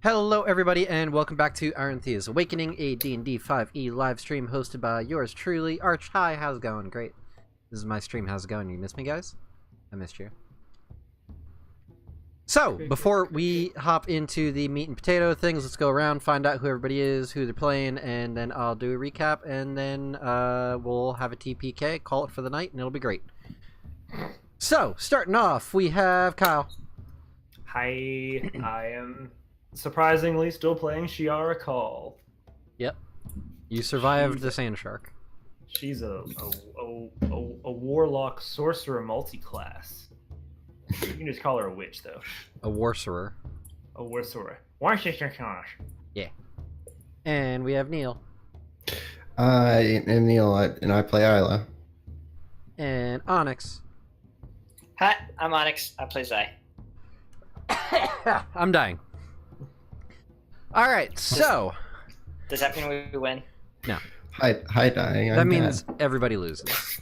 Hello everybody and welcome back to Aranthea's Awakening, a D&D 5e live stream hosted by yours truly, Arch. Hi, how's it going? Great. This is my stream. How's it going? You missed me, guys? I missed you. So, before we hop into the meat and potato things, let's go around, find out who everybody is, who they're playing, and then I'll do a recap, and then we'll have a TPK, call it for the night, and it'll be great. So, starting off, we have Kyle. Hi, I am surprisingly still playing Shiara Call. Yep. You survived the sand shark. She's a warlock sorcerer multi-class. You can just call her a witch, though. A warcerer. A warcerer. Yeah. And we have Neil. I am Neil, and I play Isla. And Onyx. Hi, I'm Onyx. I play Zai. I'm dying. All right, so. Does that mean we win? No. Hi, dying. That means everybody loses.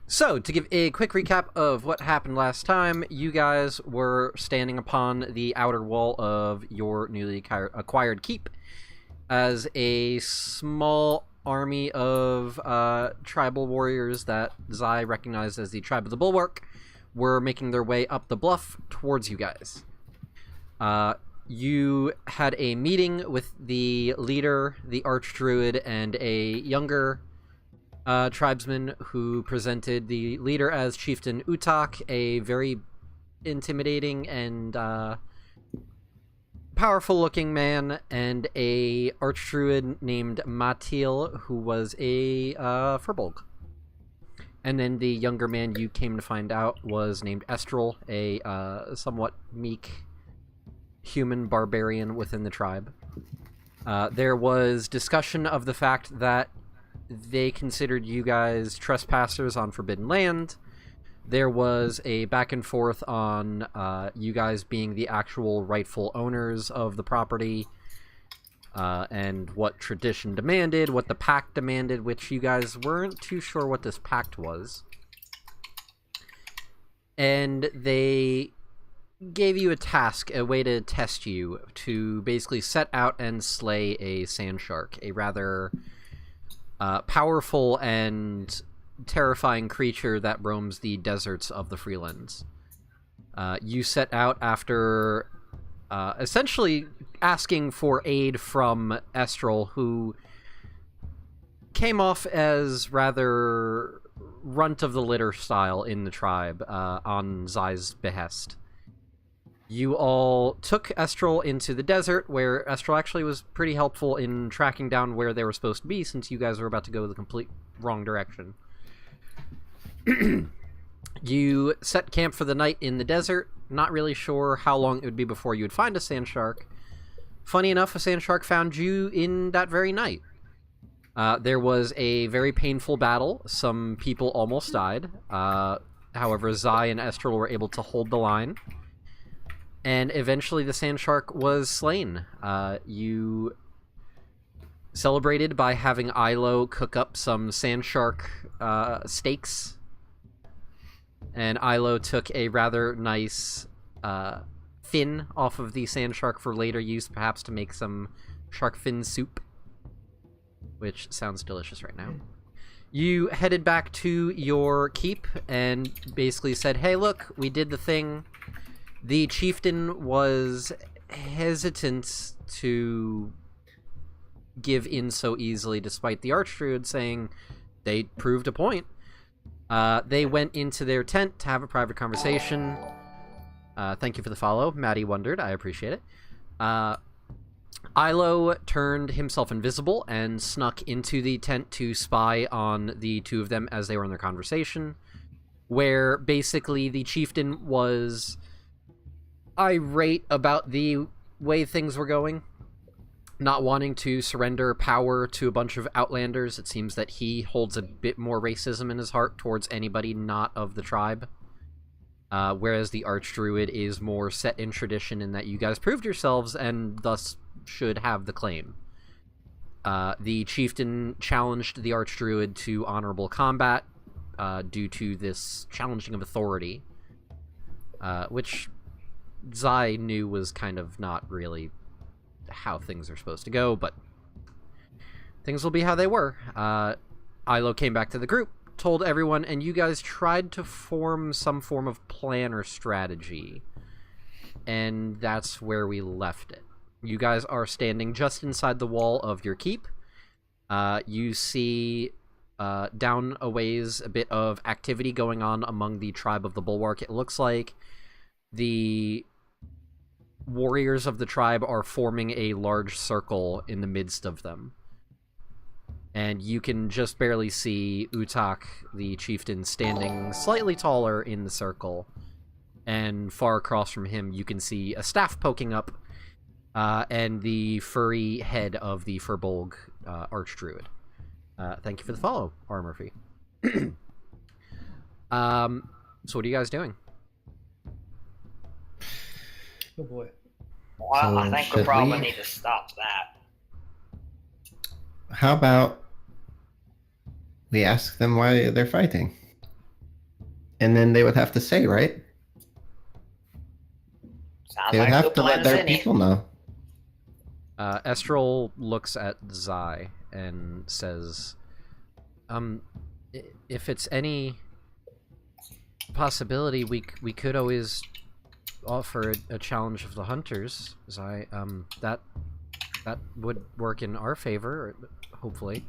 So, to give a quick recap of what happened last time, you guys were standing upon the outer wall of your newly acquired keep as a small army of tribal warriors that Zai recognized as the Tribe of the Bulwark were making their way up the bluff towards you guys. You had a meeting with the leader, the Archdruid, and a younger tribesman who presented the leader as Chieftain Utak, a very intimidating and powerful-looking man, and a Archdruid named Matil, who was a Furbolg. And then the younger man you came to find out was named Estral, a somewhat meek human barbarian within the tribe. There was discussion of the fact that they considered you guys trespassers on forbidden land. There was a back and forth on you guys being the actual rightful owners of the property, and what tradition demanded, what the pact demanded, which you guys weren't too sure what this pact was. And they gave you a task, a way to test you, to basically set out and slay a sand shark, a rather powerful and terrifying creature that roams the deserts of the Freelands. You set out after essentially asking for aid from Estral, who came off as rather runt-of-the-litter style in the tribe, on Zai's behest. You all took Estral into the desert, where Estral actually was pretty helpful in tracking down where they were supposed to be, since you guys were about to go the complete wrong direction. You set camp for the night in the desert, not really sure how long it would be before you would find a sand shark. Funny enough, a sand shark found you in that very night. There was a very painful battle. Some people almost died. However, Zai and Estral were able to hold the line. And eventually the sand shark was slain. You celebrated by having Ilo cook up some sand shark steaks. And Ilo took a rather nice fin off of the sand shark for later use, perhaps to make some shark fin soup, which sounds delicious right now. You headed back to your keep and basically said, hey, look, we did the thing. The chieftain was hesitant to give in so easily, despite the Archdruid saying they proved a point. They went into their tent to have a private conversation. Thank you for the follow. Maddie wondered. I appreciate it. Ilo turned himself invisible and snuck into the tent to spy on the two of them as they were in their conversation, where basically the chieftain was irate about the way things were going, not wanting to surrender power to a bunch of outlanders. It seems that he holds a bit more racism in his heart towards anybody not of the tribe, whereas the Archdruid is more set in tradition in that you guys proved yourselves and thus should have the claim. The chieftain challenged the Archdruid to honorable combat due to this challenging of authority, which Zai knew was kind of not really how things are supposed to go, but things will be how they were. Ilo came back to the group, told everyone, and you guys tried to form some form of plan or strategy, and that's where we left it. You guys are standing just inside the wall of your keep. You see down a ways a bit of activity going on among the Tribe of the Bulwark. It looks like the warriors of the tribe are forming a large circle in the midst of them. And you can just barely see Utak, the chieftain, standing slightly taller in the circle. And far across from him, you can see a staff poking up, and the furry head of the Furbolg Archdruid. Thank you for the follow, R. Murphy. So what are you guys doing? Oh boy. Well, I So think we should probably we- need to stop that. How about we ask them why they're fighting? And then they would have to say, right? Sounds They would like have good to let plan, their Zinni. people know. Estrel looks at Zai and says, if it's any possibility, we could always offer a challenge of the hunters. Zai, that would work in our favor, hopefully.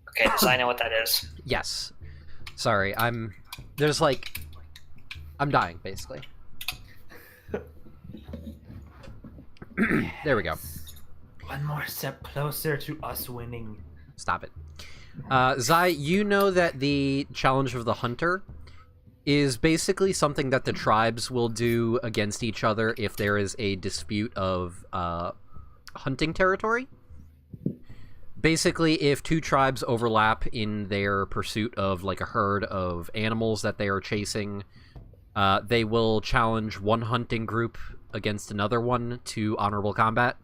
Okay, does I know what that is? Yes. Sorry, I'm dying, basically. There we go. One more step closer to us winning. Stop it. Zai, you know that the Challenge of the Hunter is basically something that the tribes will do against each other if there is a dispute of hunting territory. Basically, if two tribes overlap in their pursuit of like a herd of animals that they are chasing, they will challenge one hunting group against another one to honorable combat.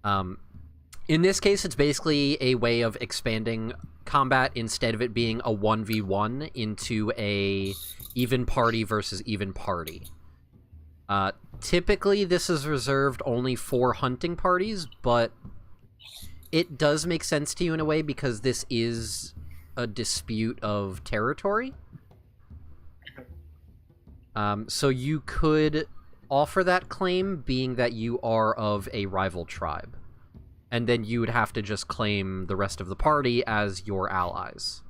In this case, it's basically a way of expanding combat instead of it being a 1v1 into a even party versus even party. Typically, this is reserved only for hunting parties, but it does make sense to you in a way because this is a dispute of territory. So you could offer that claim, being that you are of a rival tribe. And then you would have to just claim the rest of the party as your allies.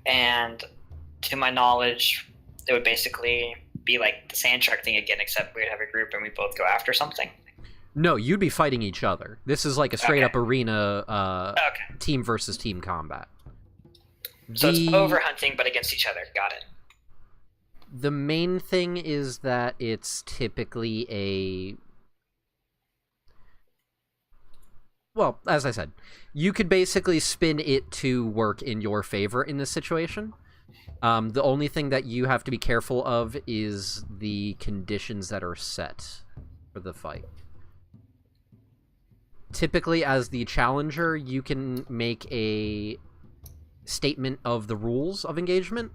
And to my knowledge, it would basically be like the sand shark thing again, except we'd have a group and we both go after something. No, you'd be fighting each other. This is like a straight-up arena Okay. team versus team combat. So it's over hunting, but against each other. Got it. The main thing is that it's typically a... Well, as I said, you could basically spin it to work in your favor in this situation. The only thing that you have to be careful of is the conditions that are set for the fight. Typically, as the challenger, you can make a statement of the rules of engagement.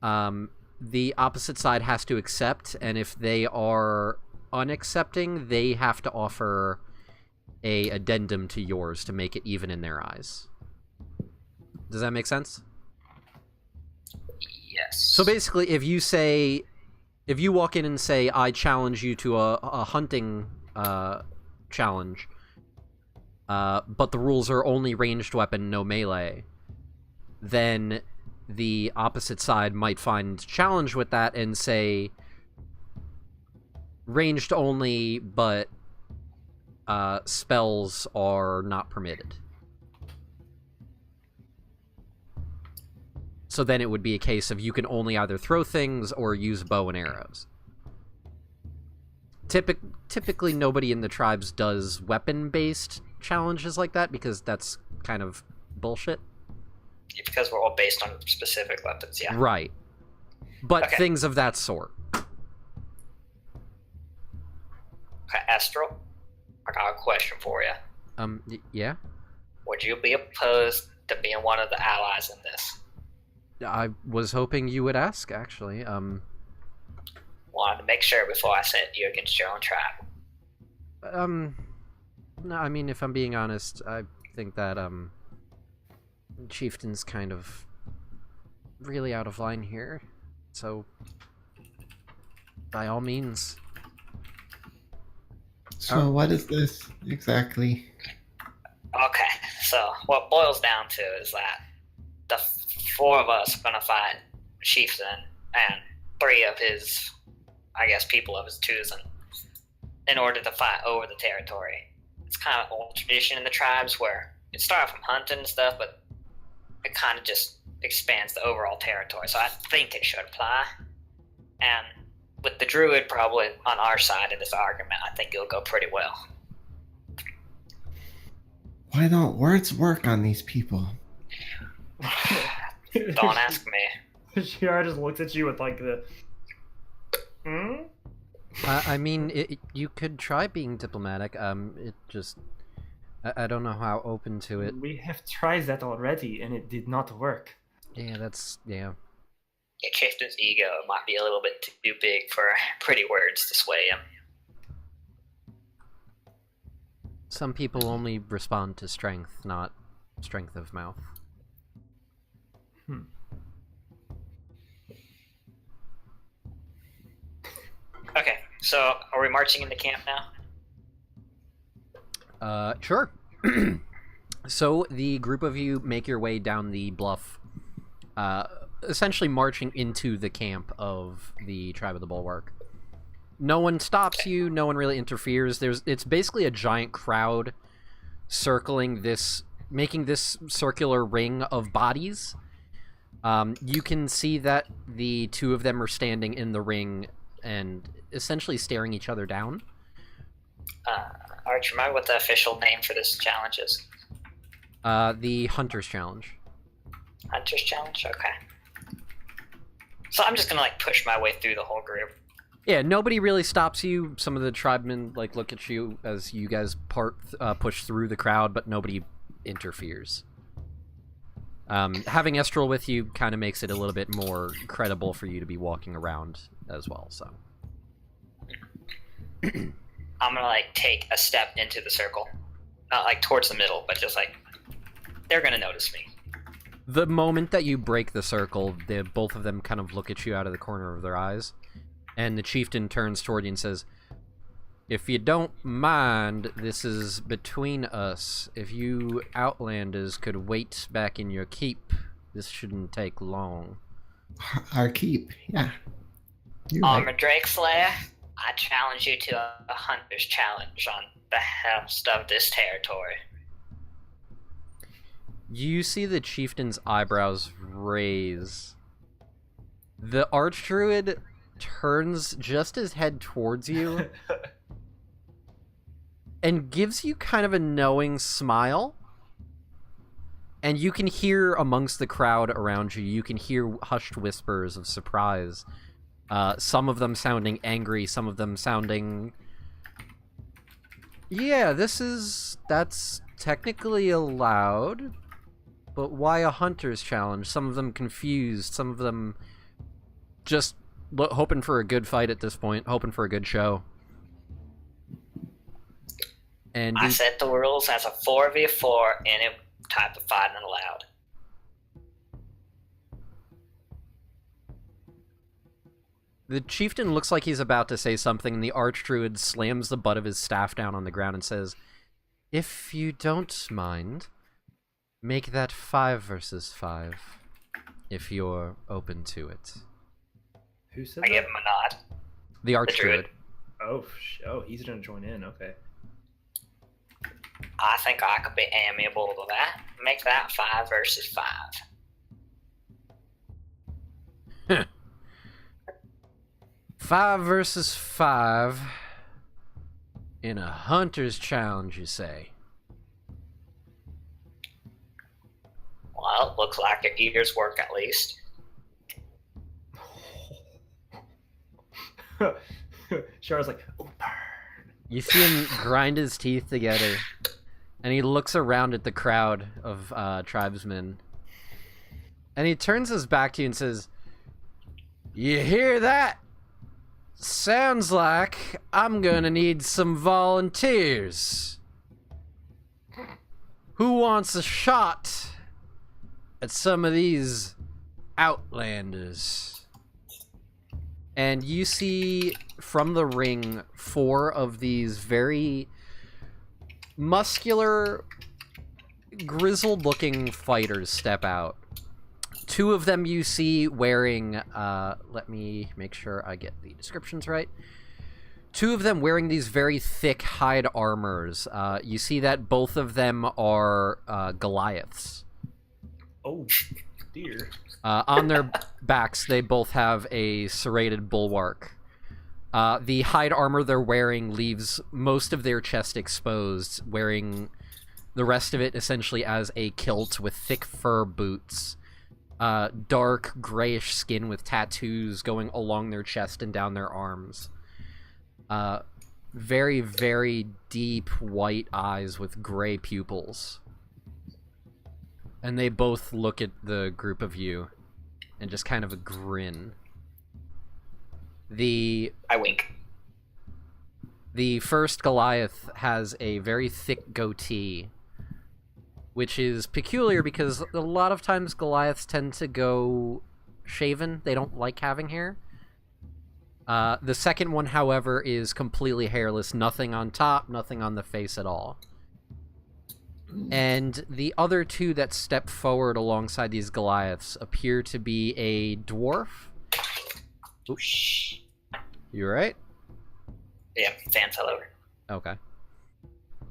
The opposite side has to accept, and if they are unaccepting, they have to offer a addendum to yours to make it even in their eyes. Does that make sense? Yes. So basically, if you walk in and say, I challenge you to a hunting challenge, but the rules are only ranged weapon, no melee, then the opposite side might find challenge with that and say, ranged only, but spells are not permitted. So then it would be a case of you can only either throw things or use bow and arrows. Typically, nobody in the tribes does weapon-based challenges like that because that's kind of bullshit. Because we're all based on specific weapons, yeah. Right. But Okay. things of that sort. Okay, Astral, I got a question for you. Yeah? Would you be opposed to being one of the allies in this? I was hoping you would ask, actually. Wanted to make sure before I sent you against your own tribe. No, I mean, if I'm being honest, I think that, Chieftain's kind of really out of line here. So, by all means. So what is this exactly? Okay, so what it boils down to is that the four of us are going to fight Chieftain, and 3 of his, I guess, people of his choosing in order to fight over the territory. It's kind of old tradition in the tribes where it started from hunting and stuff, but it kind of just expands the overall territory. So I think it should apply. And with the druid probably on our side of this argument, I think it'll go pretty well. Why don't words work on these people? Don't ask me. Shiara just looks at you with like the. Hmm? I mean, you could try being diplomatic. It just, I don't know how open to it. We have tried that already, and it did not work. Yeah, yeah. Yeah, Chieftain's ego might be a little bit too big for pretty words to sway him. Some people only respond to strength, not strength of mouth. Okay, so are we marching into camp now? Sure. So the group of you make your way down the bluff, essentially marching into the camp of the Tribe of the Bulwark. No one stops you, no one really interferes. It's basically a giant crowd circling this, making this circular ring of bodies. You can see that the 2 of them are standing in the ring and essentially staring each other down. Arch, remember what the official name for this challenge is? The Hunter's Challenge. Hunter's Challenge? Okay. So I'm just gonna, like, push my way through the whole group. Yeah, nobody really stops you. Some of the tribemen, like, look at you as you guys push through the crowd, but nobody interferes. Having Estral with you kind of makes it a little bit more credible for you to be walking around as well, so. I'm gonna, like, take a step into the circle. Not, like, towards the middle, but just, like, they're gonna notice me. The moment that you break the circle, both of them kind of look at you out of the corner of their eyes, and the chieftain turns toward you and says, "If you don't mind, this is between us. If you Outlanders could wait back in your keep, this shouldn't take long." Our keep, yeah. You're Armor right. Drake Slayer, I challenge you to a hunter's challenge on behest of this territory. You see the chieftain's eyebrows raise. The archdruid turns just his head towards you and gives you kind of a knowing smile. And you can hear amongst the crowd around you, you can hear hushed whispers of surprise. Some of them sounding angry, some of them sounding... Yeah, that's technically allowed, but why a hunter's challenge? Some of them confused, some of them just hoping for a good fight at this point, hoping for a good show. And I set the rules as a 4v4 any type of fighting allowed. The chieftain looks like he's about to say something, and the archdruid slams the butt of his staff down on the ground and says, "If you don't mind, make that 5 versus 5, if you're open to it." Who said I that? give him a nod. The archdruid. Oh, he's gonna join in. Okay. I think I could be amiable to that. Make that 5 versus 5. 5 versus 5 in a hunter's challenge, you say? Well, looks like your ears work at least. Shara's like, oh, burn. You see him grind his teeth together, and he looks around at the crowd of tribesmen, and he turns his back to you and says, "You hear that? Sounds like I'm gonna need some volunteers. Who wants a shot at some of these Outlanders?" And you see from the ring 4 of these very muscular, grizzled-looking fighters step out. Two of them you see wearing, let me make sure I get the descriptions right. Two of them wearing these very thick hide armors. You see that both of them are Goliaths. Oh, dear. On their backs, they both have a serrated bulwark. The hide armor they're wearing leaves most of their chest exposed, wearing the rest of it essentially as a kilt with thick fur boots. Dark, grayish skin with tattoos going along their chest and down their arms. Very, very deep white eyes with gray pupils. And they both look at the group of you and just kind of a grin. I wink. The first Goliath has a very thick goatee, which is peculiar because a lot of times Goliaths tend to go shaven. They don't like having hair. The second one, however, is completely hairless. Nothing on top, nothing on the face at all. And the other two that step forward alongside these Goliaths appear to be a dwarf. Oosh. You right? Yeah, fan fell over. Okay.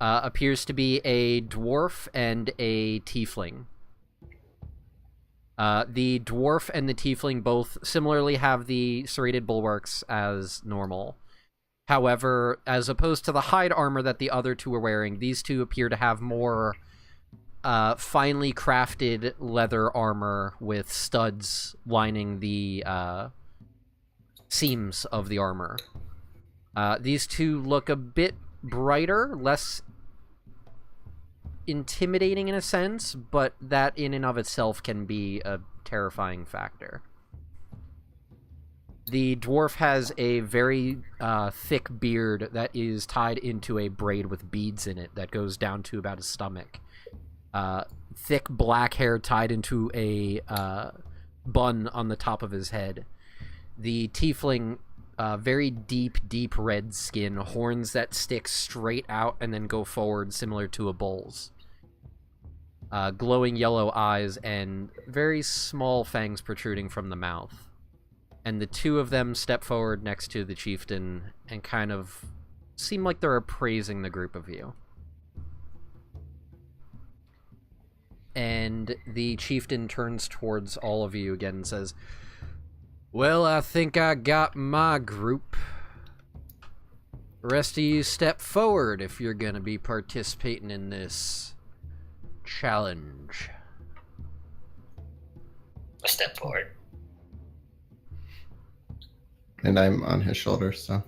Appears to be a dwarf and a tiefling. The dwarf and the tiefling both similarly have the serrated bulwarks as normal. However, as opposed to the hide armor that the other two are wearing, these two appear to have more finely crafted leather armor with studs lining the seams of the armor. These two look a bit brighter, less intimidating in a sense, but that in and of itself can be a terrifying factor. The dwarf has a very thick beard that is tied into a braid with beads in it that goes down to about his stomach. Thick black hair tied into a bun on the top of his head. The tiefling, very deep red skin, horns that stick straight out and then go forward similar to a bull's. Glowing yellow eyes and very small fangs protruding from the mouth. And the two of them step forward next to the chieftain and kind of seem like they're appraising the group of you. And the chieftain turns towards all of you again and says, "Well, I think I got my group. The rest of you step forward if you're going to be participating in this challenge." I step forward. And I'm on his shoulder, so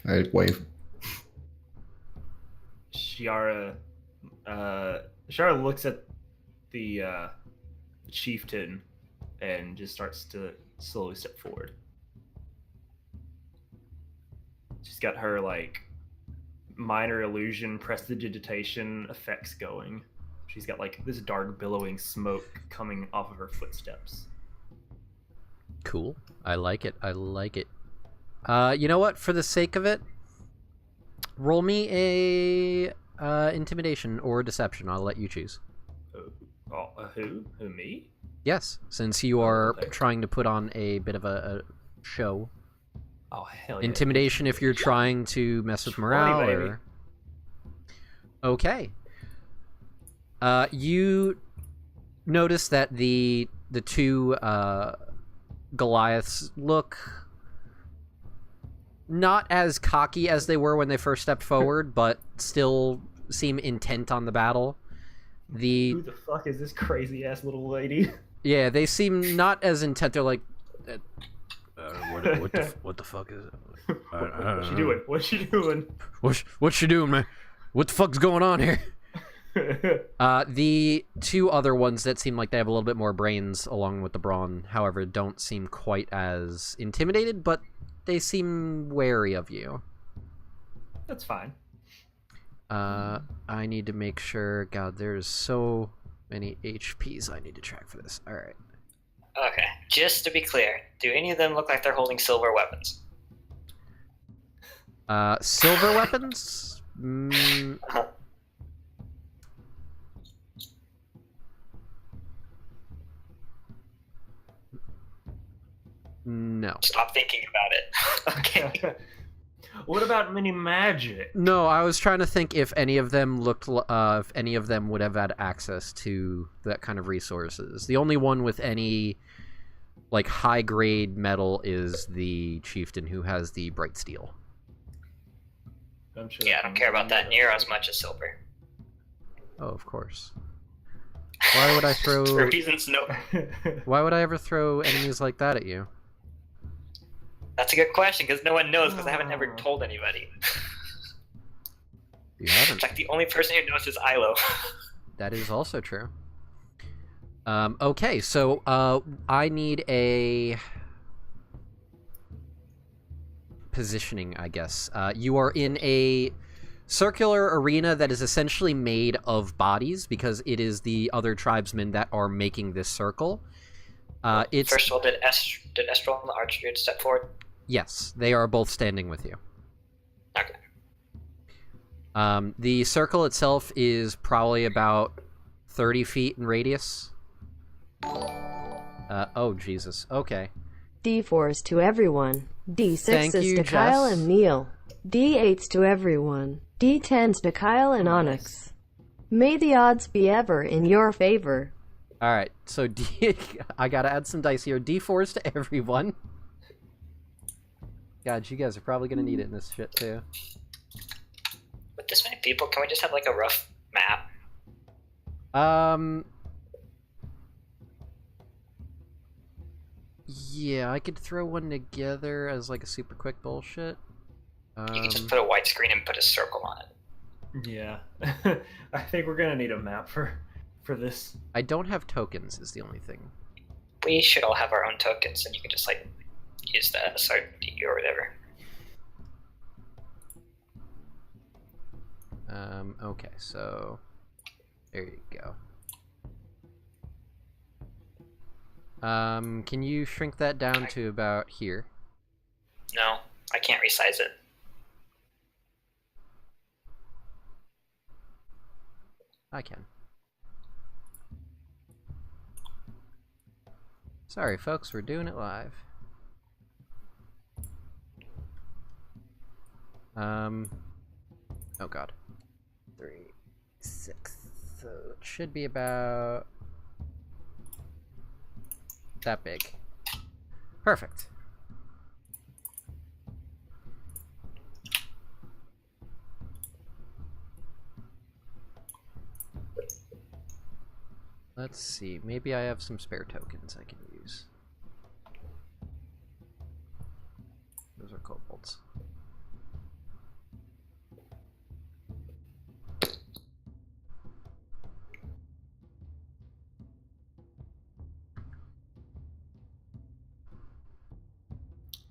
I wave. Shiara looks at the chieftain and just starts to slowly step forward. She's got her like minor illusion prestidigitation effects going. She's got like this dark billowing smoke coming off of her footsteps. Cool. I like it. I like it. You know what? For the sake of it, roll me a intimidation or deception. I'll let you choose. Who? Who, me? Yes, since you are Okay. trying to put on a bit of a show. Oh, hell yeah. Intimidation if you're trying to mess with 20, morale, baby. or... Okay. You notice that the two Goliaths look not as cocky as they were when they first stepped forward, but still seem intent on the battle. Who the fuck is this crazy ass little lady? Yeah, they seem not as intent. They're like, what the fuck is it? What's she doing? What's she doing? What's she doing, man? What the fuck's going on here? The two other ones that seem like they have a little bit more brains along with the brawn, however, don't seem quite as intimidated, but they seem wary of you. That's fine. I need to make sure... God, there's so many HPs I need to track for this. Alright. Okay, just to be clear, do any of them look like they're holding silver weapons? Silver weapons? stop thinking about it. Okay. What about mini magic? No, I was trying to think if any of them if any of them would have had access to that kind of resources. The only one with any like high grade metal is the chieftain who has the bright steel. I'm sure Yeah, I don't care about that near as much as silver. Oh, of course. Why would I throw? For reasons no. Why would I ever throw enemies like that at you? That's a good question because no one knows because I haven't ever told anybody. You haven't. In fact, the only person who knows is Ilo. That is also true. Okay, so I need a positioning, I guess. You are in a circular arena that is essentially made of bodies because it is the other tribesmen that are making this circle. It's First of all, did Estral and the Archdruid step forward? Yes, they are both standing with you. Okay. The circle itself is probably about 30 feet in radius. Oh, Jesus. Okay. D4s to everyone. D6s Thank you, to Kyle Jess. and Neil. D8s to everyone. D10s to Kyle and Onyx. May the odds be ever in your favor. Alright, so I gotta add some dice here. D4s to everyone. God, you guys are probably gonna need it in this shit, too. With this many people, can we just have like a rough map? Yeah, I could throw one together as like a super quick bullshit. You can just put a white screen and put a circle on it. Yeah. I think we're gonna need a map for this. I don't have tokens, is the only thing. We should all have our own tokens, and you can just like use the SRD or whatever. Okay, so there you go. Can you shrink that down to about here? No, I can't resize it. I can. Sorry, folks, we're doing it live. Oh god. 3, 6. So it should be about that big. Perfect. Let's see. Maybe I have some spare tokens I can use. Those are kobolds.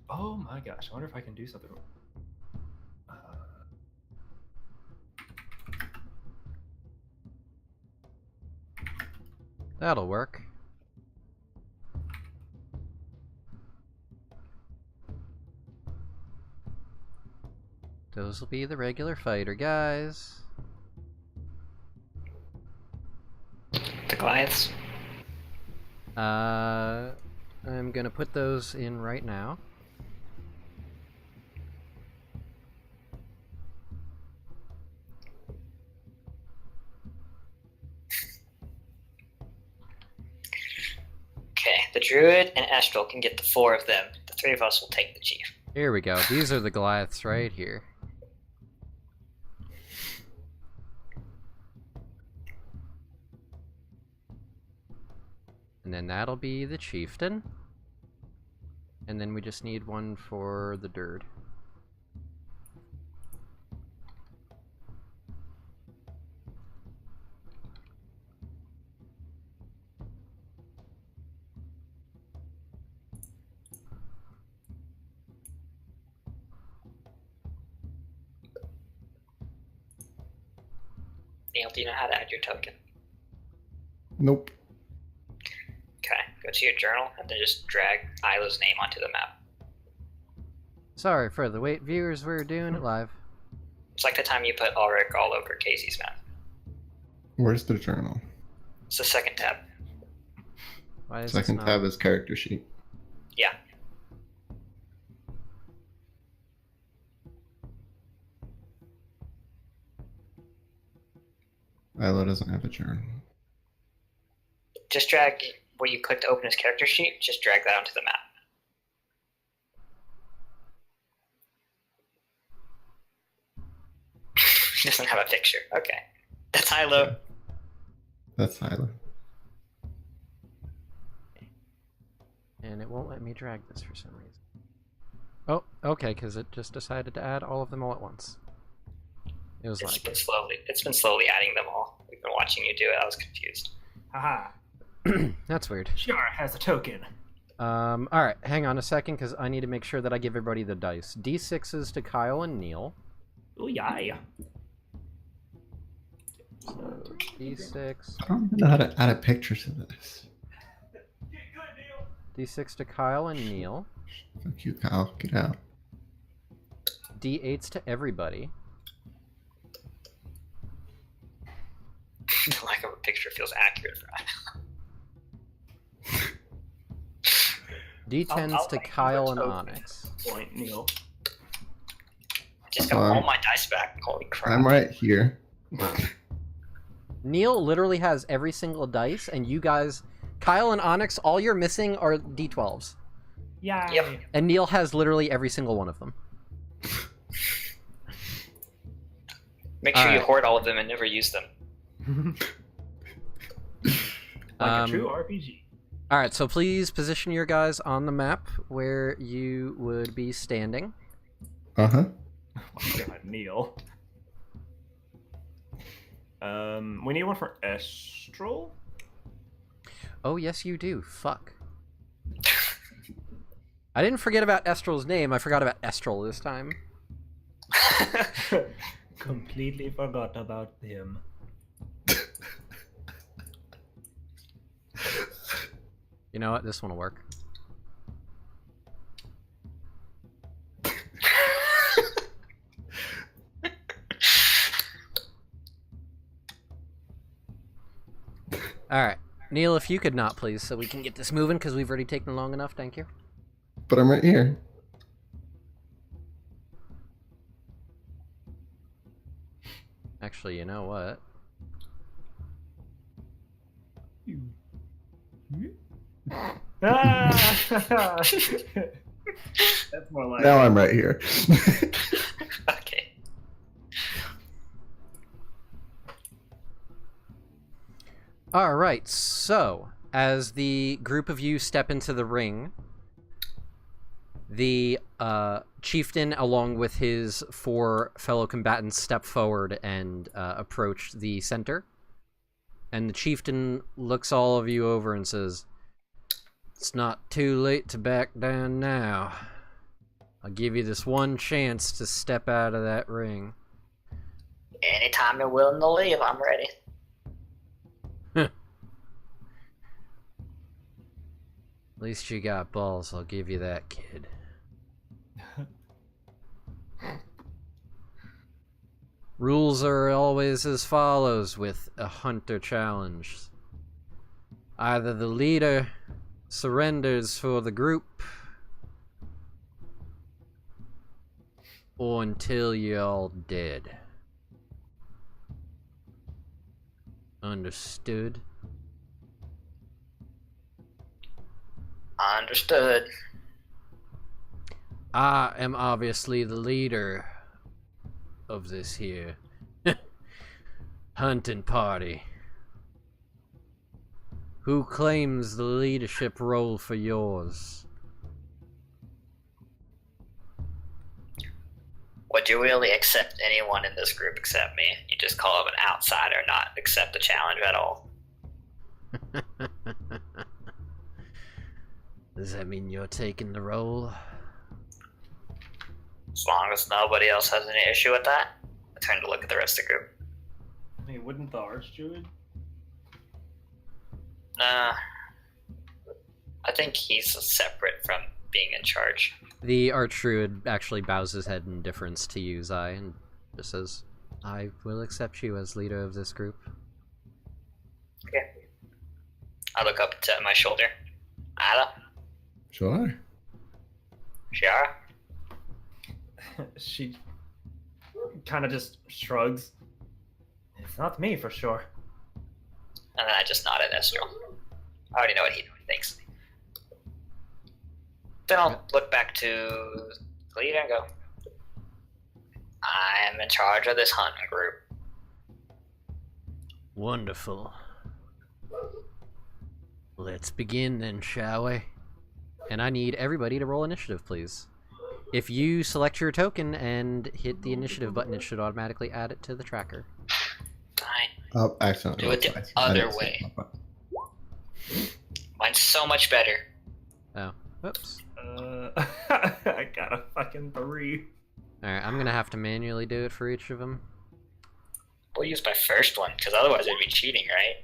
Oh my gosh! I wonder if I can do something. That'll work. Those will be the regular fighter guys. The Goliaths. I'm gonna put those in right now. Okay, the Druid and Estral can get the 4 of them. The 3 of us will take the Chief. Here we go. These are the Goliaths right here. And then that'll be the Chieftain. And then we just need one for the Dird. Neil, do you know how to add your token? Nope. Okay, go to your journal and then just drag Isla's name onto the map. Sorry for the wait, viewers. We're doing it live. It's like the time you put Ulrich all over Casey's map. Where's the journal? It's the second tab. Why is Second this tab not... is character sheet. Yeah. Ilo doesn't have a journal. Just drag where you click to open his character sheet. Just drag that onto the map. He doesn't have a picture. Okay. That's Ilo. That's Ilo. And it won't let me drag this for some reason. Oh, okay, because it just decided to add all of them all at once. It was It's been slowly adding them all. We've been watching you do it. I was confused. Haha. That's weird. Shara has a token. Alright, hang on a second, because I need to make sure that I give everybody the dice. D6s to Kyle and Neil. Oh, yeah. So, D6. I don't even know how to add a picture to this. D6 to Kyle and Neil. Fuck you, Kyle. Get out. D8s to everybody. The lack of a picture feels accurate for D10s I'll to make you Kyle a and token. Onyx. Point, Neil. I just got all my dice back. Holy crap. I'm right here. Neil literally has every single dice, and you guys, Kyle and Onyx, all you're missing are D12s. Yeah. Yep. And Neil has literally every single one of them. Make sure you Alright. hoard all of them and never use them. Like a true RPG. Alright, so please position your guys on the map where you would be standing. Uh-huh. Oh my god, Neil. We need one for Estral? Oh, yes, you do. Fuck. I didn't forget about Estrel's name. I forgot about Estrel this time. Completely forgot about him. You know what? This one will work. Alright. Neil, if you could not, please, so we can get this moving, because we've already taken long enough. Thank you. But I'm right here. Actually, you know what? Ah! That's more like Now I'm right here. Okay. Alright, so, as the group of you step into the ring, the chieftain, along with his 4 fellow combatants, step forward and approach the center. And the chieftain looks all of you over and says, "It's not too late to back down now. I'll give you this one chance to step out of that ring." Anytime you're willing to leave, I'm ready. At least you got balls, I'll give you that, kid. Rules are always as follows with a hunter challenge. Either the leader surrenders for the group, or until you're all dead. Understood? Understood. I am obviously the leader of this here hunting party. Who claims the leadership role for yours? Would you really accept anyone in this group except me? You just call him an outsider, not accept the challenge at all. Does that mean you're taking the role? As long as nobody else has any issue with that. I turn to look at the rest of the group. Hey, wouldn't the Archdruid? Nah. I think he's separate from being in charge. The Archdruid actually bows his head in deference to you, Zai, and just says, "I will accept you as leader of this group." Okay. I look up to my shoulder. Ada? Sure. Shara? She kind of just shrugs. It's not me for sure. And then I just nod at Estral. I already know what he thinks. Then I'll look back to the leader and go, I am in charge of this hunting group. Wonderful. Let's begin then, shall we? And I need everybody to roll initiative, please. If you select your token and hit the initiative button, it should automatically add it to the tracker. Fine. Oh, accidentally. Do it the other way. Mine's so much better. Oh, whoops. I got a fucking 3. Alright, I'm gonna have to manually do it for each of them. We'll use my first one, because otherwise it'd be cheating, right?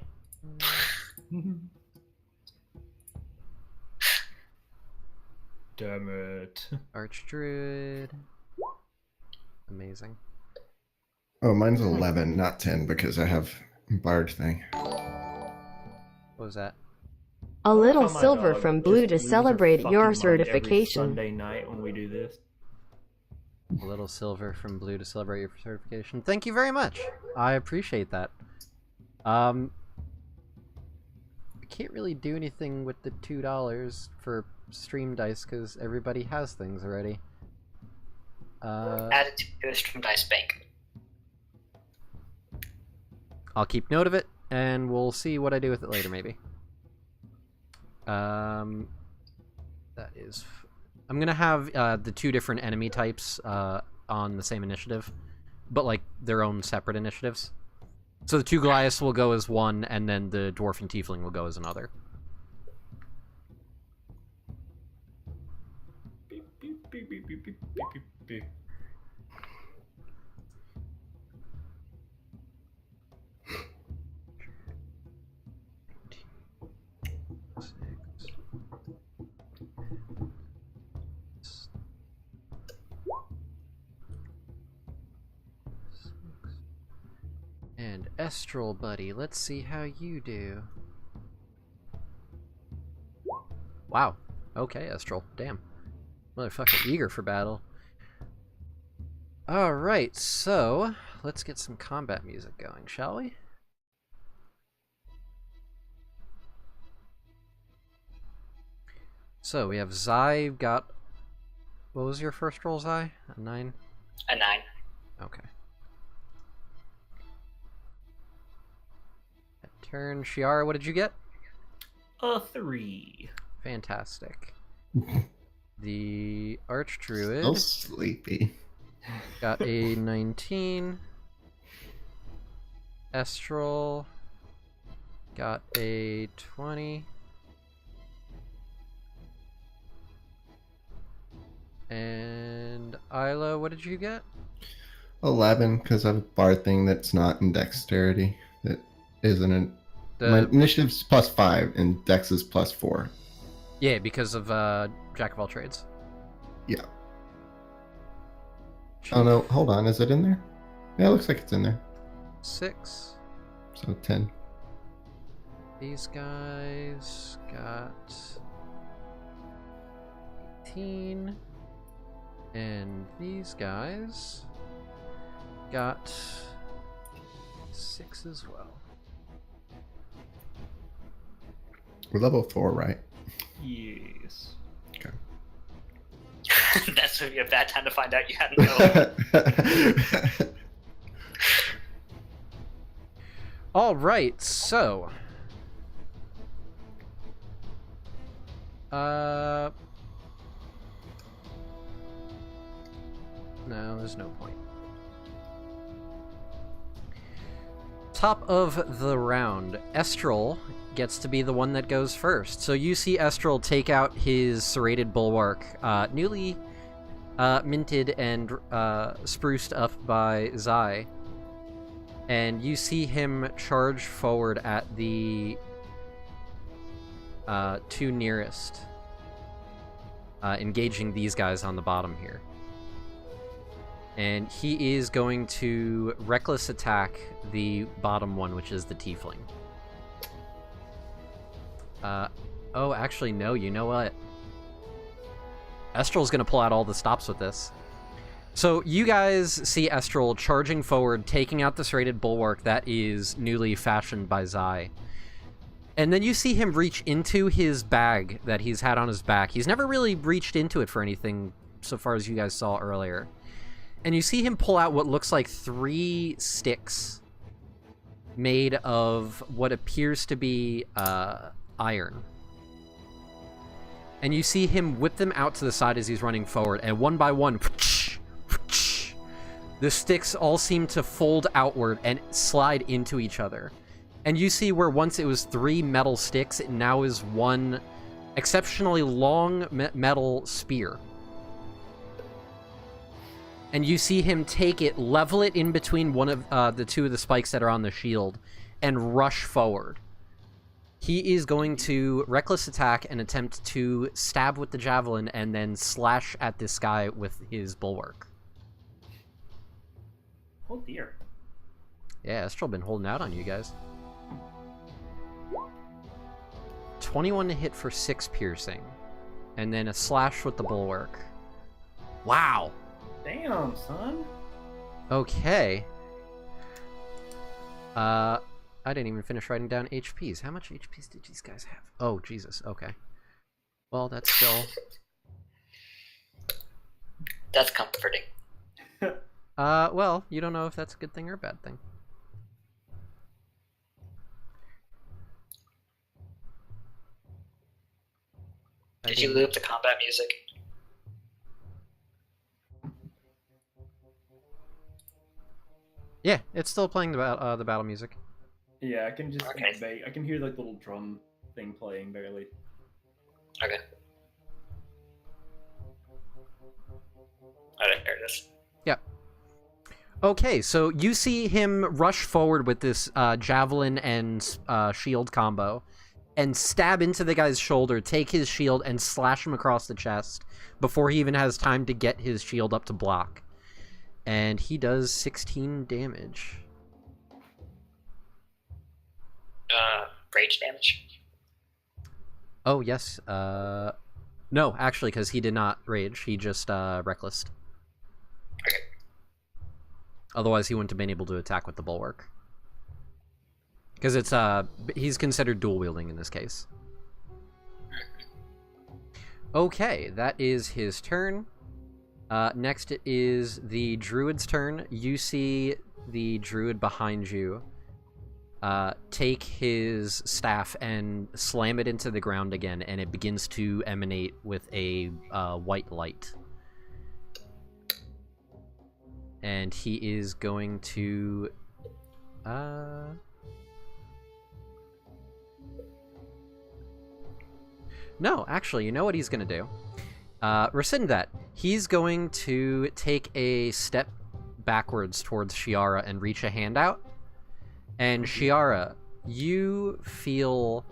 Damn it. Archdruid. Amazing. Oh, mine's 11, not 10, because I have Bard thing. What was that? A little Oh my silver dog from just Blue to loses her celebrate fucking your mind every certification. Sunday night when we do this. A little silver from Blue to celebrate your certification. Thank you very much. I appreciate that. I can't really do anything with the $2 for stream dice because everybody has things already. Add it to the Stream Dice Bank. I'll keep note of it, and we'll see what I do with it later, maybe. That is... I'm gonna have the 2 different enemy types on the same initiative, but like their own separate initiatives. So the 2 Goliaths will go as one, and then the Dwarf and Tiefling will go as another. Beep, beep, beep, beep, beep, beep, beep, beep. And Estral, buddy, let's see how you do. Wow. Okay, Estral. Damn. Motherfucker eager for battle. Alright, so let's get some combat music going, shall we? So we have Zai got... What was your first roll, Zai? A 9? A 9. Okay. Turn. Shiara, what did you get? A 3. Fantastic. The So Archdruid sleepy. got a 19. Estral got a 20. And Isla, what did you get? 11, because I have a Bard thing that's not in Dexterity. That isn't in... The... My initiative's +5, and Dex is +4. Yeah, because of Jack of all trades. Yeah. Oh no, hold on, is it in there? Yeah, it looks like it's in there. 6. So 10. These guys got 18. And these guys got 6 as well. We're level 4, right? Yes. Okay. That's a bad time to find out you hadn't known. Alright, so... No, there's no point. Top of the round, Estral gets to be the one that goes first. So you see Estral take out his serrated bulwark, newly minted and spruced up by Zai. And you see him charge forward at the 2 nearest, engaging these guys on the bottom here. And he is going to reckless attack the bottom one, which is the Tiefling. Oh, actually, no, you know what? Estral's going to pull out all the stops with this. So you guys see Estral charging forward, taking out the serrated bulwark that is newly fashioned by Zai. And then you see him reach into his bag that he's had on his back. He's never really reached into it for anything so far as you guys saw earlier. And you see him pull out what looks like 3 sticks made of what appears to be iron. And you see him whip them out to the side as he's running forward, and one by one, the sticks all seem to fold outward and slide into each other. And you see where once it was 3 metal sticks, it now is 1 exceptionally long metal spear. And you see him take it, level it in between one of the 2 of the spikes that are on the shield, and rush forward. He is going to reckless attack and attempt to stab with the javelin and then slash at this guy with his bulwark. Oh dear. Yeah, Estral been holding out on you guys. 21 to hit for 6 piercing. And then a slash with the bulwark. Wow! Damn, son. Okay. I didn't even finish writing down HPs. How much HPs did these guys have? Oh, Jesus. Okay. Well, that's still... That's comforting. Well, you don't know if that's a good thing or a bad thing. Did you loop the combat music? Yeah, it's still playing the battle music. Yeah, I can just Okay. I can hear like the little drum thing playing barely. Okay. Alright, there it is. Yeah. Okay, so you see him rush forward with this javelin and shield combo and stab into the guy's shoulder, take his shield, and slash him across the chest before he even has time to get his shield up to block. And he does 16 damage. Rage damage. Oh, yes. No, actually, because he did not rage. He just reckless. Okay. Otherwise, he wouldn't have been able to attack with the bulwark. Because it's he's considered dual wielding in this case. Okay, that is his turn. Next it is the druid's turn. You see the druid behind you take his staff and slam it into the ground again, and it begins to emanate with a white light. And he is going to... No, actually, you know what he's going to do? Rescind that. He's going to take a step backwards towards Shiara and reach a hand out. And Shiara, you feel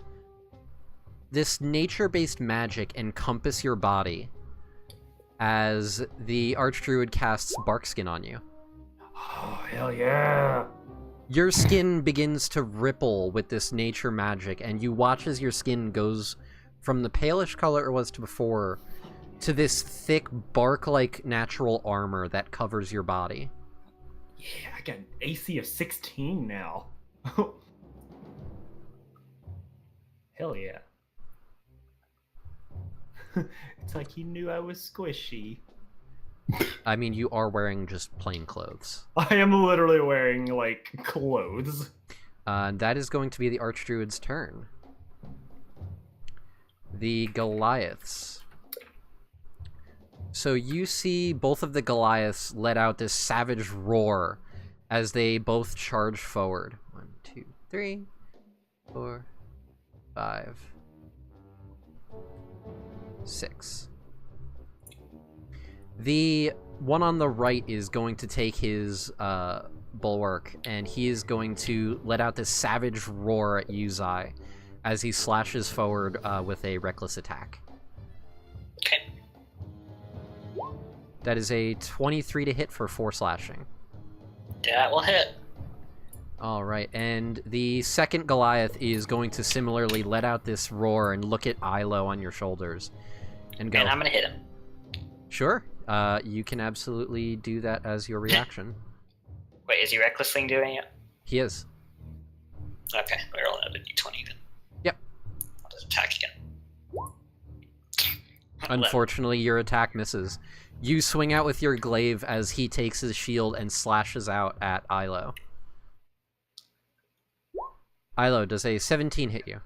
this nature-based magic encompass your body as the Archdruid casts Barkskin on you. Oh, hell yeah! Your skin begins to ripple with this nature magic, and you watch as your skin goes from the palish color it was to before to this thick, bark-like natural armor that covers your body. Yeah, I got an AC of 16 now. Hell yeah. It's like he knew I was squishy. I mean, you are wearing just plain clothes. I am literally wearing, like, clothes. That is going to be the Archdruid's turn. The Goliaths. So you see both of the Goliaths let out this savage roar as they both charge forward. 1, 2, 3, 4, 5, 6. The one on the right is going to take his bulwark, and he is going to let out this savage roar at Yuzai as he slashes forward with a reckless attack. Okay. That is a 23 to hit for 4 slashing. That will hit. Alright, and the second Goliath is going to similarly let out this roar and look at Ilo on your shoulders. And go, And I'm gonna hit him. sure, You can absolutely do that as your reaction. Wait, is he recklessly doing it? He is. Okay, we're rolling another d20 then. Yep. I'll just attack again. Unfortunately, your attack misses. You swing out with your glaive as he takes his shield and slashes out at Ilo. Ilo, does a 17 hit you?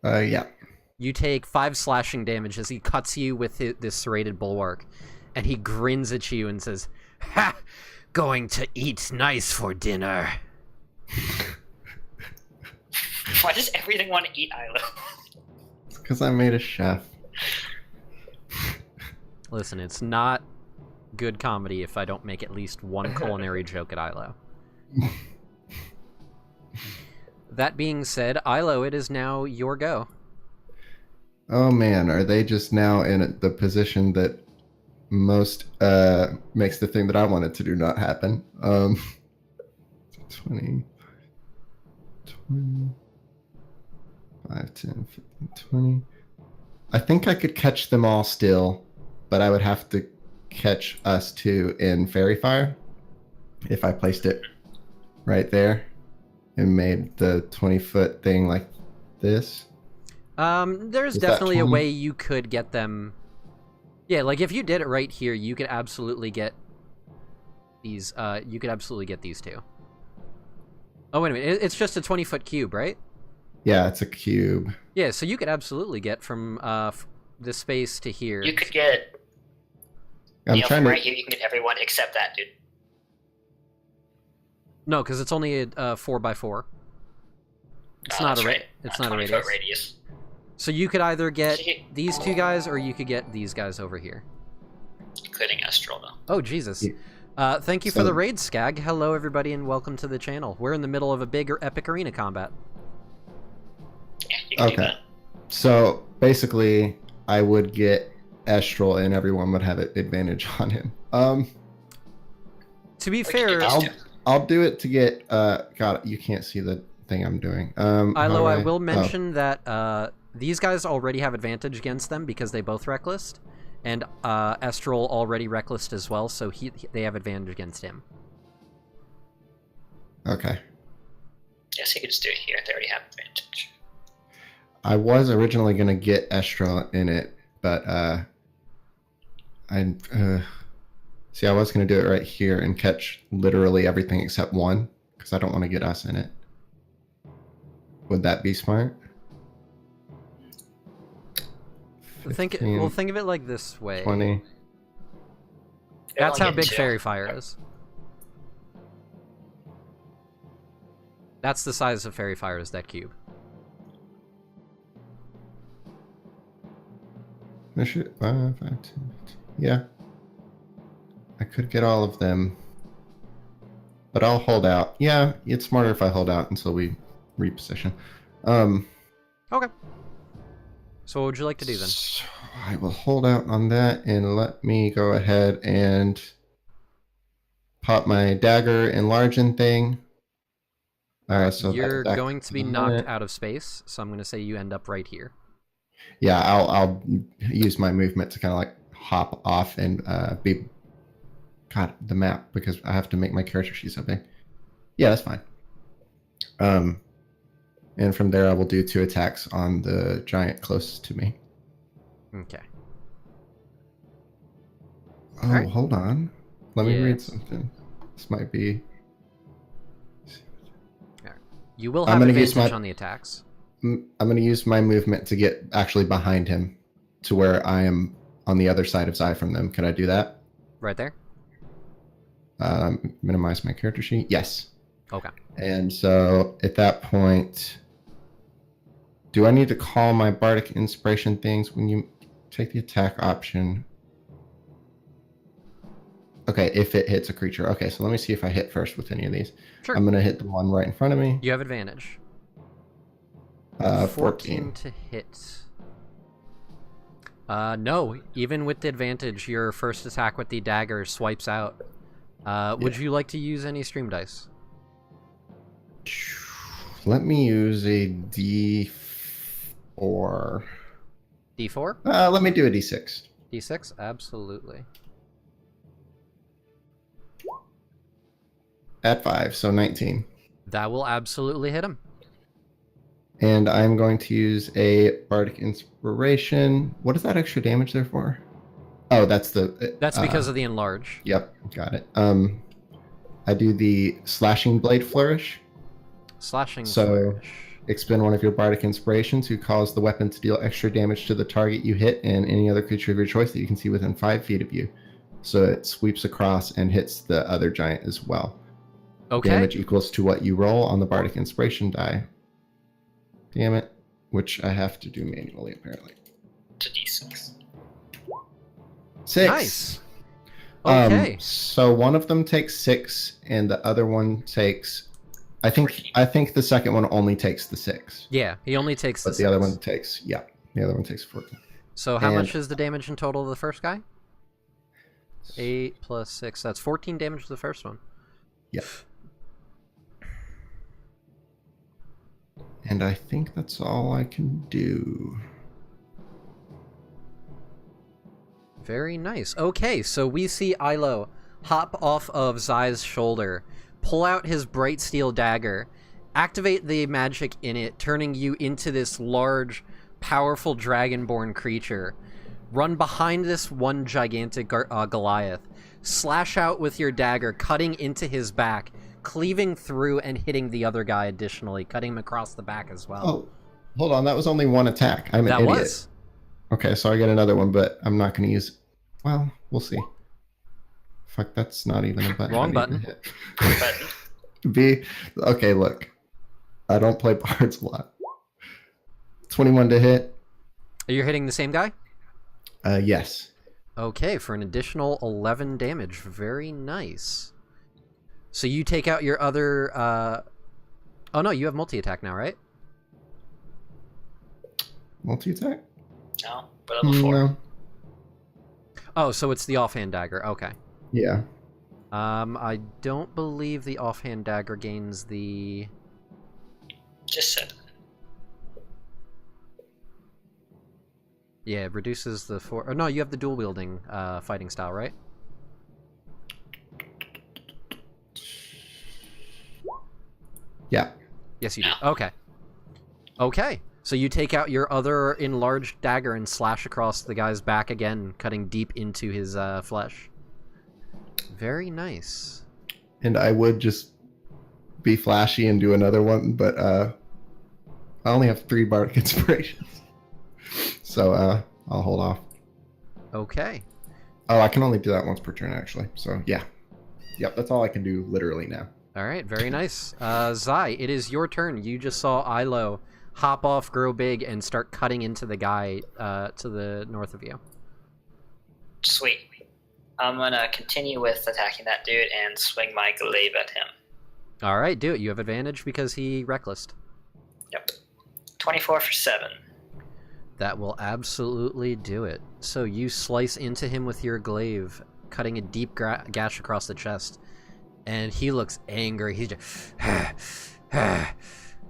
Yeah. You take 5 slashing damage as he cuts you with this serrated bulwark, and he grins at you and says, "Ha! Going to eat nice for dinner." Why does everything want to eat Ilo? It's because I made a chef. Listen, it's not good comedy if I don't make at least one culinary joke at Ilo. That being said, Ilo, it is now your go. Oh man, are they just now in the position that most makes the thing that I wanted to do not happen? 20, 5, 10, 15, 20. I think I could catch them all still, but I would have to catch us two in Fairy Fire if I placed it right there and made the 20-foot thing like this. There's Is that definitely a 20? way you could get them. Yeah, like if you did it right here, you could absolutely get these. You could absolutely get these two. Oh wait a minute, it's just a 20-foot cube, right? Yeah, it's a cube. Yeah, so you could absolutely get from this space to here. You could get. I'm From trying to. right here, you can get everyone except that dude. No, because it's only a 4x4. It's not that's a right. it's not a 20-foot radius. radius. So you could either get these two guys, or you could get these guys over here. Including Estral, though. Oh Jesus! Yeah. Thank you for So- the raid, Skag. Hello, everybody, and welcome to the channel. We're in the middle of a big epic arena combat. Yeah, you can do Okay. that. So basically, I would get Estral, and everyone would have an advantage on him. To be We can do fair, these two. I'll do it to get. God, you can't see the thing I'm doing. Ilo, how I do will mention that these guys already have advantage against them because they both reckless, and Estral already reckless as well, so they have advantage against him. Okay. Yes, you could just do it here. They already have advantage. I was originally gonna get Estral in it, but see, I was gonna do it right here and catch literally everything except one because I don't want to get us in it. Would that be smart? Think 15, of it like this way. 20. That's They'll how get big two. Fairy Fire is. That's the size of Fairy Fire, is that cube. I should, 5, 10, 15. Yeah. I could get all of them. But I'll hold out. Yeah, it's smarter if I hold out until we reposition. Okay. So what would you like to do then? So I will hold out on that and let me go ahead and pop my dagger enlarging thing. So You're that going to be comes knocked in. out of space, so I'm going to say you end up right here. Yeah, I'll use my movement to kind of like hop off and be. God, the map, because I have to make my character sheet so big. Yeah, that's fine. And from there I will do 2 attacks on the giant closest to me. Okay. Oh, Alright. hold on. Let me read Yes. something. This might be. You will I'm have gonna use advantage my- on the attacks. I'm going to use my movement to get actually behind him to where I am on the other side of Zai from them. Can I do that? Right there? Minimize my character sheet? Yes. Okay. And so at that point, do I need to call my bardic inspiration things when you take the attack option? Okay, if it hits a creature. Okay, so let me see if I hit first with any of these. Sure. I'm going to hit the one right in front of me. You have advantage. 14. to hit. No. Even with the advantage, your first attack with the dagger swipes out. Would you like to use any stream dice? Let me use a D4. D4? Let me do a D6. D6? Absolutely. at 5, so 19. That will absolutely hit him. And I'm going to use a Bardic Inspiration. What is that extra damage there for? Oh, that's the... That's because of the enlarge. Yep, got it. I do the Slashing Blade Flourish. Slashing So, flourish. expend one of your Bardic Inspirations to cause the weapon to deal extra damage to the target you hit and any other creature of your choice that you can see within 5 feet of you. So it sweeps across and hits the other giant as well. Okay. Damage equals to what you roll on the Bardic Inspiration die. Damn it. Which I have to do manually, apparently. It's a d6. 6. Nice. Okay. So one of them takes 6, and the other one takes... I think the second one only takes the 6. Yeah, he only takes But the other one takes... Yeah, the other one takes 14. So how much is the damage in total of the first guy? 8 plus 6. That's 14 damage to the first one. Yep. And I think that's all I can do. Very nice. Okay, so we see Ilo hop off of Zai's shoulder, pull out his bright steel dagger, activate the magic in it, turning you into this large, powerful dragonborn creature, run behind this one gigantic Goliath, slash out with your dagger, cutting into his back, cleaving through and hitting the other guy additionally, cutting him across the back as well. Oh, hold on. That was only one attack. I'm an idiot. Was. Okay, so I get another one, but I'm not going to use... Well, we'll see. Fuck, that's not even a button. Wrong button. Button. B. Okay, look. I don't play bards a lot. 21 to hit. Are you hitting the same guy? Yes. Okay, for an additional 11 damage. Very nice. So you take out your other... Oh no, you have multi-attack now, right? Multi-attack? No, but level 4. No. Oh, so it's the offhand dagger. Okay. Yeah. I don't believe the offhand dagger gains the... Just 7. Yeah, it reduces the 4... Oh, no, you have the dual-wielding fighting style, right? Yeah. Yes, you do. Okay. Okay. So you take out your other enlarged dagger and slash across the guy's back again, cutting deep into his flesh. Very nice. And I would just be flashy and do another one, but I only have 3 Bardic Inspirations. So I'll hold off. Okay. Oh, I can only do that once per turn, actually. So, yeah. Yep, that's all I can do literally now. All right, very nice. Zai, it is your turn. You just saw Ilo hop off, grow big, and start cutting into the guy to the north of you. Sweet. I'm gonna continue with attacking that dude and swing my glaive at him. All right, do it. You have advantage because he recklessed. Yep. 24 for 7. That will absolutely do it. So you slice into him with your glaive, cutting a deep gash across the chest. And he looks angry. He's just...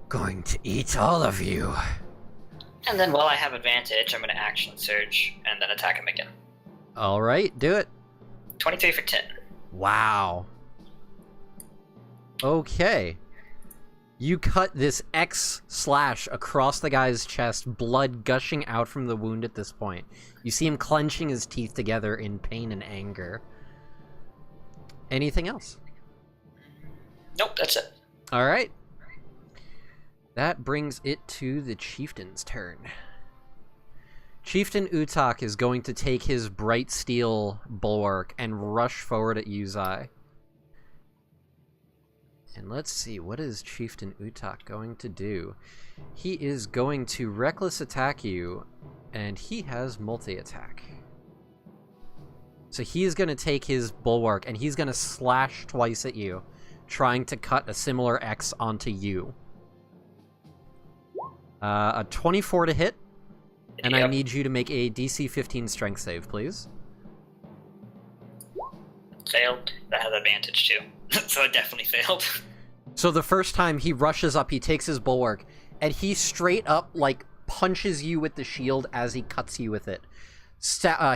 going to eat all of you. And then while I have advantage, I'm gonna action surge and then attack him again. All right, do it. 23 for 10. Wow. Okay. You cut this X slash across the guy's chest, blood gushing out from the wound at this point. You see him clenching his teeth together in pain and anger. Anything else? Nope, that's it. All right. That brings it to the chieftain's turn. Chieftain Utak is going to take his bright steel bulwark and rush forward at Yuzai. And let's see, what is Chieftain Utak going to do? He is going to reckless attack you, and he has multi-attack. So he is going to take his bulwark, and he's going to slash twice at you, trying to cut a similar X onto you. A 24 to hit, and I need you to make a DC 15 strength save, please. Failed. That has advantage too. So it definitely failed. So the first time he rushes up, he takes his bulwark, and he straight up, like, punches you with the shield as he cuts you with it,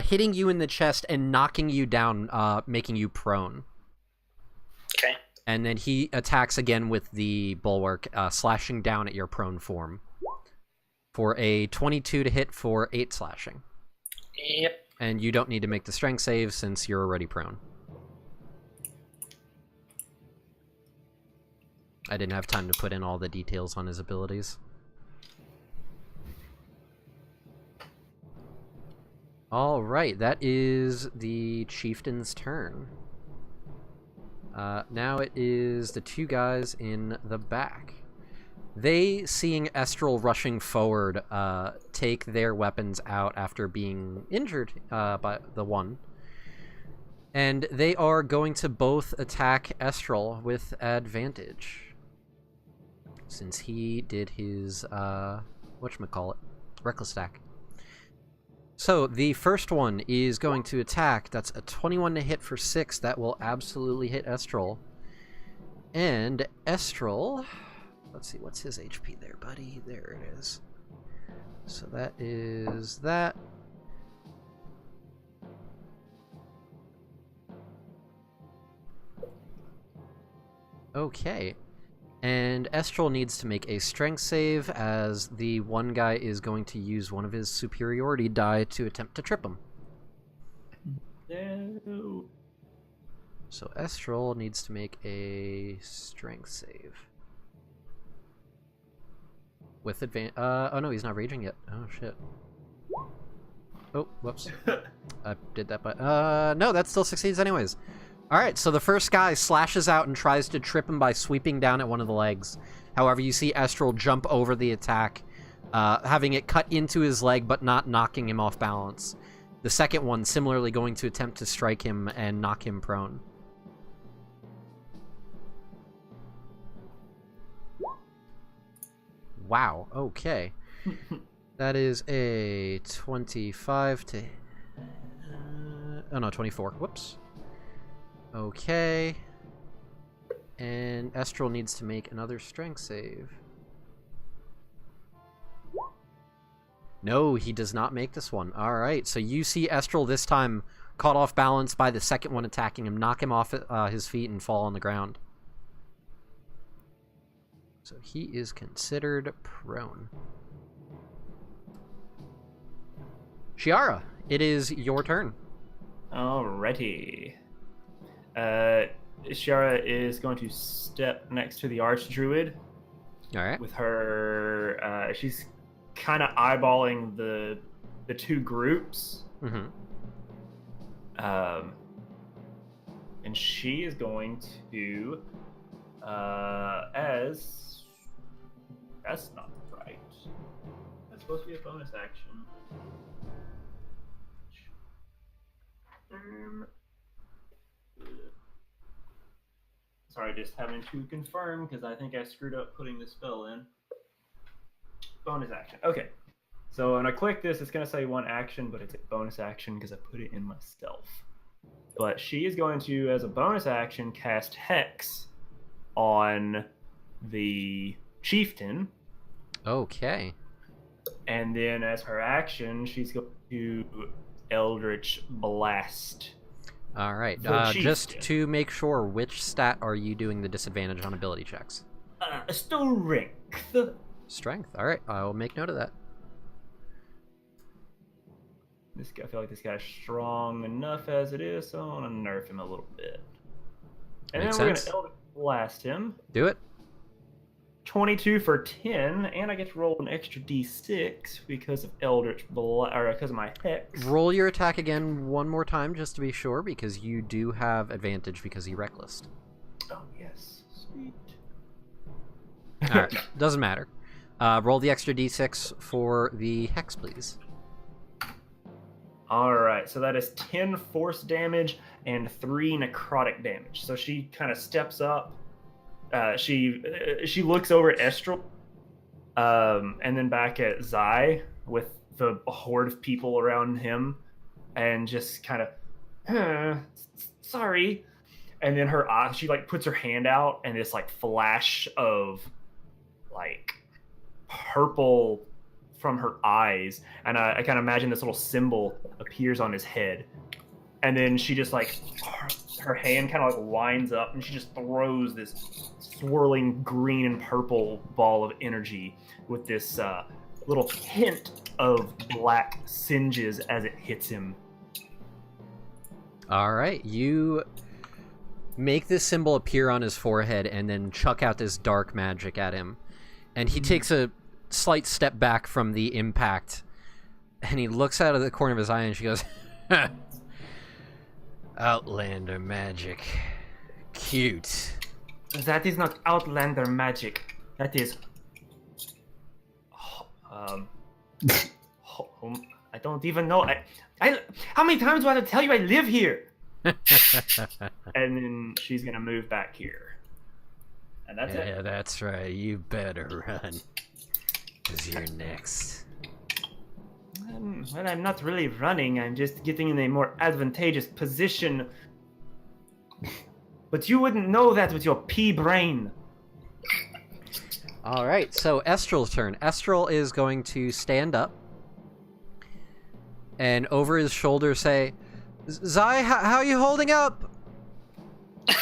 hitting you in the chest and knocking you down, making you prone. Okay. And then he attacks again with the bulwark, slashing down at your prone form. For a 22 to hit for 8 slashing. Yep. And you don't need to make the strength save since you're already prone. I didn't have time to put in all the details on his abilities. Alright, that is the chieftain's turn. Now it is the 2 guys in the back. They, seeing Estral rushing forward, take their weapons out after being injured by the one. And they are going to both attack Estral with advantage. Since he did his, whatchamacallit, reckless attack. So, the first one is going to attack. That's a 21 to hit for 6. That will absolutely hit Estral. And Estral... Let's see, what's his HP there, buddy? There it is. So that is that. Okay. And Estral needs to make a strength save, as the one guy is going to use one of his superiority die to attempt to trip him. No. So Estral needs to make a strength save. With advantage. Oh no, he's not raging yet. Oh shit. Oh, whoops. I did that, but no, that still succeeds anyways. All right, so the first guy slashes out and tries to trip him by sweeping down at one of the legs. However, you see Estral jump over the attack, having it cut into his leg, but not knocking him off balance. The second one similarly going to attempt to strike him and knock him prone. Wow, okay. That is a 25 to... oh no, 24. Whoops. Okay. And Estral needs to make another strength save. No, he does not make this one. Alright, so you see Estral this time caught off balance by the second one attacking him, knock him off his feet and fall on the ground. So he is considered prone. Shiara, it is your turn. Alrighty. Shiara is going to step next to the Archdruid. Alright. With her, she's kind of eyeballing the 2 groups. Mm-hmm. And she is going to, that's not right. That's supposed to be a bonus action. Sorry, just having to confirm because I think I screwed up putting the spell in. Bonus action. Okay. So when I click this, it's going to say 1 action, but it's a bonus action because I put it in myself. But she is going to, as a bonus action, cast Hex on the chieftain. Okay. And then as her action, she's going to Eldritch Blast. Alright, just to make sure, which stat are you doing the disadvantage on ability checks? Strength. Strength, alright, I'll make note of that. This guy, I feel like this guy's strong enough as it is, so I'm going to nerf him a little bit. And Makes then we're going sense. to Eldritch Blast him. Do it. 22 for 10, and I get to roll an extra d6 because of because of my Hex. Roll your attack again one more time just to be sure, because you do have advantage because you reckless. Oh, yes. Sweet. Alright, doesn't matter. Roll the extra d6 for the Hex, please. Alright, so that is 10 force damage and 3 necrotic damage. So she kind of steps up. She looks over at Estral, and then back at Zai with the horde of people around him, and just kind of, sorry. And then her eye, she like puts her hand out, and this like flash of like purple from her eyes, and I kind of imagine this little symbol appears on his head, and then she just like her hand kind of like winds up, and she just throws this swirling green and purple ball of energy with this little hint of black singes as it hits him. All right, you make this symbol appear on his forehead and then chuck out this dark magic at him. And he takes a slight step back from the impact, and he looks out of the corner of his eye and she goes, Outlander magic. Cute. That is not Outlander magic. That is... I don't even know. How many times do I have to tell you I live here? And then she's going to move back here. And that's it. Yeah, that's right. You better run. Because you're next. Well, I'm not really running. I'm just getting in a more advantageous position. But you wouldn't know that with your pea brain. All right, so Estrel's turn. Estrel is going to stand up and over his shoulder say, Zai, how are you holding up? He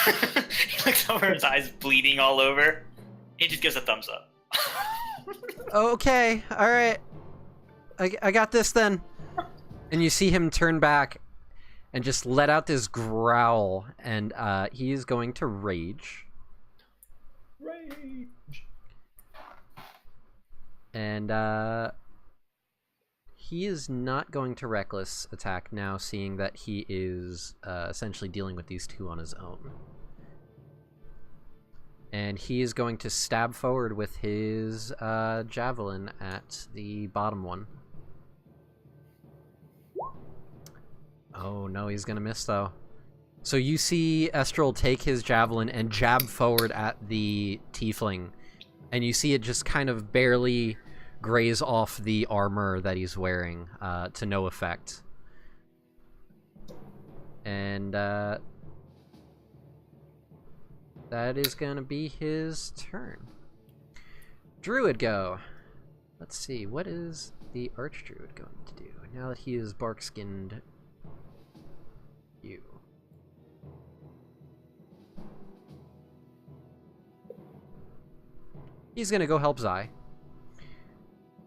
looks over, his eyes bleeding all over. He just gives a thumbs up. Okay, all right. I got this then. And you see him turn back and just let out this growl, and he is going to rage. Rage. And he is not going to reckless attack now, seeing that he is essentially dealing with these two on his own. And he is going to stab forward with his javelin at the bottom one. Oh no, he's gonna miss though. So you see Estrel take his javelin and jab forward at the tiefling, and you see it just kind of barely graze off the armor that he's wearing, to no effect. And that is gonna be his turn. Druid go. Let's see, what is the Archdruid going to do now that he is bark-skinned you? He's gonna go help Zai.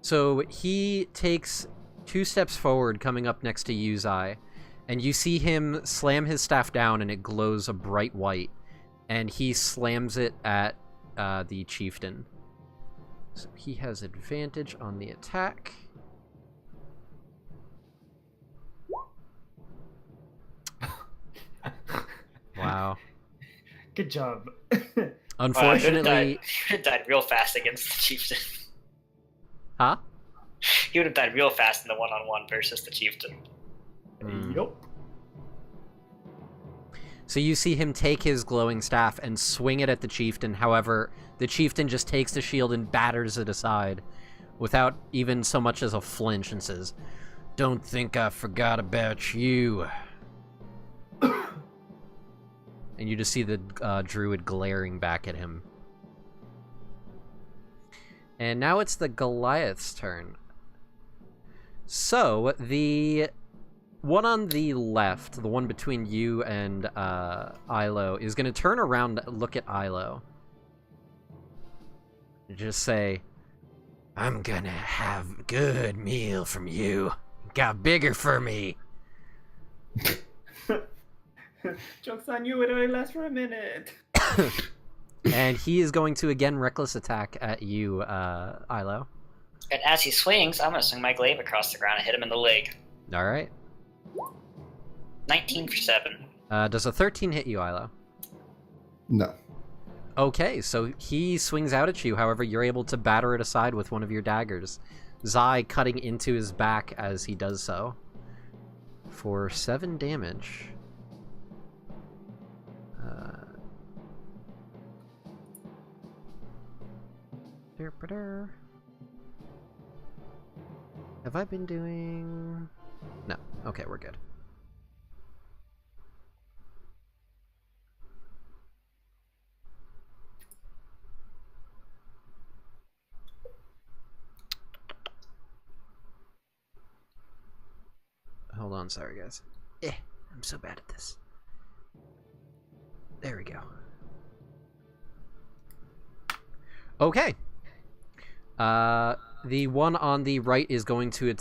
So he takes 2 steps forward, coming up next to you, Zai, and you see him slam his staff down and it glows a bright white, and he slams it at the chieftain. So he has advantage on the attack. Wow. Good job. Unfortunately... He would have died real fast against the chieftain. Huh? He would have died real fast in the one-on-one versus the chieftain. Yup. So you see him take his glowing staff and swing it at the chieftain. However, the chieftain just takes the shield and batters it aside without even so much as a flinch and says, "Don't think I forgot about you." And you just see the druid glaring back at him. And now it's the Goliath's turn. So, the one on the left, the one between you and Ilo, is going to turn around and look at Ilo. Just say, "I'm gonna have a good meal from you. Got bigger for me." Joke's on you, it only lasts for a minute. And he is going to again reckless attack at you, Ilo. And as he swings, I'm going to swing my glaive across the ground and hit him in the leg. Alright. 19 for 7. Does a 13 hit you, Ilo? No. Okay, so he swings out at you, however, you're able to batter it aside with one of your daggers. Zai cutting into his back as he does so. For 7 damage. Have I been doing... No. Okay, we're good. Hold on, sorry guys. I'm so bad at this. There we go. Okay. The one on the right is going to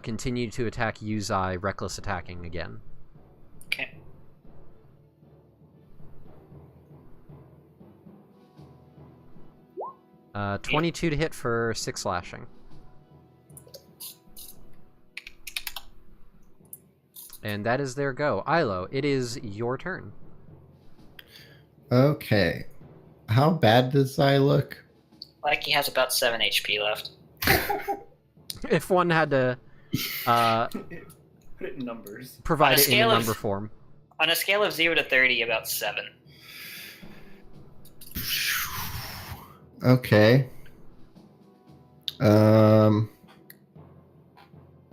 continue to attack Yuzai, reckless attacking again. Okay. Uh, 22 to hit for 6 slashing. And that is their go. Ilo, it is your turn. Okay. How bad does I look? Like he has about 7 HP left. If one had to Put it in numbers. provide it in a scale of- number form. On a scale of 0 to 30, about 7. Okay.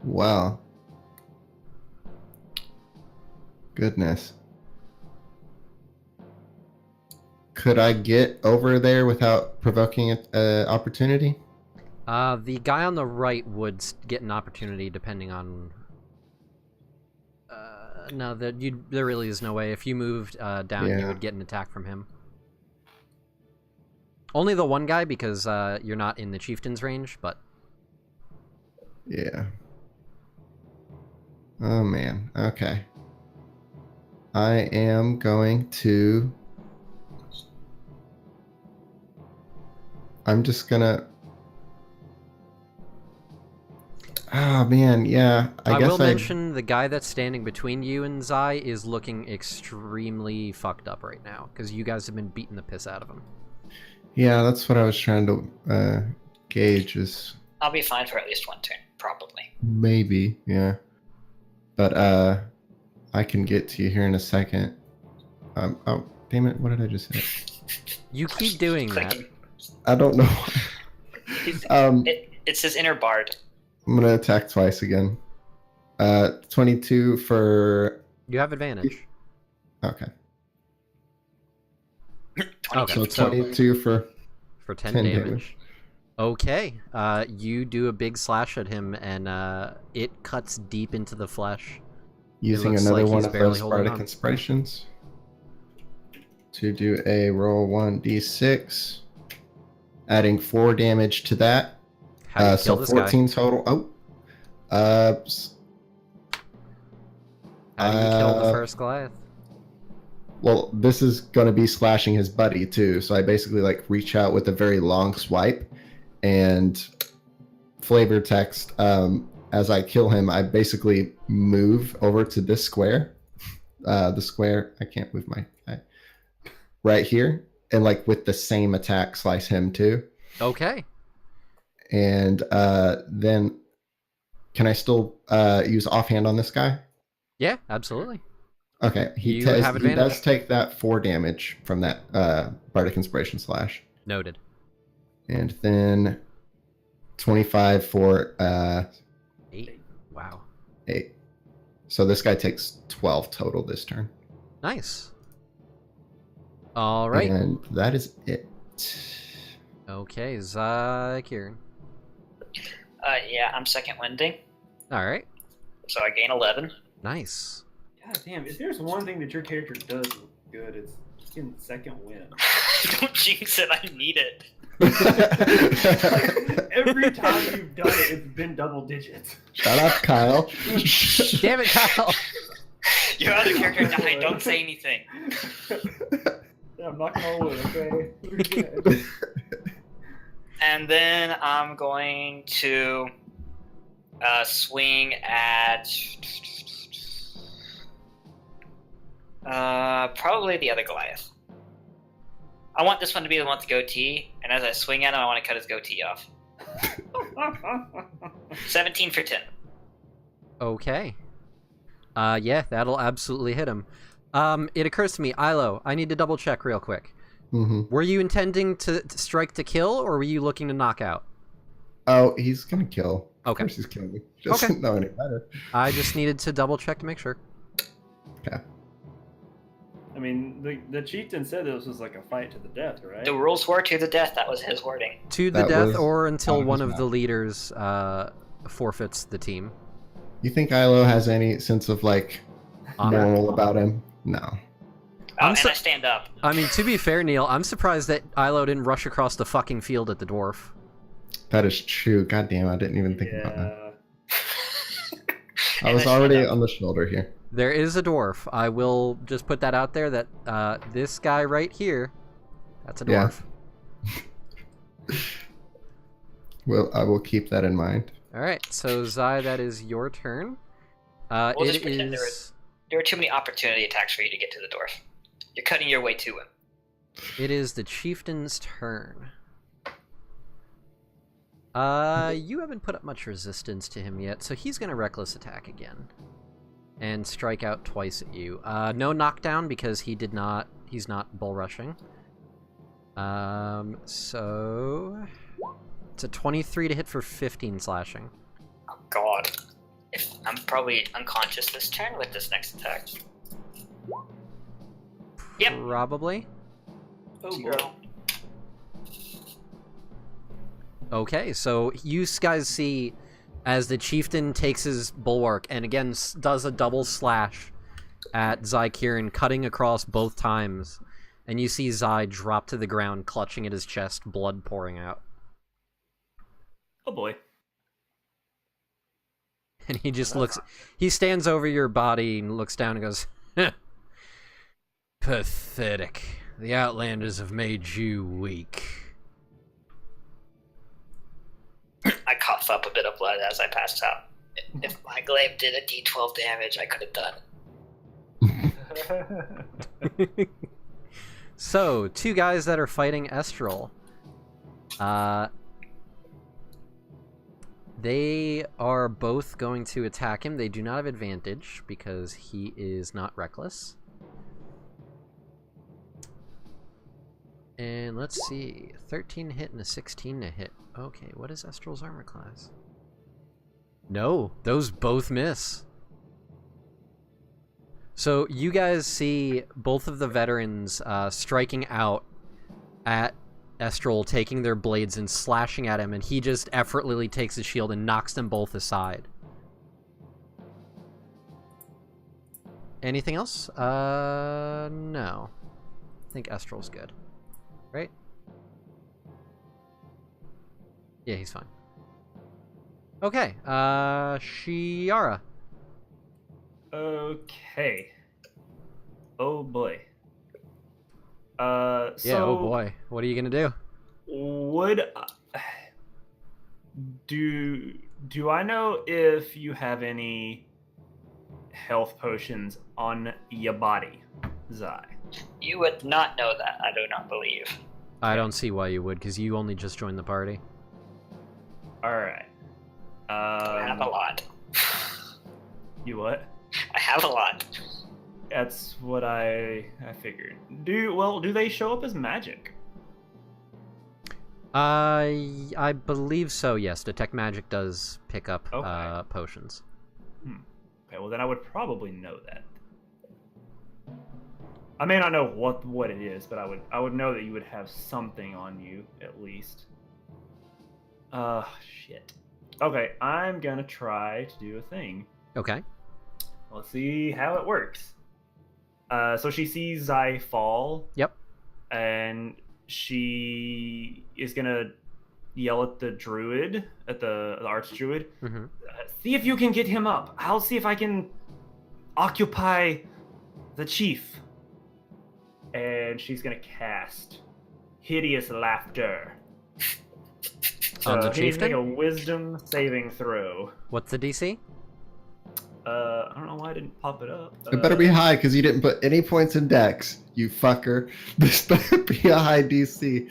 Wow. Goodness. Could I get over there without provoking an opportunity? The guy on the right would get an opportunity depending on... no, there really is no way. If you moved down, you Yeah. would get an attack from him. Only the one guy, because you're not in the chieftain's range, but... Yeah. Oh, man. Okay. I am going to... I'm just gonna... Oh, man, yeah. I guess will mention the guy that's standing between you and Zai is looking extremely fucked up right now, because you guys have been beating the piss out of him. Yeah, that's what I was trying to gauge is I'll be fine for at least one turn, probably. maybe, yeah. But I can get to you here in a second. Oh, damn it, what did I just say? You keep doing that. Clicking. I don't know. It's his inner bard. I'm gonna attack twice again. 22 for... You have advantage. Okay. 22. So 22 for... For 10 10 damage. damage. Okay. You do a big slash at him, and it cuts deep into the flesh. Using looks another like one he's of barely those holding bardic on. inspirations. To do a roll 1d6. Adding 4 damage to that. How do you kill So this 14 total. Oh. guy? How do you kill the uh, first Goliath? Well, this is going to be slashing his buddy too. So I basically like reach out with a very long swipe and flavor text. As I kill him, I basically move over to this square. The square, I can't move my guy. Right here. And like with the same attack, slice him too. Okay. And then can I still use offhand on this guy? Yeah, absolutely. Okay, You he have advantage. does take that 4 damage from that Bardic Inspiration slash. Noted. And then 25 for 8. Wow. 8. So this guy takes 12 total this turn. Nice. All right. And that is it. Okay, Kieran. Yeah, I'm second winding, All right. so I gain 11. Nice. God damn, if there's one thing that your character does good, it's getting the second win. Don't jinx it, I need it. Every time you've done it, it's been double digits. Shut up, Kyle. Damn it, Kyle. Your other character died, don't say anything. Yeah, I'm knocking on wood, okay? We're good. And then I'm going to swing at probably the other Goliath. I want this one to be the one with the goatee, and as I swing at him, I want to cut his goatee off. 17 for 10. Okay. Yeah, that'll absolutely hit him. It occurs to me, Ilo, I need to double check real quick. Mm-hmm. Were you intending to strike to kill, or were you looking to knock out? Oh, he's gonna kill. Of Okay. course he's killing me. Doesn't know any better. I just needed to double check to make sure. Okay. I mean, the chieftain said this was like a fight to the death, right? The rules were to the death, that was his wording. To the That death, was or until on one his of the map. leaders forfeits the team. You think Ilo has any sense of like Honor. moral about him? No. I'm and so- I stand up. I mean, to be fair, Neil, I'm surprised that Ilo didn't rush across the fucking field at the dwarf. That is true. God damn, I didn't even think about that. I And was I stand already up. on the shoulder here. There is a dwarf. I will just put that out there that this guy right here, that's a Yeah. dwarf. Well, I will keep that in mind. All right, so Zai, that is your turn. We'll It just pretend is. there are too many opportunity attacks for you to get to the dwarf. You're cutting your way to him. It is the chieftain's turn. You haven't put up much resistance to him yet, so he's gonna reckless attack again, and strike out twice at you. No knockdown because he's not bull rushing. So it's a 23 to hit for 15 slashing. Oh god. I'm probably unconscious this turn with this next attack. Yep. Probably. Oh, boy. 0. Okay, so you guys see as the chieftain takes his bulwark and again does a double slash at Zai Kieran, cutting across both times, and you see Zai drop to the ground, clutching at his chest, blood pouring out. Oh boy. And he just he stands over your body and looks down and goes, pathetic. The Outlanders have made you weak. I cough up a bit of blood as I pass out. If my glaive did a d12 damage, I could have done. So, two guys that are fighting Estral. They are both going to attack him. They do not have advantage because he is not reckless. And let's see. 13 hit and a 16 to hit. Okay, what is Estral's armor class? No, those both miss. So you guys see both of the veterans striking out at Estral, taking their blades and slashing at him, and he just effortlessly takes his shield and knocks them both aside. Anything else? No. I think Estral's good. Right? Yeah, he's fine. Okay, Shiara. Okay. Oh boy. Yeah, So oh boy. What are you gonna do? would do I know if you have any health potions on your body, Zai? You would not know that, I do not believe. I don't see why you would, because you only just joined the party. All right. I have a lot. You what? I have a lot. That's what I figured. Do they show up as magic? I believe so, yes. Detect Magic does pick up Okay. potions. Okay, well then I would probably know that. I may not know what it is, but I would know that you would have something on you at least. Shit. Okay, I'm gonna try to do a thing. Okay. Let's see how it works. So she sees Zai fall. Yep. And she is gonna yell at the druid, at the archdruid. Mm-hmm. See if you can get him up. I'll see if I can occupy the chief. And she's gonna cast Hideous Laughter. On the he needs to make chieftain? a wisdom saving throw. What's the DC? I don't know why I didn't pop it up. It better be high because you didn't put any points in Dex, you fucker. This better be a high DC.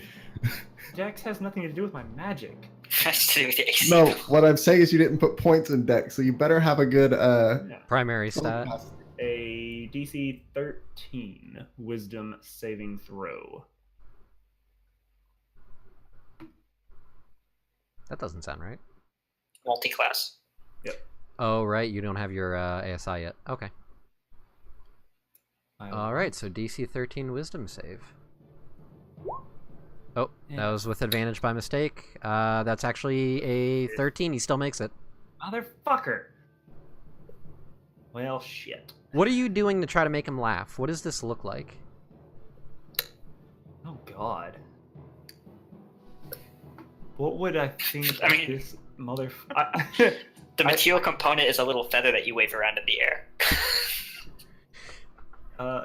Dex has nothing to do with my magic. That's to do with the AC. No, what I'm saying is you didn't put points in Dex, so you better have a good Primary stat. A DC 13 wisdom saving throw. That doesn't sound right. Multi-class. Yep. Oh, right. You don't have your ASI yet. Okay. Alright, so DC 13 wisdom save. Oh, that was with advantage by mistake. That's actually a 13. He still makes it. Motherfucker. Well, shit. What are you doing to try to make him laugh? What does this look like? God. What would I think I of mean- this mother... The material component is a little feather that you wave around in the air.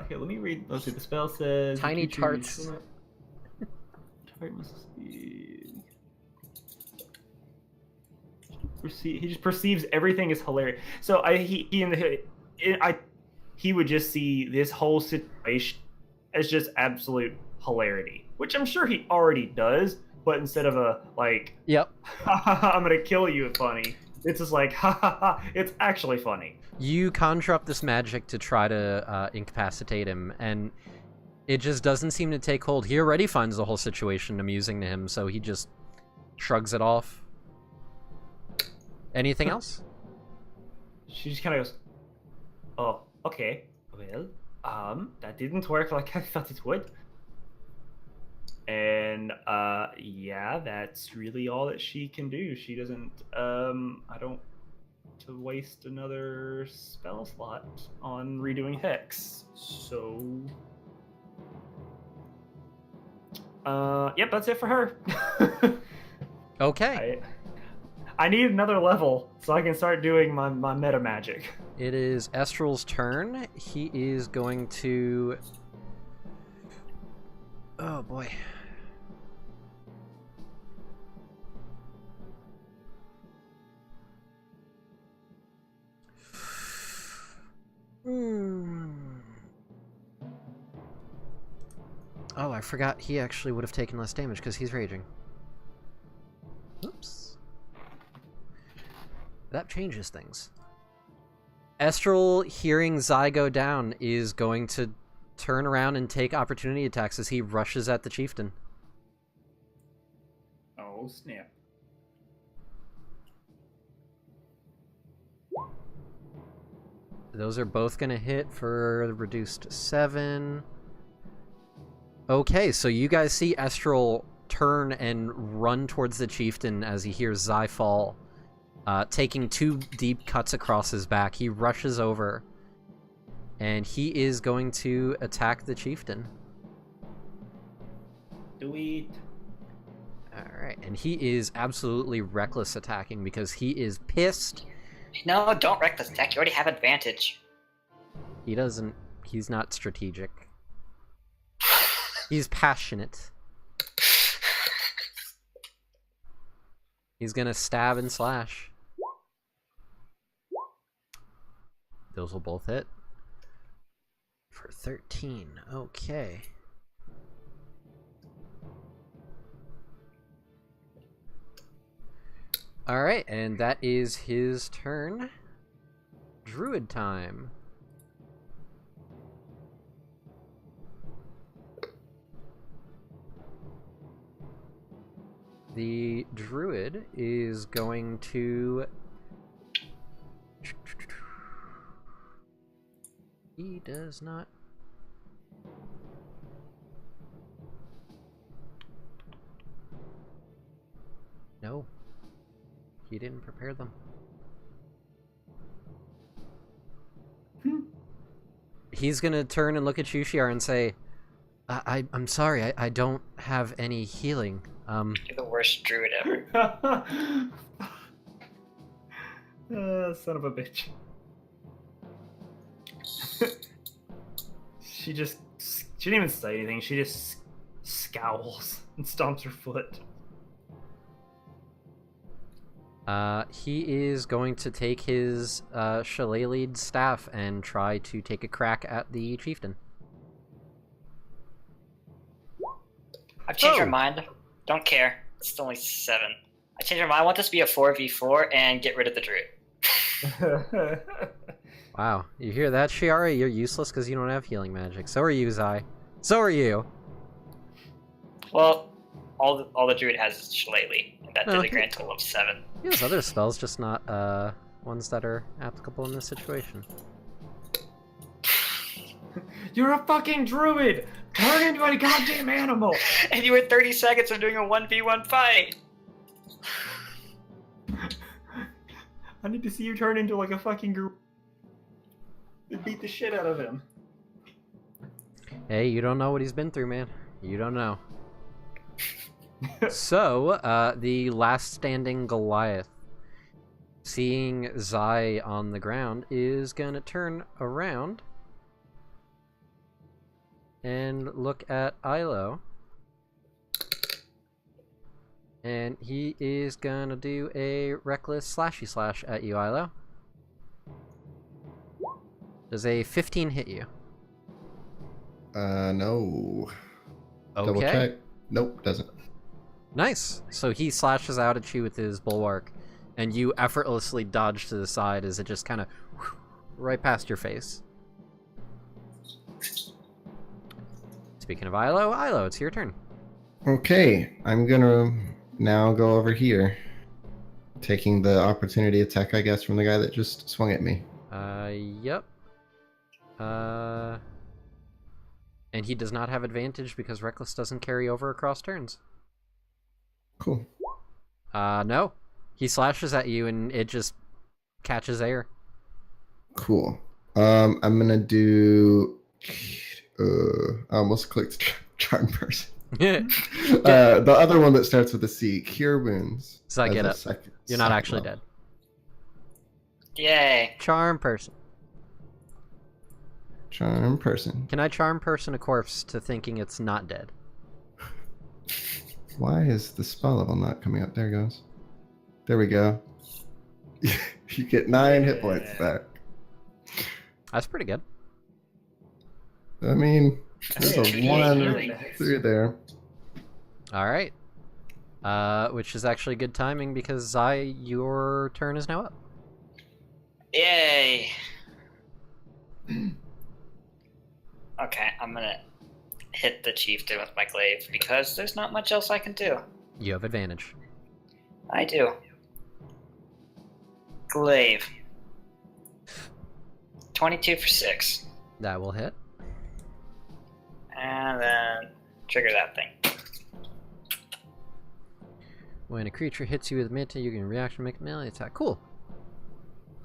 Here, let me read. Let's see. The spell says Tiny creature tarts. Tart must he just perceives everything as hilarious. So he would just see this whole situation as just absolute hilarity, which I'm sure he already does. But instead of a like, Yep. I'm gonna kill you, funny. It's just like, ha ha ha. It's actually funny. You conjure up this magic to try to incapacitate him, and it just doesn't seem to take hold. He already finds the whole situation amusing to him, so he just shrugs it off. Anything else? She just kind of goes, "Oh, okay. Well, that didn't work like I thought it would." And yeah, that's really all that she can do. She doesn't. I don't to waste another spell slot on redoing Hex. So, yep, that's it for her. Okay. I need another level so I can start doing my meta magic. It is Estrel's turn. He is going to... Oh, boy. Oh, I forgot he actually would have taken less damage because he's raging. Oops. That changes things. Estrel, hearing Zai go down, is going to turn around and take opportunity attacks as he rushes at the chieftain. Oh, snap. Those are both going to hit for the reduced 7. Okay, so you guys see Estrel turn and run towards the chieftain as he hears Zai fall, taking 2 deep cuts across his back. He rushes over, and he is going to attack the chieftain. Do it. Alright, and he is absolutely reckless attacking because he is pissed. No, don't reckless attack. You already have advantage. He's not strategic. He's passionate. He's gonna stab and slash. Those will both hit. For 13. Okay. Alright, and that is his turn. Druid time. The druid is going to... He does not... No. He didn't prepare them. He's gonna turn and look at Shushiar and say, I'm sorry, I don't have any healing. You're the worst druid ever. Son of a bitch. She didn't even say anything. She just scowls and stomps her foot. He is going to take his shillelagh'd staff and try to take a crack at the chieftain. I've changed my mind. Don't care. It's only 7. I changed my mind. I want this to be a 4v4 and get rid of the druid. Wow, you hear that, Shiari? You're useless because you don't have healing magic. So are you, Zai. So are you. Well, all the druid has is shillelagh, and that did a grand total of 7. He has other spells, just not ones that are applicable in this situation. You're a fucking druid! Turn into a goddamn animal! And you were 30 seconds of doing a 1v1 fight! I need to see you turn into like a fucking group. Beat the shit out of him. Hey, you don't know what he's been through, man. You don't know. So, the last standing Goliath, seeing Zai on the ground, is going to turn around and look at Ilo. And he is going to do a reckless slashy slash at you, Ilo. Does a 15 hit you? No. Okay. Double check. Nope, doesn't. Nice. So he slashes out at you with his bulwark, and you effortlessly dodge to the side as it just kind of right past your face. Speaking of Ilo, it's your turn. Okay, I'm gonna now go over here, taking the opportunity attack, I guess, from the guy that just swung at me. Yep. And he does not have advantage because Reckless doesn't carry over across turns. Cool. No. He slashes at you and it just catches air. Cool. I'm gonna do. I almost clicked charm person. The other one that starts with a C, cure wounds. So I get it. You're not actually level. dead. Yay. Charm person. Charm person. Can I charm person a corpse to thinking it's not dead? Why is the spell level not coming up? There it goes. There we go. You get 9 hit points back. That's pretty good. I mean, there's a Hey, 1 through there. All right. Which is actually good timing because Zai, your turn is now up. Yay. Okay, I'm gonna hit the chieftain with my glaive because there's not much else I can do. You have advantage. I do. Glaive. 22 for 6. That will hit. And then trigger that thing. When a creature hits you with Manta, you can reaction make a melee attack. Cool.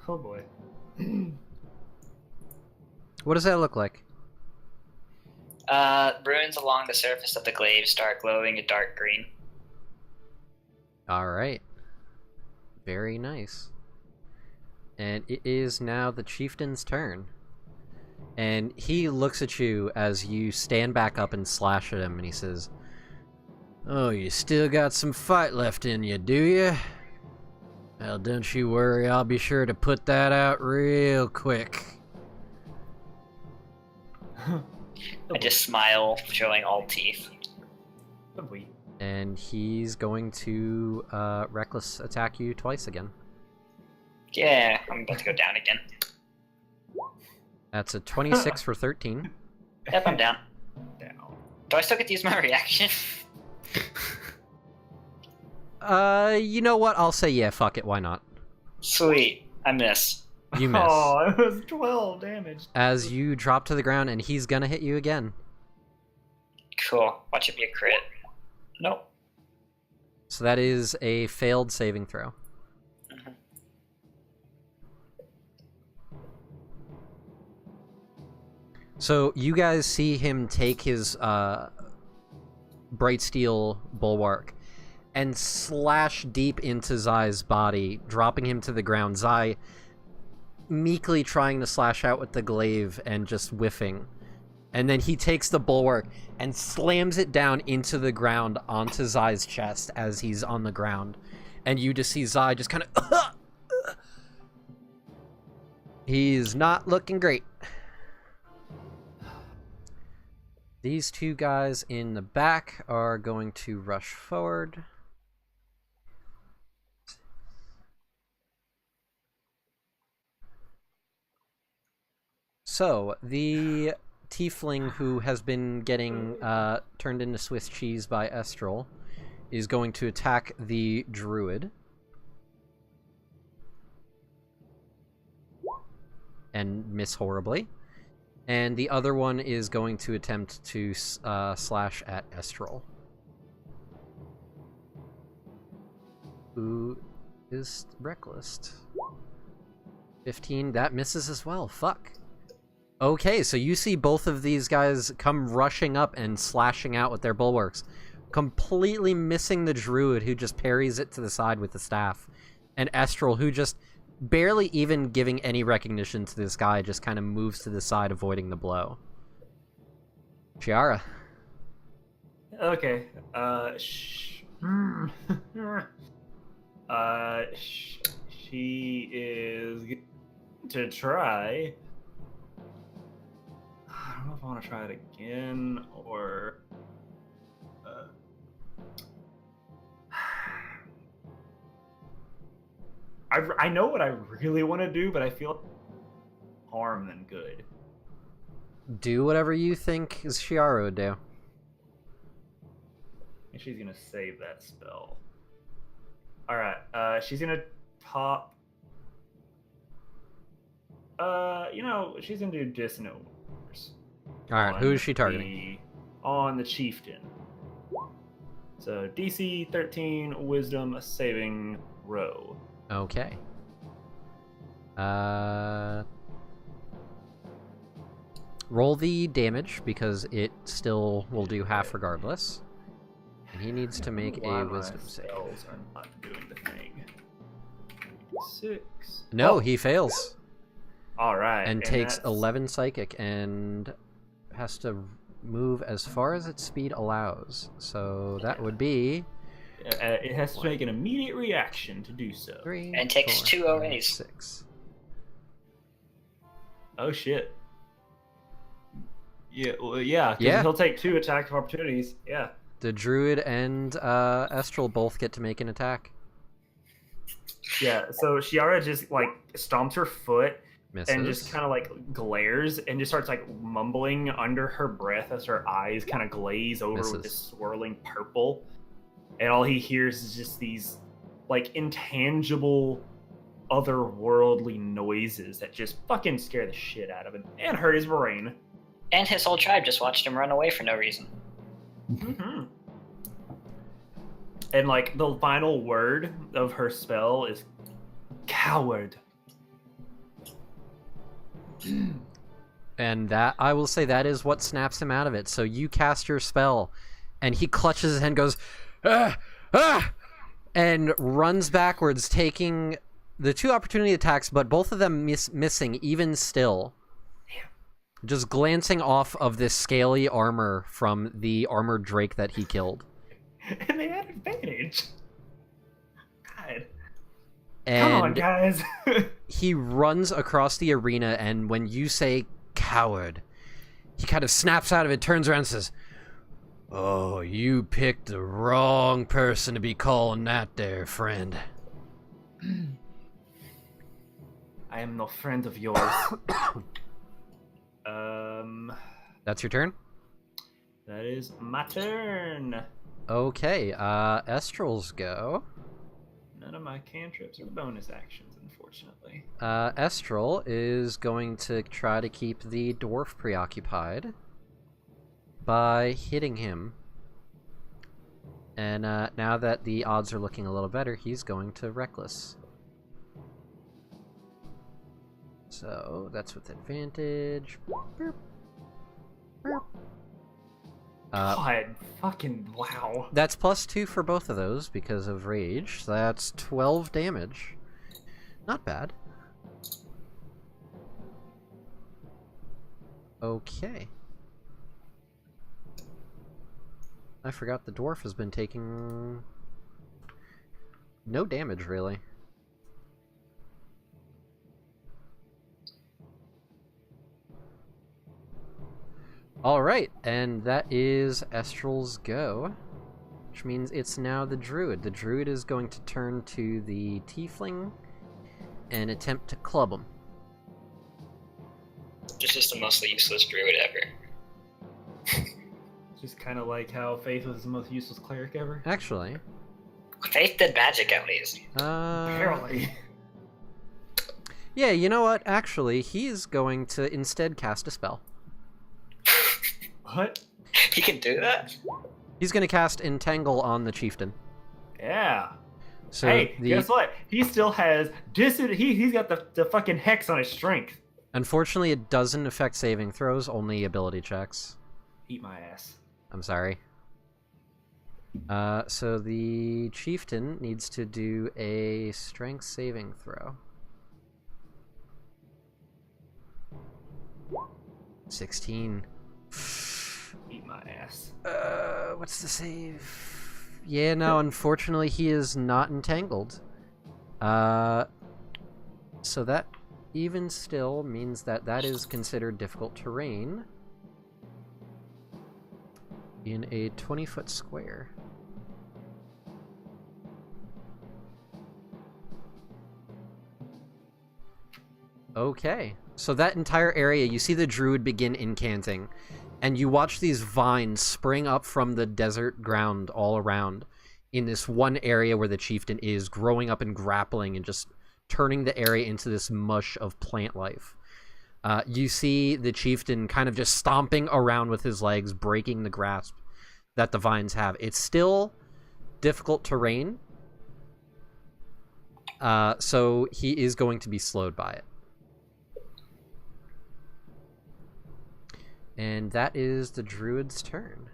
Oh boy. What does that look like? Runes along the surface of the glaive start glowing a dark green. All right. Very nice. And it is now the chieftain's turn. And he looks at you as you stand back up and slash at him, and he says, "Oh, you still got some fight left in you, do you? Well, don't you worry, I'll be sure to put that out real quick." I just smile, showing all teeth. Oh boy. And he's going to reckless attack you twice again. Yeah, I'm about to go down again. That's a 26 for 13. Yep, I'm down. Down. Do I still get to use my reaction? You know what? I'll say yeah, fuck it, why not? Sweet. I miss. You miss. Oh, it was 12 damage. As you drop to the ground, and he's gonna hit you again. Cool. Watch it be a crit. Nope. So that is a failed saving throw. Mhm. So you guys see him take his bright steel bulwark and slash deep into Zai's body, dropping him to the ground. Zai meekly trying to slash out with the glaive and just whiffing. And then he takes the bulwark and slams it down into the ground onto Zai's chest as he's on the ground. And you just see Zai just kind of... He's not looking great. These two guys in the back are going to rush forward. So, the tiefling who has been getting turned into Swiss cheese by Estral is going to attack the druid. And miss horribly. And the other one is going to attempt to slash at Estral. Who is reckless? 15, that misses as well. Fuck. Okay, so you see both of these guys come rushing up and slashing out with their bulwarks. completely missing the druid who just parries it to the side with the staff, and Estral who just barely even giving any recognition to this guy just kind of moves to the side, avoiding the blow. Chiara. Okay. She is to try. I don't know if I want to try it again or. I know what I really want to do, but I feel harm than good. Do whatever you think is Chiara would do. And she's gonna save that spell. Alright, she's gonna top... she's gonna do Dissonant Wars. Alright, who is she targeting? On the Chieftain. So, DC 13 Wisdom saving row. Okay. Roll the damage, because it still will do half regardless. And he needs to make a wisdom save. Spells are not doing the thing. 6. No, he fails. Alright. And takes 11 psychic and has to move as far as its speed allows. So that would be... it has to make an immediate reaction to do so. 3, And takes 4, 2 5, OAs. 6. Oh shit. Yeah, well, yeah, 'cause Yeah. he'll take 2 attack of opportunities. Yeah. The druid and Estral both get to make an attack. Yeah, so Chiara just like stomps her foot Misses. and just kind of like glares and just starts like mumbling under her breath as her eyes kind of glaze over with Misses. this swirling purple. And all he hears is just these like intangible otherworldly noises that just fucking scare the shit out of him and hurt his brain. And his whole tribe just watched him run away for no reason. Mm-hmm. And like the final word of her spell is coward. And that, I will say, that is what snaps him out of it. So you cast your spell, and he clutches his hand and goes, ah, ah, and runs backwards, taking the 2 opportunity attacks, but both of them missing even still. Just glancing off of this scaly armor from the armored drake that he killed. And they had advantage. God. And Come on, guys. he runs across the arena, and when you say coward, he kind of snaps out of it, turns around and says, "Oh, you picked the wrong person to be calling that there, friend." I am no friend of yours. That's your turn? That is my turn. Okay, Estral's go. None of my cantrips are bonus actions, unfortunately. Estral is going to try to keep the dwarf preoccupied by hitting him. And now that the odds are looking a little better, he's going to Reckless. So that's with advantage. Burp. Burp. God, fucking wow. That's +2 for both of those because of rage. So that's 12 damage. Not bad. Okay. I forgot the dwarf has been taking no damage, really. Alright, and that is Estral's go, which means it's now the druid. The druid is going to turn to the tiefling and attempt to club him. This is the most useless druid ever. Just kind of like how Faith was the most useless cleric ever. Actually, Faith did magic at least. Apparently. Yeah, you know what? Actually, he's going to instead cast a spell. What? He can do that? He's going to cast Entangle on the chieftain. Yeah. So hey, the, guess what? He still has he's got the fucking hex on his strength. unfortunately, it doesn't affect saving throws, only ability checks. Eat my ass. I'm sorry. So the chieftain needs to do a strength saving throw. 16. Beat my ass. What's the save? Yeah, no, unfortunately he is not entangled. So that even still means that that is considered difficult terrain in a 20-foot square. Okay, so that entire area, you see the druid begin incanting, and you watch these vines spring up from the desert ground all around in this one area where the chieftain is, growing up and grappling and just turning the area into this mush of plant life. You see the chieftain kind of just stomping around with his legs, breaking the grasp that the vines have. It's still difficult terrain, so he is going to be slowed by it. And that is the druid's turn.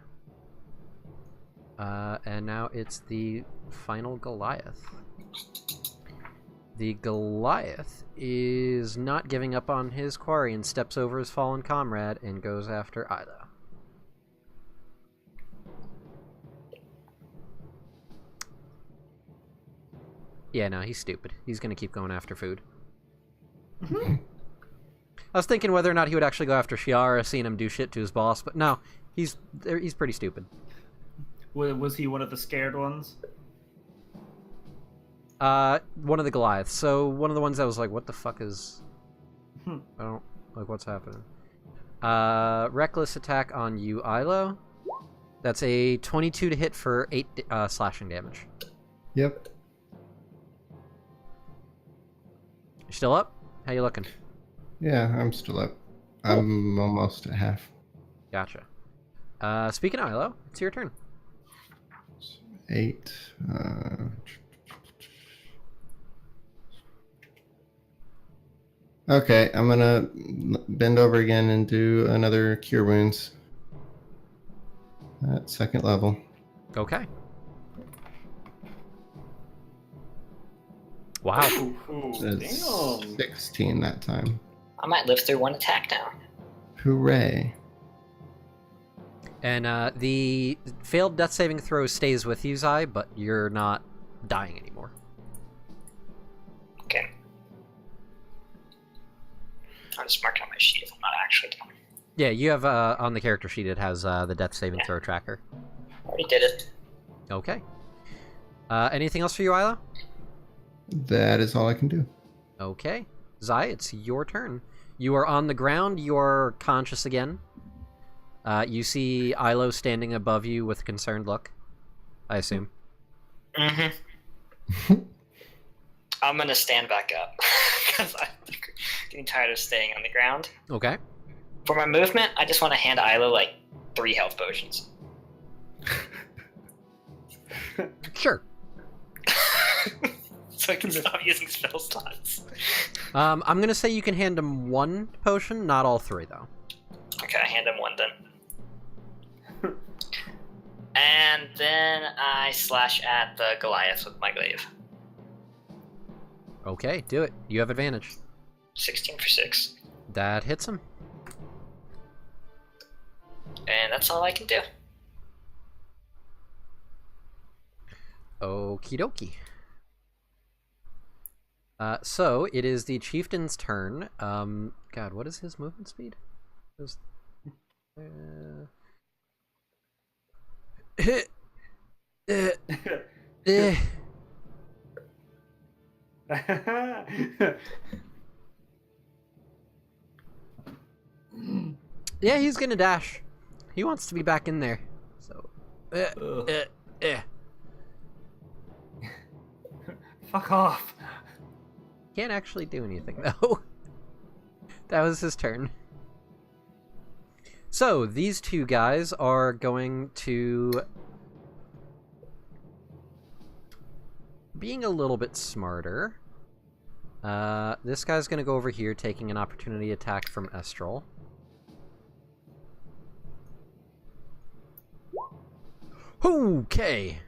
And now it's the final Goliath. The Goliath is not giving up on his quarry and steps over his fallen comrade and goes after Ida. Yeah, no, he's stupid. He's gonna keep going after food. I was thinking whether or not he would actually go after Shiara, seeing him do shit to his boss, but no, he's pretty stupid. Was he one of the scared ones? One of the Goliaths. So one of the ones that was like, what the fuck is... I don't... Like, what's happening? Reckless attack on you, Ilo. That's a 22 to hit for 8 slashing damage. Yep. You still up? How you looking? Yeah, I'm still up. I'm almost at half. Gotcha. Speaking of Ilo, it's your turn. 8. Okay, I'm gonna bend over again and do another Cure Wounds. At 2nd level. Okay. Wow. Ooh, That's damn. 16 that time. I might live through one attack now. Hooray. And the failed death saving throw stays with you, Zai, but you're not dying anymore. Okay. I'm just marking on my sheet if I'm not actually done. Yeah, you have on the character sheet it has the death saving throw tracker. Already did it. Okay. Anything else for you, Ilo? That is all I can do. Okay. Zai, it's your turn. You are on the ground. You're conscious again. You see Ilo standing above you with a concerned look, I assume. Mm-hmm. I'm gonna stand back up because I'm getting tired of staying on the ground. Okay. For my movement, I just want to hand Ilo like 3 health potions. Sure. So I can stop using spell slots. I'm gonna say you can hand him 1 potion, not all 3 though. Okay, I hand him 1 then. And then I slash at the Goliath with my glaive. Okay, do it. You have advantage. 16 for 6. That hits him. And that's all I can do. Okie dokie. So it is the chieftain's turn. God, what is his movement speed? Yeah, he's gonna dash. He wants to be back in there. So, Fuck off. can't actually do anything though. That was his turn. So these 2 guys are going to, being a little bit smarter. This guy's gonna go over here, taking an opportunity attack from Estral. Okay.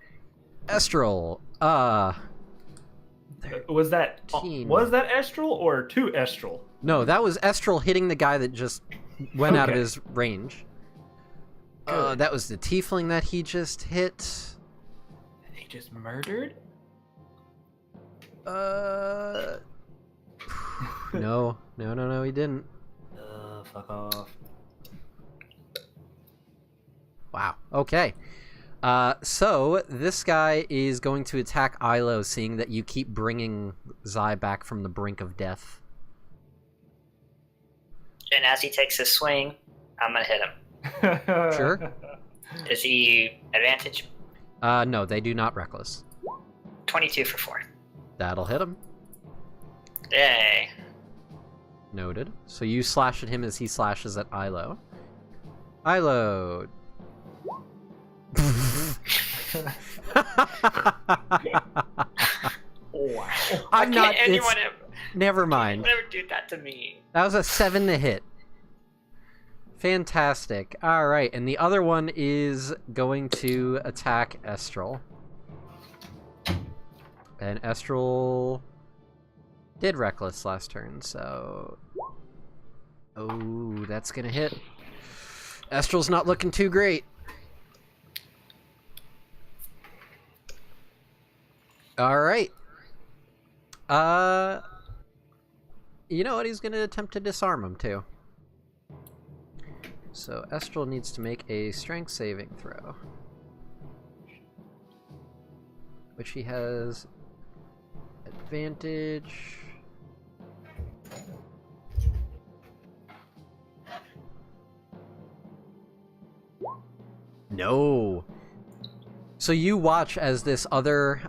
Estral. Was that Team. Estral or 2 Estral? No, that was Estral hitting the guy that just went out of Okay. his range. Good. That was the tiefling that he just hit. He just murdered? No, he didn't. Fuck off. Wow. Okay. So this guy is going to attack Ilo, seeing that you keep bringing Zai back from the brink of death. And as he takes his swing, I'm gonna hit him. Sure. Is he advantage? No, they do not reckless. 22 for 4. That'll hit him. Yay. Noted. So you slash at him as he slashes at Ilo. Ilo. Wow. I'm Why not. can't anyone Never mind. ever do that to me? That was a 7 to hit. Fantastic. All right, and the other one is going to attack Estral. And Estral did reckless last turn, so oh, that's gonna hit. Estral's not looking too great. All right. You know what? He's gonna attempt to disarm him too. So Estral needs to make a strength saving throw, which he has advantage. No. So you watch as this other,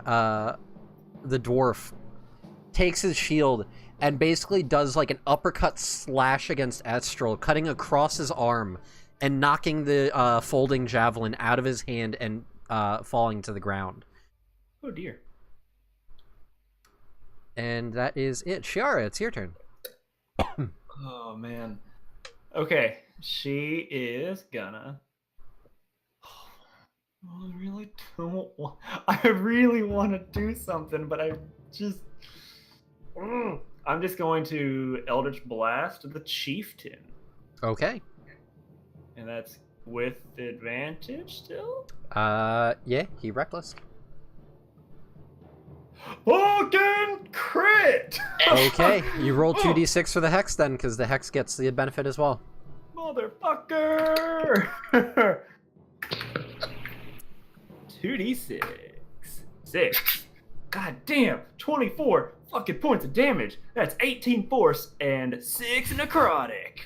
the dwarf, takes his shield and basically does like an uppercut slash against Estral, cutting across his arm and knocking the folding javelin out of his hand and falling to the ground. Oh dear. And that is it. Shiara, it's your turn. Oh man. Okay, she is gonna. I really don't want. I really want to do something, but I just. I'm just going to Eldritch Blast the Chieftain, Okay. and that's with advantage still. Yeah, he reckless. Fucking crit! Okay, you roll 2d6 for the hex then, because the hex gets the benefit as well. Motherfucker! 2d6. 6. God damn! 24 fucking points of damage. That's 18 force and 6 necrotic.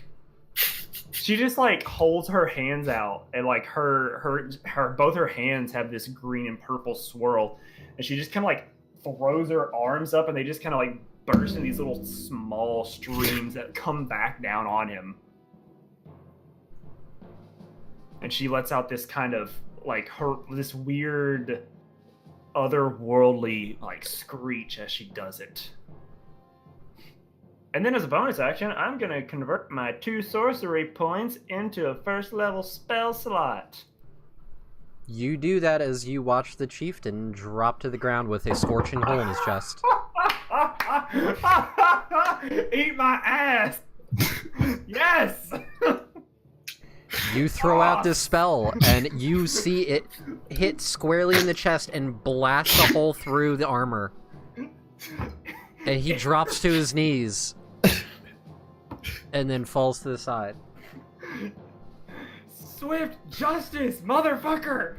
She just like holds her hands out, and like her both her hands have this green and purple swirl, and she just kind of like throws her arms up, and they just kind of like burst in these little small streams that come back down on him. And she lets out this kind of like this weird otherworldly like screech as she does it. And then as a bonus action, I'm gonna convert my 2 sorcery points into a 1st level spell slot. You do that as you watch the chieftain drop to the ground with a scorching hole in his chest. Eat my ass! Yes! You throw out this spell, and you see it hit squarely in the chest and blast a hole through the armor. And he drops to his knees. And then falls to the side. Swift justice, motherfucker!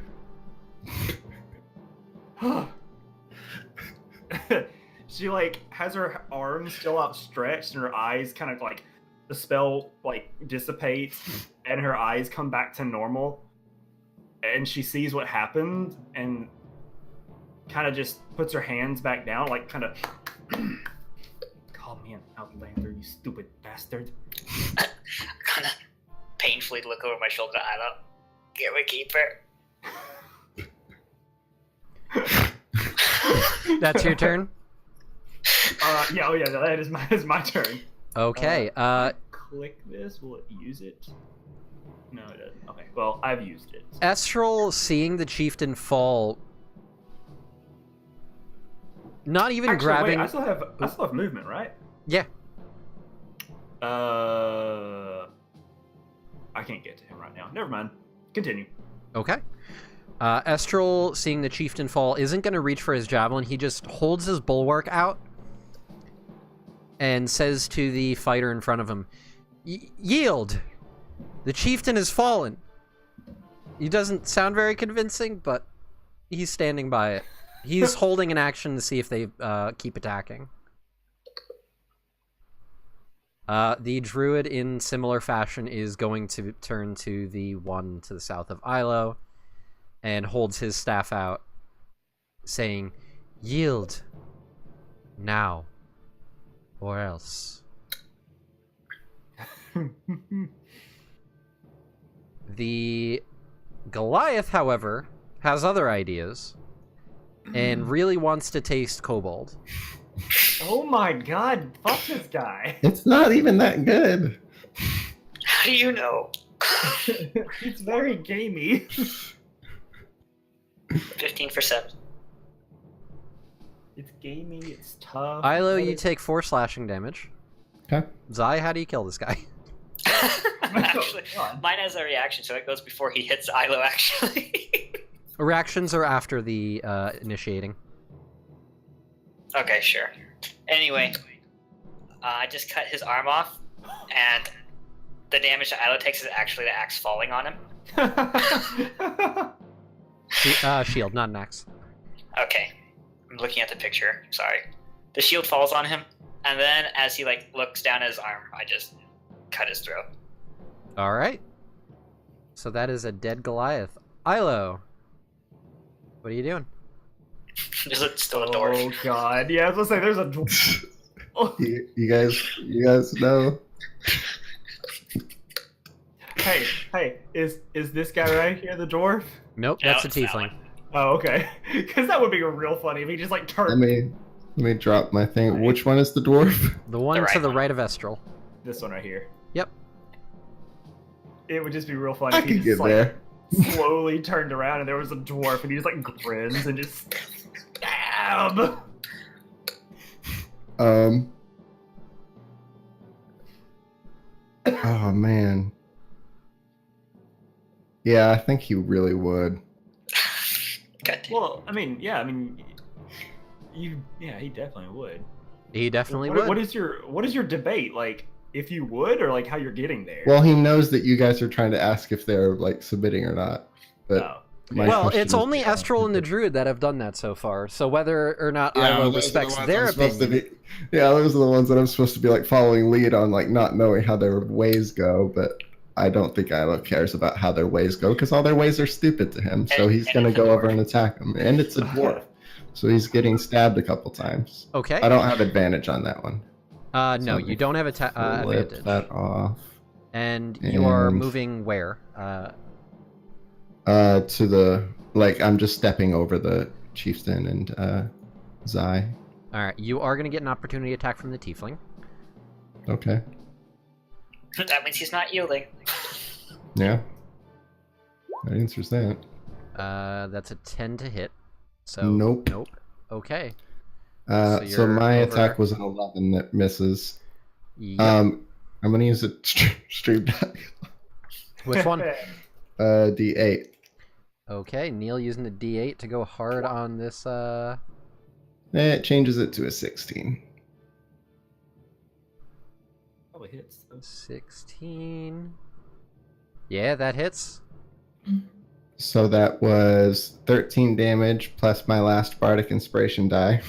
She like has her arms still outstretched and her eyes kind of like the spell like dissipates and her eyes come back to normal, and she sees what happened and kind of just puts her hands back down, like kind of call me an outlander, you stupid bastard. I kind of painfully look over my shoulder at Isla. Get we keep her. That's your turn? Yeah, oh yeah, that is my turn. Okay, Click this, will it use it? No, it doesn't. Okay, well, I've used it. Estral, seeing the chieftain fall, not even Actually, grabbing. wait, I still have movement, right? Yeah. I can't get to him right now. Never mind. Continue. Okay. Estral, seeing the chieftain fall, isn't going to reach for his javelin. He just holds his bulwark out and says to the fighter in front of him, "Yield! The chieftain has fallen." He doesn't sound very convincing, but he's standing by it. He's holding an action to see if they keep attacking. The druid, in similar fashion, is going to turn to the one to the south of Ilo and holds his staff out, saying, "Yield now, or else." The Goliath, however, has other ideas and really wants to taste kobold. Oh my god, fuck this guy. It's not even that good. How do you know? It's very gamey. 15 for 7. It's gamey, it's tough. Ilo, you take 4 slashing damage. Okay. Zai, how do you kill this guy? Actually, God. mine has a reaction, so it goes before he hits Ilo, actually. Reactions are after the initiating. Okay, sure. Anyway, I just cut his arm off, and the damage that Ilo takes is actually the axe falling on him. Shield, not an axe. Okay, I'm looking at the picture. Sorry. The shield falls on him, and then as he looks down at his arm, I just cut his throat. All right. So that is a dead Goliath. Ilo, what are you doing? There's still a dwarf. Oh god, yeah, I was gonna say there's a dwarf. Oh. You guys know. Hey, is this guy right here the dwarf? Nope, No, that's a it's that tiefling. one. Oh, okay. Because that would be real funny if he just Let turned me drop my thing. Which one is the dwarf? The one The to right the one. right of Estral. this one right here. Yep. It would just be real funny I if he could just get there. slowly turned around and there was a dwarf and he just grins and just stab. Oh man. Yeah, I think he really would. God damn. Well, he definitely would. He definitely What would. is your debate? If you would, or how you're getting there? Well, he knows that you guys are trying to ask if they're submitting or not. But Oh. my Well, question it's is- only Estral and the Druid that have done that so far. So whether or not Ilo those are the respects ones their I'm supposed to opinion, yeah, those are the ones that I'm supposed to be following lead on, not knowing how their ways go. But I don't think Ilo cares about how their ways go because all their ways are stupid to him. So And- he's and gonna it's a go over dwarf. and attack him, and it's a dwarf. So he's getting stabbed a couple times. okay. I don't have advantage on that one. No, So you don't have Flip advantage. that off. And you are And- moving where? To the I'm just stepping over the chieftain and Zai. All right, you are going to get an opportunity attack from the tiefling. Okay. That means he's not yielding. Yeah. That answers that. That's a 10 to hit. So Nope. Nope. Okay. So you're my over- attack was an 11 that misses. Yep. I'm gonna use a stream die. Which one? D8. Okay, Neil using the D8 to go hard on this. It changes it to a 16. Probably hits. 16. Yeah, that hits. So that was 13 damage plus my last bardic inspiration die.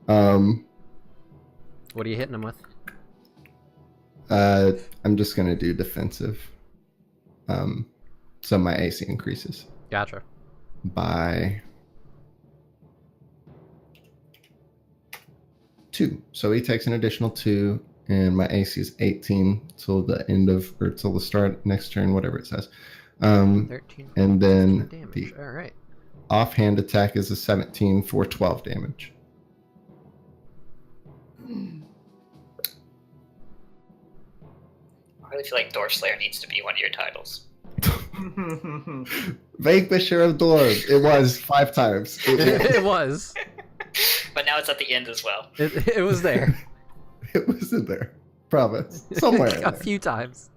What are you hitting him with? I'm just gonna do defensive. So my AC increases Gotcha. by 2. So he takes an additional 2, and my AC is 18 till the end of, or till the start next turn, whatever it says. 13. And then 15 damage. the All right. offhand attack is a 17 for 12 damage. really feel like Dwarf Slayer needs to be one of your titles. Vanquisher of Dwarves. It was 5 times. It was. But now it's at the end as well. It was there. It was in there. Promise. Somewhere in A there. few times.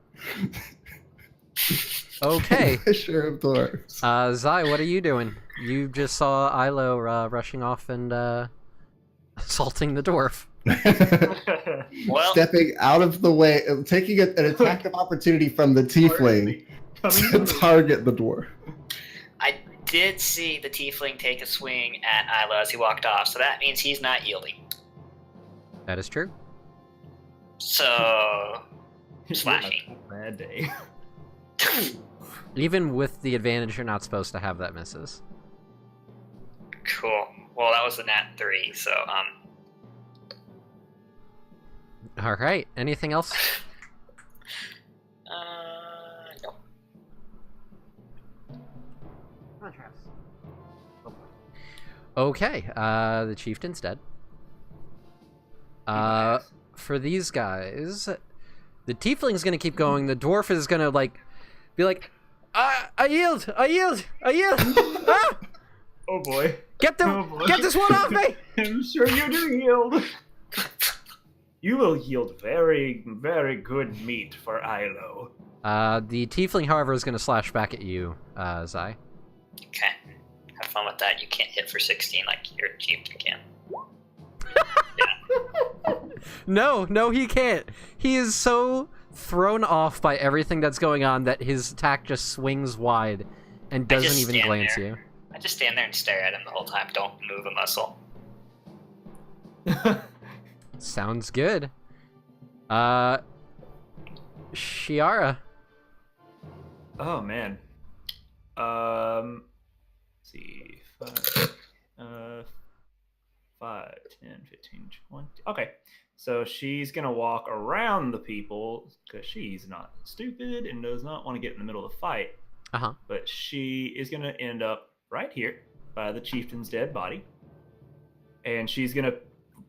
Okay. Vanquisher of Dwarves. Zai, what are you doing? You just saw Ilo rushing off and assaulting the dwarf. Well, Stepping out of the way, taking an attack of opportunity from the tiefling to target the dwarf. I did see the tiefling take a swing at Ilo as he walked off, so that means he's not yielding. That is true. So, slashing. Bad day. Even with the advantage, you're not supposed to have that misses. Cool. Well, that was a nat 3, so, All right. Anything else? no. Okay. The chieftain's dead. For these guys, the tiefling's gonna keep going. The dwarf is gonna be like, I yield. Ah! Oh boy. Get this one off me! I'm sure you do yield. You will yield very, very good meat for Ilo. The tiefling, however, is gonna slash back at you, Zai. Okay. Have fun with that. You can't hit for 16 like your chieftain can. No, he can't. He is so thrown off by everything that's going on that his attack just swings wide and doesn't even glance you. I just stand there and stare at him the whole time. Don't move a muscle. Sounds good. Shiara. Oh man. Let's see. 5, 10, 15, 20. Okay. So she's gonna walk around the people because she's not stupid and does not want to get in the middle of the fight. Uh-huh. But she is gonna end up right here by the chieftain's dead body. And she's gonna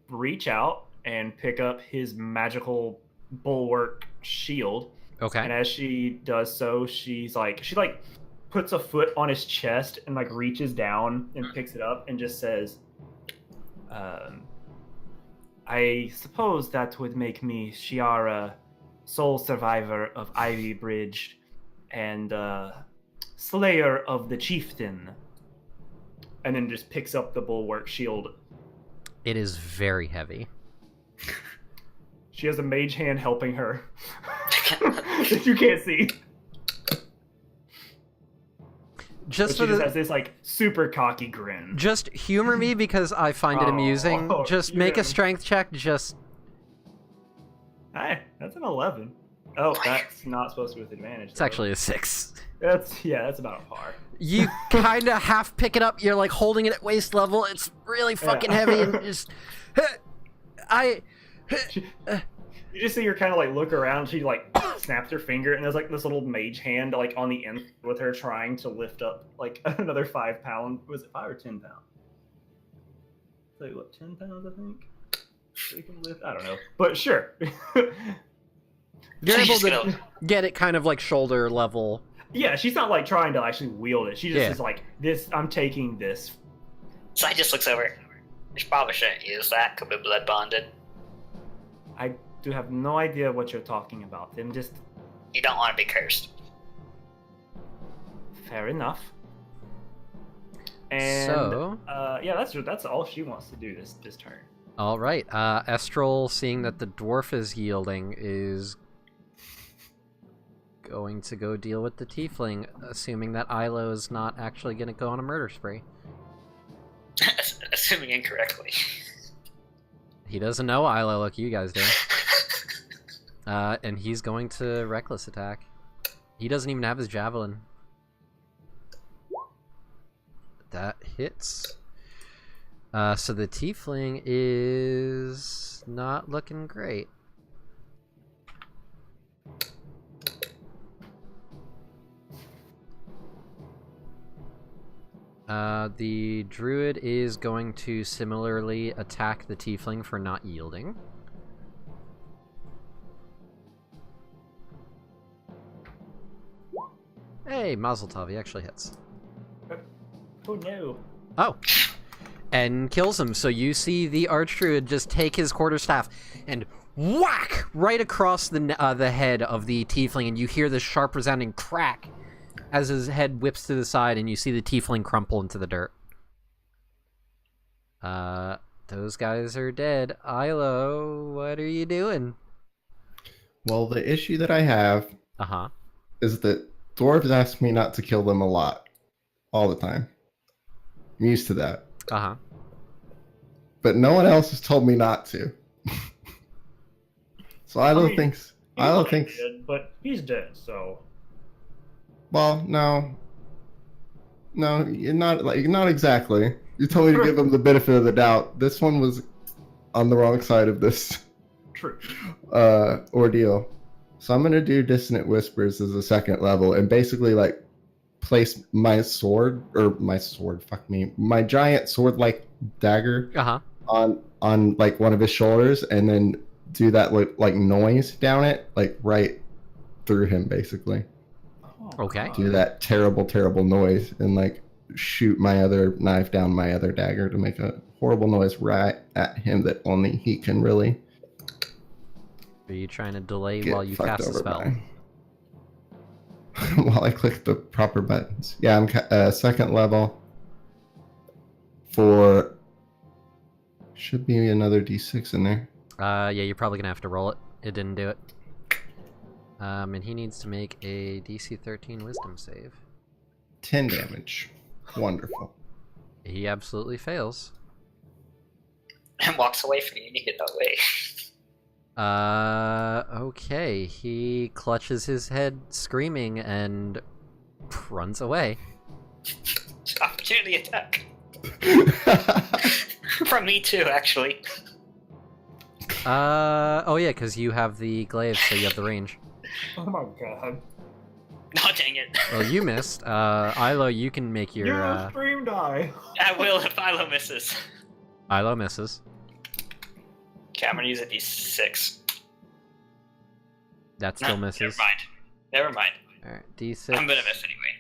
reach out and pick up his magical bulwark shield. Okay. And as she does so, she puts a foot on his chest and reaches down and picks it up and just says, I suppose that would make me Shiara, sole survivor of Ivy Bridge and slayer of the chieftain. And then just picks up the bulwark shield. It is very heavy. She has a mage hand helping her that you can't see. Just but she just has this super cocky grin. Just humor me because I find it amusing. Just make a strength check. Just. Hey, that's an 11. Oh, that's not supposed to be with advantage. It's actually a 6. That's about a par. You kind of half pick it up. You're holding it at waist level. It's really fucking heavy and just. You just see her kind of look around. She snaps her finger, and there's this little mage hand on the end with her trying to lift up another 5 pound. Was it 5 or 10 pounds? Like what, 10 pounds? I think. So you can lift. I don't know, but sure. You're able to get it kind of shoulder level. Yeah, she's not trying to actually wield it. She just is this. I'm taking this. So I just looks over. You probably shouldn't use that. Could be blood bonded. I do have no idea what you're talking about. I'm just. You don't want to be cursed. Fair enough. And so, yeah, that's all she wants to do this turn. All right, Estral, seeing that the dwarf is yielding, is going to go deal with the tiefling, assuming that Ilo is not actually going to go on a murder spree. Assuming incorrectly. He doesn't know Ilo like you guys do. And he's going to reckless attack. He doesn't even have his javelin. That hits. So the tiefling is not looking great. The druid is going to similarly attack the tiefling for not yielding. Hey, Mazel Tov, he actually hits. Oh no. Oh. And kills him. So you see the Archdruid just take his quarterstaff and whack right across the head of the tiefling, and you hear this sharp resounding crack as his head whips to the side, and you see the tiefling crumple into the dirt. Those guys are dead. Ilo, what are you doing? Well, the issue that I have Uh-huh. is that dwarves ask me not to kill them a lot. All the time. I'm used to that. Uh-huh. But no one else has told me not to. So Ilo mean, thinks... He Ilo might thinks... be dead, but he's dead, so. Well, no. No, not exactly. You told me to give him the benefit of the doubt. This one was on the wrong side of this True. ordeal. So I'm gonna do Dissonant Whispers as a second level and basically like place my my giant sword-like dagger Uh-huh. on like one of his shoulders, and then do that like noise down it, like right through him, basically. Oh, Okay. God. Do that terrible noise and like shoot my other knife down my other dagger to make a horrible noise right at him that only he can really Are you trying to delay get while you fucked cast a over spell? by. While I click the proper buttons. Yeah, I'm second level for... Should be another d6 in there. Yeah, you're probably gonna have to roll it. It didn't do it. And he needs to make a DC 13 Wisdom save. 10 damage. Wonderful. He absolutely fails. And walks away from you and you get that way. Okay. He clutches his head, screaming, and runs away. Opportunity attack. From me too, actually. Oh yeah, because you have the glaive, so you have the range. Oh my god. Oh, dang it. Well, you missed. Ilo, you can make your, You stream die. I will if Philo misses. Ilo misses. Okay, I'm gonna use a d6. That still No, misses. Never mind. Alright, D6. I'm gonna miss anyway.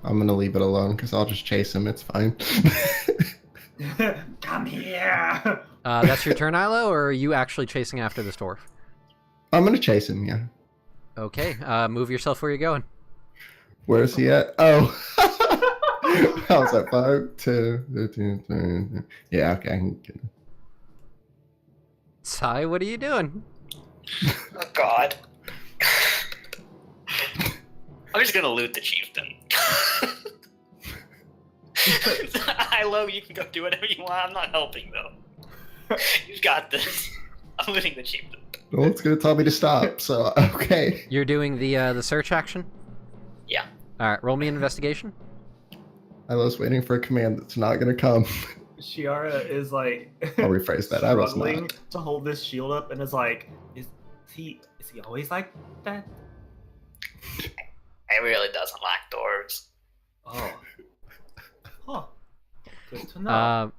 I'm gonna leave it alone because I'll just chase him. It's fine. Come here. That's your turn, Ilo, or are you actually chasing after this dwarf? I'm gonna chase him, yeah. Okay, move yourself where you're going. Where is he at? Oh. I was at 5, 2, 13, 13. Yeah, okay. I can get him. Ty, what are you doing? Oh god. I'm just gonna loot the chieftain. Ilo, you can go do whatever you want. I'm not helping though. You've got this. I'm looting the chieftain. Well, it's gonna tell me to stop, so okay. You're doing the search action? Yeah. Alright, roll me an investigation. I was waiting for a command that's not gonna come. Shiara is like I'll rephrase that. I was struggling not. to hold this shield up and is like, is he always like that? It really doesn't like dwarves. Oh. Huh. Good to know.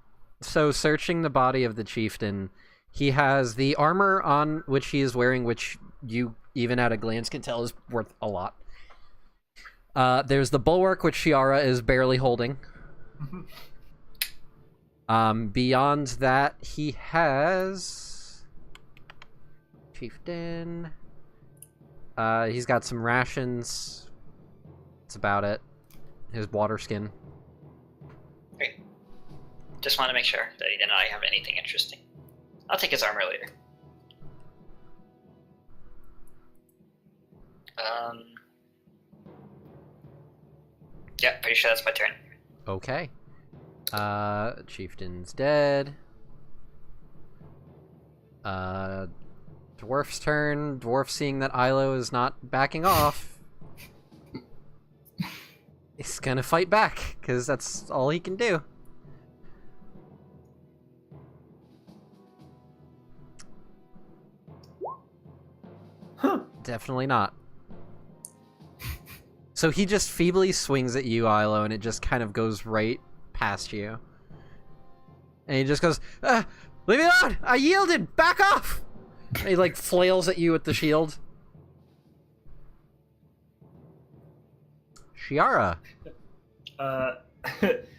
So searching the body of the chieftain, he has the armor on which he is wearing, which you even at a glance can tell is worth a lot. There's the bulwark, which Shiara is barely holding. Beyond that, he has... Chieftain... he's got some rations. That's about it. His water skin. Great. Just want to make sure that he did not have anything interesting. I'll take his armor later. Yeah, pretty sure that's my turn. Okay. Chieftain's dead. Dwarf's turn. Dwarf, seeing that Ilo is not backing off, is gonna fight back, because that's all he can do. Huh. Definitely not. So he just feebly swings at you, Ilo, and it just kind of goes right past you. And he just goes, "Leave me alone! I yielded! Back off!" And he, like, flails at you with the shield. Shiara.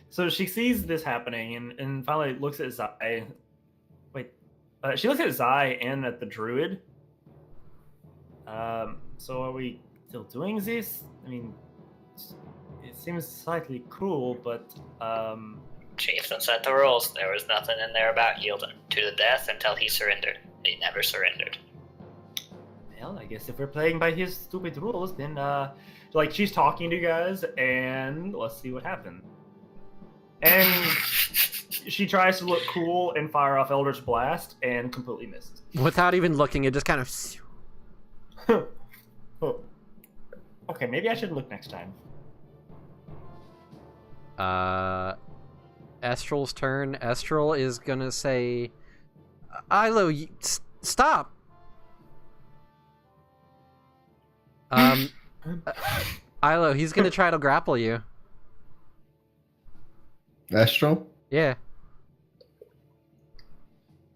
So she sees this happening and finally looks at Zai. Wait, she looks at Zai and at the druid. So are we still doing this? I mean, it seems slightly cruel, but Chieftain set the rules. There was nothing in there about yielding to the death until he surrendered. He never surrendered. well, I guess if we're playing by his stupid rules, then like she's talking to you guys, and let's see what happens. And she tries to look cool and fire off Eldritch Blast, and completely misses. Without even looking, it just kind of... Oh. Okay, maybe I should look next time. Estrel's turn. Estrel is gonna say, Ilo, stop! Ilo, he's gonna try to grapple you. Astral? Yeah.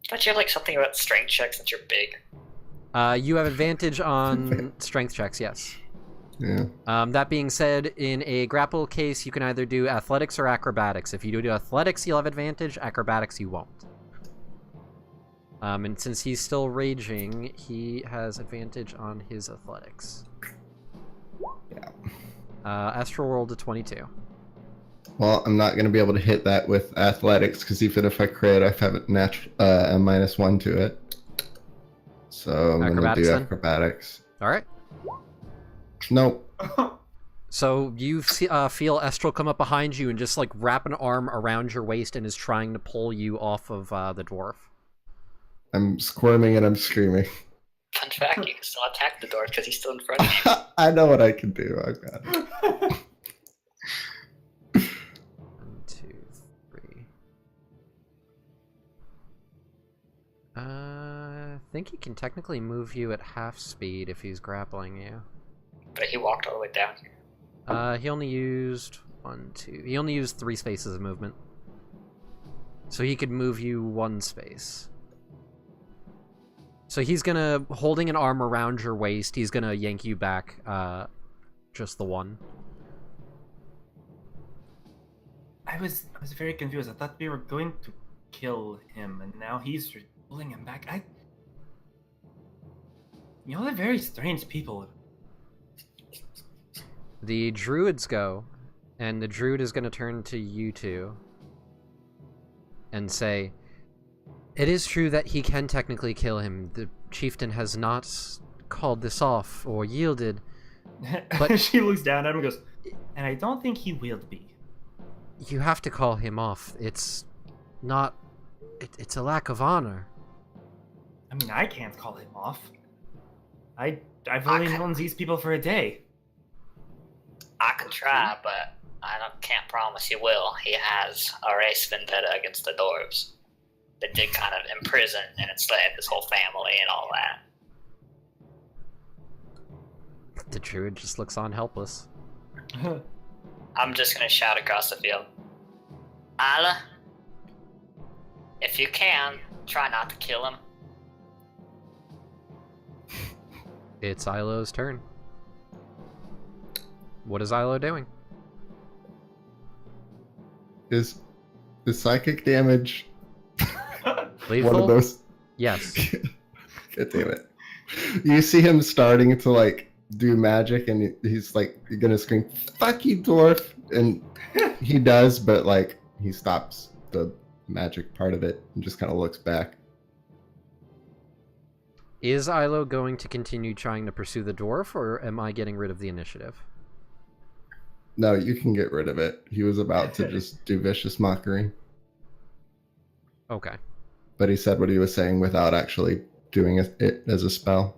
Don't you have like something about strength checks since you're big? You have advantage on strength checks, yes. Yeah. That being said, in a grapple case, you can either do athletics or acrobatics. If you do athletics, you'll have advantage. Acrobatics, you won't. And since he's still raging, he has advantage on his athletics. Yeah. Astral rolled a 22. Well, I'm not going to be able to hit that with athletics because even if I crit, I have a -1 to it. So I'm going to do then? acrobatics. All right. Nope. So you feel Estral come up behind you and just like wrap an arm around your waist and is trying to pull you off of the dwarf. I'm squirming and I'm screaming. Fun fact, you can still attack the dwarf because he's still in front of you. I know what I can do. I've got it. 1, 2, 3. I think he can technically move you at half speed if he's grappling you. But he walked all the way down here. He only used 1, 2. He only used 3 spaces of movement. So he could move you 1 space. So he's gonna, holding an arm around your waist, he's gonna yank you back, just the 1. I was very confused. I thought we were going to kill him, and now he's pulling him back. Y'all are very strange people. The druids go, and the druid is gonna turn to you two and say, "It is true that he can technically kill him. The chieftain has not called this off or yielded." But she looks down at him and goes, "And I don't think he will be." You have to call him off. It's not... It's a lack of honor. I mean, I can't call him off. I've only known these people for a day. I can try, but can't promise you will. He has a race vendetta against the dwarves that did kind of imprison and enslave his whole family and all that. The druid just looks on helpless. I'm just gonna shout across the field, Isla, if you can, try not to kill him. It's Ilo's turn. What is Ilo doing? Is psychic damage Lethal? one of those? Yes. God damn it. You see him starting to like do magic and he's like gonna scream, "Fuck you, dwarf!" And he does, but like he stops the magic part of it and just kind of looks back. Is Ilo going to continue trying to pursue the dwarf, or am I getting rid of the initiative? No, you can get rid of it. He was about to just do vicious mockery. Okay. But he said what he was saying without actually doing it as a spell.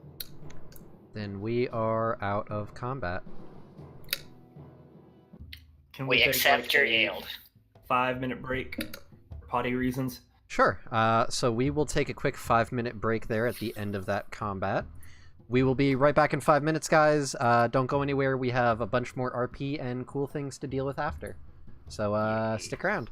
Then we are out of combat. Can We take, accept like, your a yield. 5-minute break for potty reasons? Sure. So we will take a quick 5-minute break there at the end of that combat. We will be right back in 5 minutes, guys. Don't go anywhere. We have a bunch more RP and cool things to deal with after. So stick around.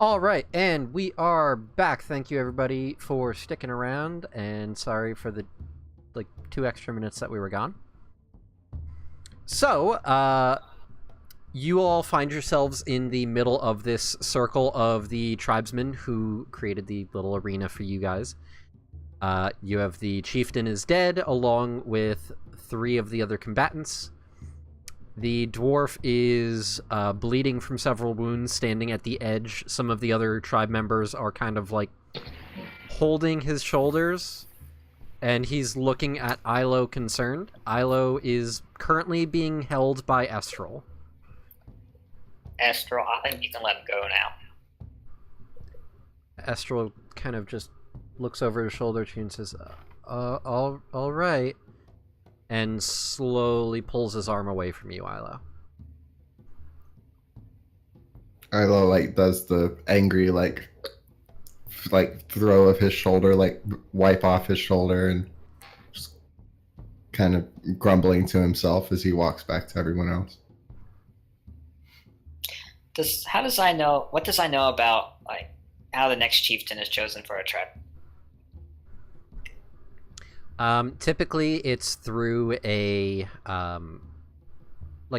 All right, and we are back. Thank you everybody for sticking around, and sorry for the 2 extra minutes that we were gone. So, you all find yourselves in the middle of this circle of the tribesmen who created the little arena for you guys. You have the chieftain is dead, along with 3 of the other combatants. The dwarf is bleeding from several wounds, standing at the edge. Some of the other tribe members are kind of holding his shoulders, and he's looking at Ilo concerned. Ilo is currently being held by Estral. Estral, I think you can let him go now. Estral kind of just looks over his shoulder to you and says, all right, and slowly pulls his arm away from you, Ilo. Ilo does the angry throw of his shoulder, wipe off his shoulder, and just kind of grumbling to himself as he walks back to everyone else. What does I know about how the next chieftain is chosen for a tribe? Typically it's through a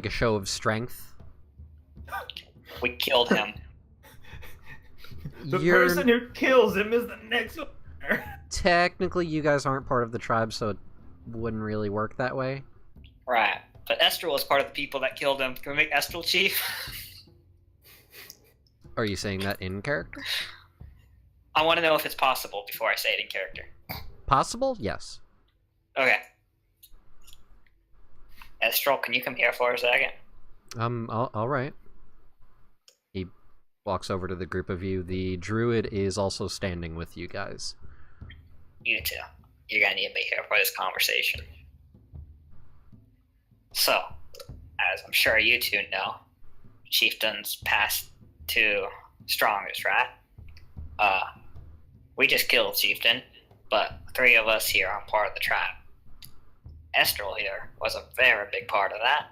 show of strength. We killed him. The person who kills him is the next one. Technically, you guys aren't part of the tribe, so it wouldn't really work that way. Right. But Estral was part of the people that killed him. Can we make Estral chief? Are you saying that in character? I want to know if it's possible before I say it in character. Possible? Yes. Okay. Estral, can you come here for a second? All right. He walks over to the group of you. The druid is also standing with you guys. You two. You're gonna need me here for this conversation. So, as I'm sure you two know, chieftains passed to strongest, right? We just killed chieftain, but 3 of us here are part of the tribe. Estral here was a very big part of that.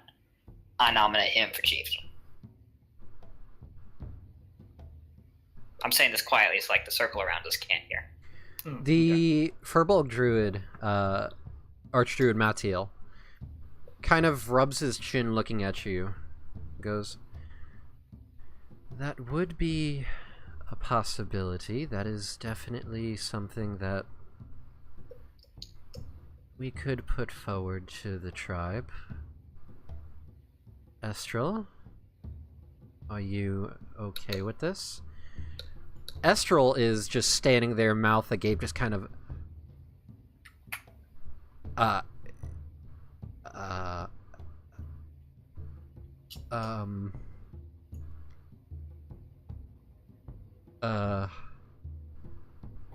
I nominate him for chieftain. I'm saying this quietly, it's like the circle around us can't hear. The Furbolg druid, Archdruid Matiel, kind of rubs his chin looking at you. Goes, that would be a possibility. That is definitely something that we could put forward to the tribe. Estral, are you okay with this? Estral is just standing there, mouth agape, just kind of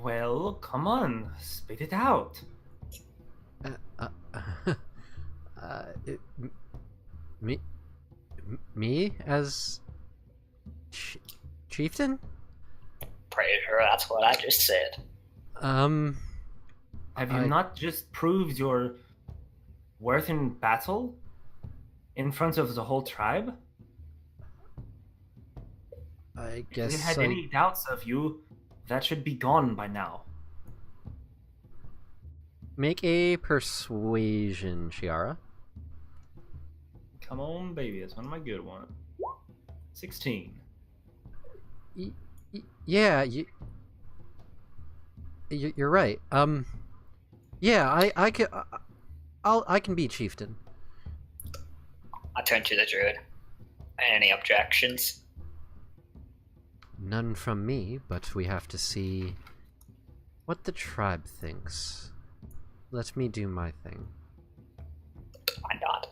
Well, come on, spit it out. Me as chieftain? Pretty sure that's what I just said. Have you not just proved your worth in battle in front of the whole tribe? I guess If they had any doubts of you, that should be gone by now. Make a persuasion, Chiara. Come on, baby, it's one of my good ones. 16. Yeah, you're right. Yeah, I can be chieftain. I turn to the druid. Any objections? None from me, but we have to see what the tribe thinks. Let me do my thing. I nod.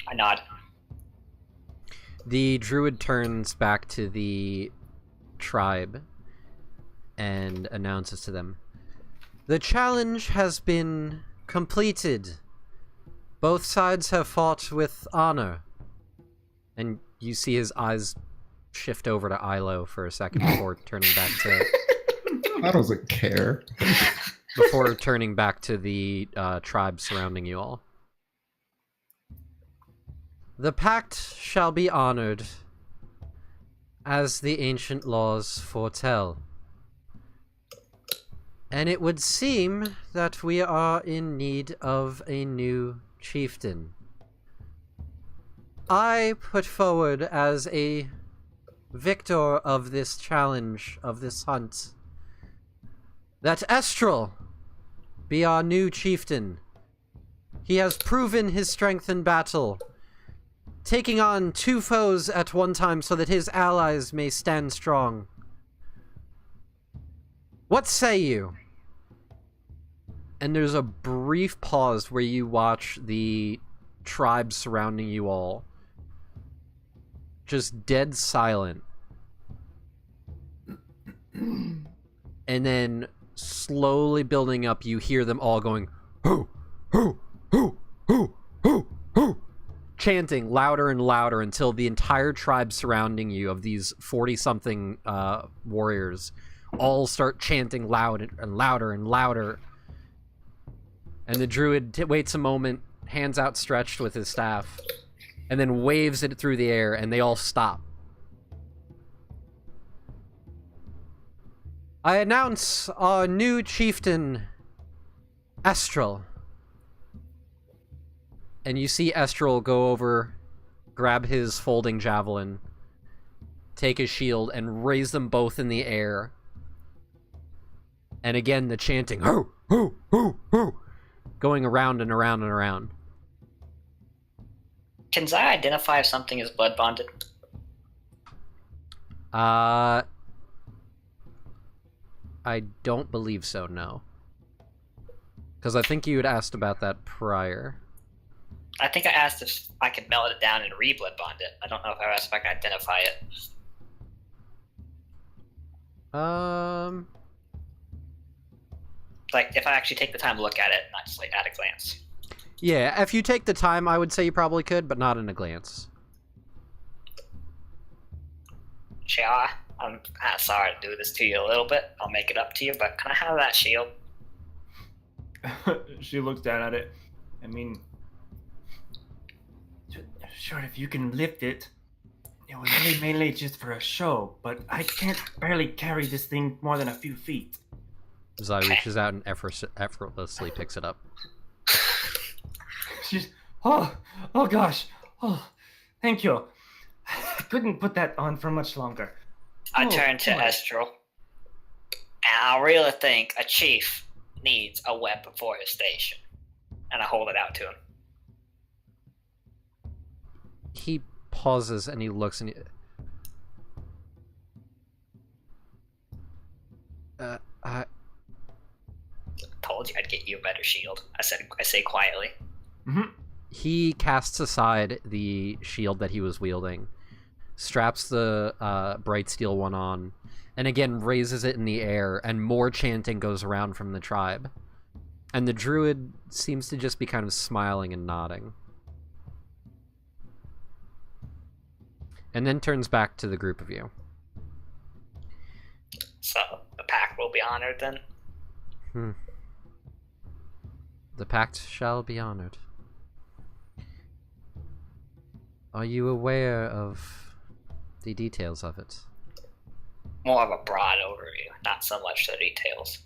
I nod. The druid turns back to the tribe and announces to them, the challenge has been completed. Both sides have fought with honor. And you see his eyes shift over to Ilo for a second before turning back to... I doesn't care. Before turning back to the tribe surrounding you all. The pact shall be honored. as the ancient laws foretell. And it would seem that we are in need of a new chieftain. I put forward as a victor of this challenge, of this hunt, that Estral be our new chieftain. He has proven his strength in battle, taking on 2 foes at one time so that his allies may stand strong. What say you? And there's a brief pause where you watch the tribe surrounding you all just dead silent. And then slowly building up, you hear them all going, "Hoo, hoo, hoo, hoo, hoo, hoo," chanting louder and louder until the entire tribe surrounding you of these 40-something warriors all start chanting loud and louder and louder. And the druid waits a moment, hands outstretched with his staff, and then waves it through the air, and they all stop. I announce our new chieftain, Estral. And you see Estral go over, grab his folding javelin, take his shield, and raise them both in the air. And again, the chanting, "Hoo, hoo, hoo, hoo," going around and around and around. Can Zai identify if something is blood bonded? I don't believe so, no. Because I think you had asked about that prior. I think I asked if I could melt it down and re-blood bond it. I don't know if I asked if I can identify it. Like, if I actually take the time to look at it, not just like at a glance. Yeah, if you take the time, I would say you probably could, but not in a glance. Chia, I'm kind of sorry to do this to you a little bit. I'll make it up to you, but can I have that shield? She looks down at it. I mean, sure, if you can lift it. It was really mainly just for a show, but I can't barely carry this thing more than a few feet. Zai reaches out and effortlessly picks it up. She's, oh gosh, thank you. I couldn't put that on for much longer. I turn to Estral, and I really think a chief needs a weapon for his station. And I hold it out to him. He pauses and he looks and I told you I'd get you a better shield. I say quietly. Mm-hmm. He casts aside the shield that he was wielding, straps the bright steel one on, and again raises it in the air, and more chanting goes around from the tribe. And the druid seems to just be kind of smiling and nodding. And then turns back to the group of you. So, the pact will be honored then? The pact shall be honored. Are you aware of the details of it? More of a broad overview, not so much the details.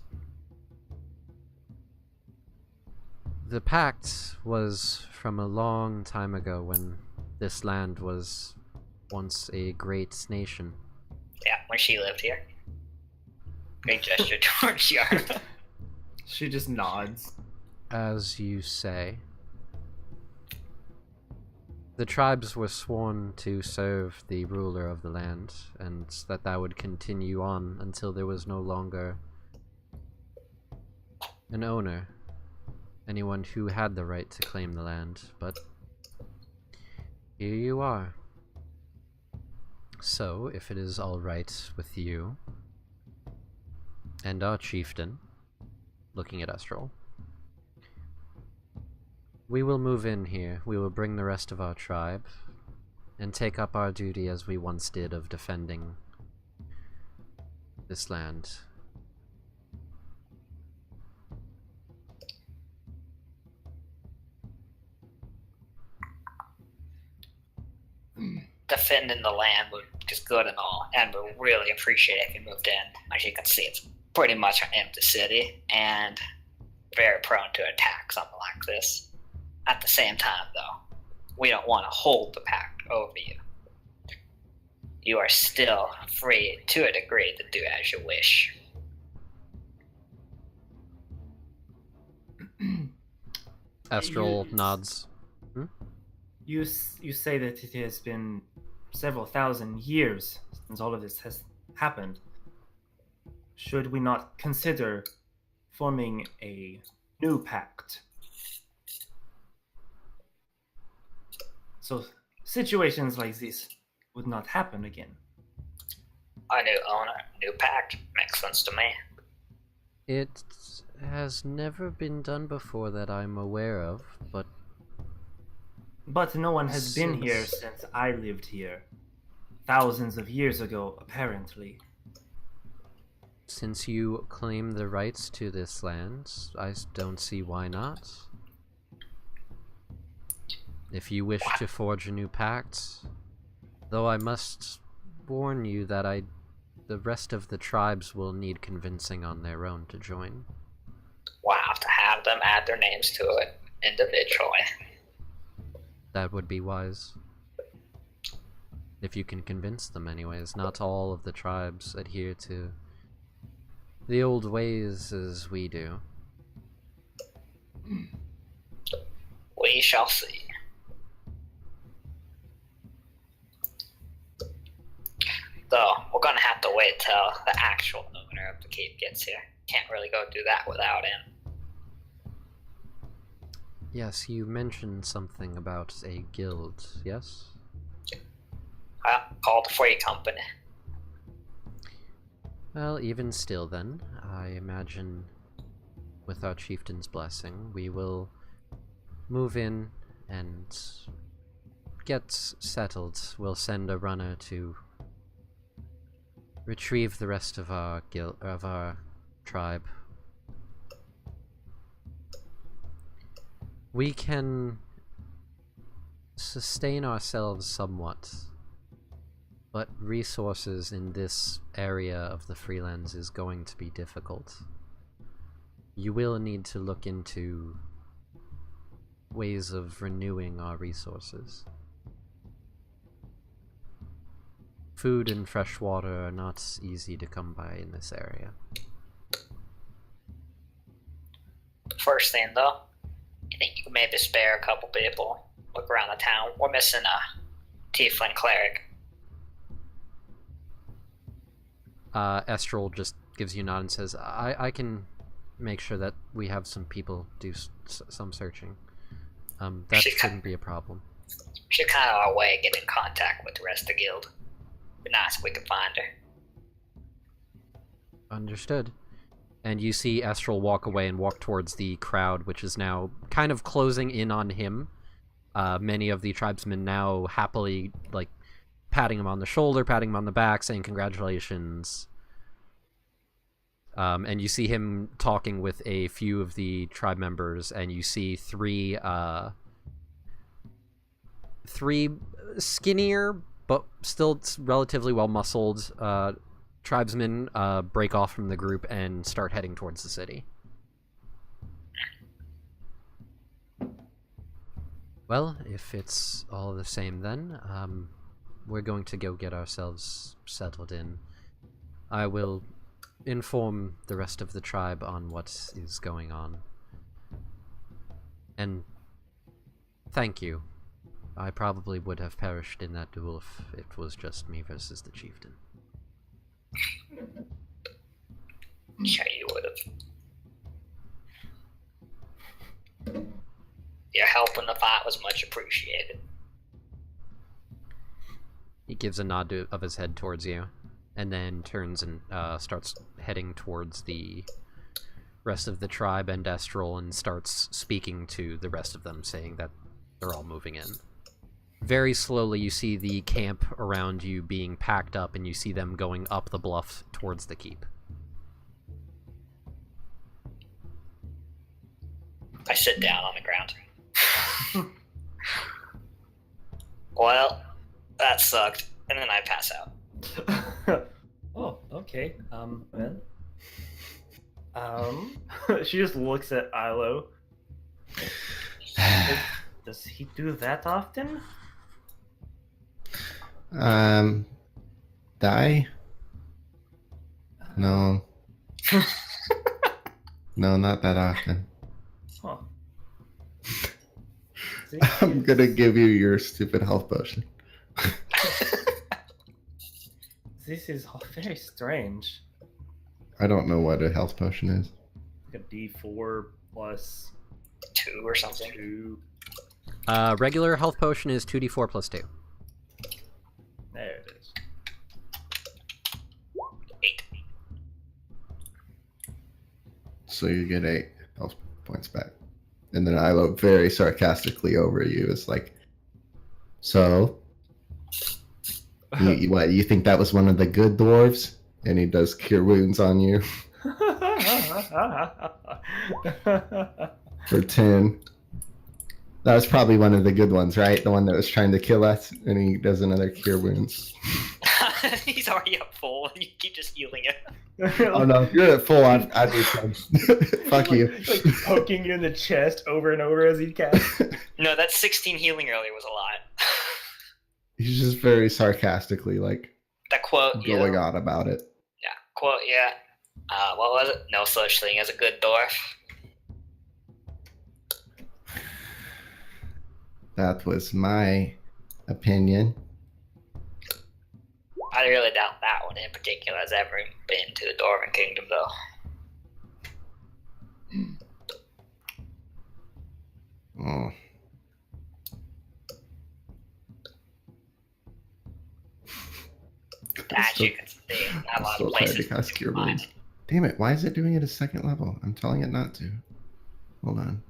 The pact was from a long time ago when this land was once a great nation. Yeah, when she lived here. Great gesture towards Yara. She just nods. As you say. The tribes were sworn to serve the ruler of the land, and that would continue on until there was no longer an owner, anyone who had the right to claim the land, but here you are. So, if it is all right with you, and our chieftain, looking at Estral, we will move in here. We will bring the rest of our tribe and take up our duty as we once did of defending this land. Defending the land would is good and all, and we really appreciate it if you moved in. As you can see, it's pretty much an empty city, and very prone to attack, something like this. At the same time, though, we don't want to hold the pact over you. You are still free, to a degree, to do as you wish. Astral nods. You say that it has been several thousand years since all of this has happened. Should we not consider forming a new pact? So situations like this would not happen again. A new owner, new pact, makes sense to me. It has never been done before that I'm aware of, but But no one has been here since I lived here. Thousands of years ago, apparently. since you claim the rights to this land, I don't see why not. If you wish to forge a new pact, though I must warn you that the rest of the tribes will need convincing on their own to join. Wow, to have them add their names to it individually. That would be wise. If you can convince them anyways. Not all of the tribes adhere to the old ways as we do. We shall see. Though, we're gonna have to wait till the actual owner of the keep gets here. Can't really go do that without him. Yes, you mentioned something about a guild, yes? Called the Free Company. Well, even still then, I imagine with our chieftain's blessing, we will move in and get settled. We'll send a runner to retrieve the rest of our tribe. We can sustain ourselves somewhat, but resources in this area of the Freelands is going to be difficult. You will need to look into ways of renewing our resources. Food and fresh water are not easy to come by in this area. First thing, though, you think you could maybe spare a couple people? Look around the town. We're missing a tiefling cleric. Estral just gives you a nod and says, I can make sure that we have some people do some searching. That shouldn't be a problem. She's kind of our way to get in contact with the rest of the guild. Be nice if we could find her. Understood. And you see Estral walk away and walk towards the crowd, which is now kind of closing in on him. Many of the tribesmen now happily, like, patting him on the shoulder, patting him on the back, saying congratulations. And you see him talking with a few of the tribe members, and you see three skinnier, but still relatively well-muscled tribesmen break off from the group and start heading towards the city. Well, if it's all the same then, we're going to go get ourselves settled in. I will inform the rest of the tribe on what is going on. And thank you. I probably would have perished in that duel if it was just me versus the chieftain. Yeah, you would have. Your help in the fight was much appreciated. He gives a nod of his head towards you, and then turns and starts heading towards the rest of the tribe and Estral, and starts speaking to the rest of them, saying that they're all moving in. Very slowly, you see the camp around you being packed up, and you see them going up the bluff towards the keep. I sit down on the ground. Well, that sucked. And then I pass out. Oh, okay. Well. She just looks at Ilo. Does he do that often? Die? No. No, not that often. Huh. I'm gonna give you your stupid health potion. This is very strange. I don't know what a health potion is. Like a D4 plus 2 or something. 2. Regular health potion is 2d4 plus 2. There it is. 8. So you get 8 health points back. And then I look very sarcastically over you. It's like, so, what, you think that was one of the good dwarves? And he does cure wounds on you for 10. That was probably one of the good ones, right? The one that was trying to kill us, and he does another cure wounds. He's already up full, and you keep just healing him. Oh no, if you're at full, I'd be fine. Fuck you. Like poking you in the chest over and over as he casts. No, that 16 healing earlier was a lot. He's just very sarcastically, like, That quote, going on about it. Yeah, quote, yeah. What was it? No such thing as a good dwarf. That was my opinion. I really doubt that one in particular has ever been to the Dwarven Kingdom, though. Oh. As you can see, not a lot So of tired places. to cast cure wounds. Damn it, why is it doing it at second level? I'm telling it not to. Hold on.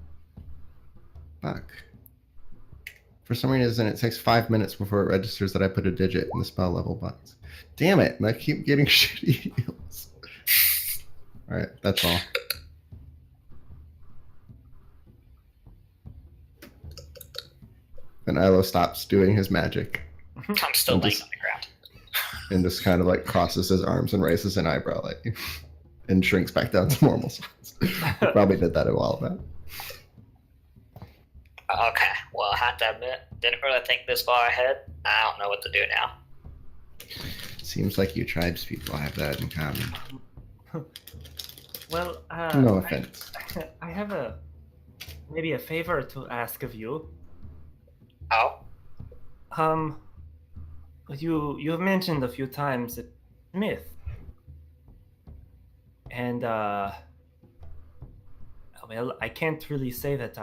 Fuck. For some reason, it takes 5 minutes before it registers that I put a digit in the spell level box. Damn it, and I keep getting shitty heals. Alright, that's all. And Ilo stops doing his magic I'm still And laying just- on the ground. and just kind of like crosses his arms and raises an eyebrow at you and shrinks back down to normal size. He probably did that a while back. Okay, well, I have to admit, didn't really think this far ahead. I don't know what to do now. Seems like you tribes people have that in common. Well, No offense. I have maybe a favor to ask of you. Oh? You've mentioned a few times that myth. And well, I can't really say that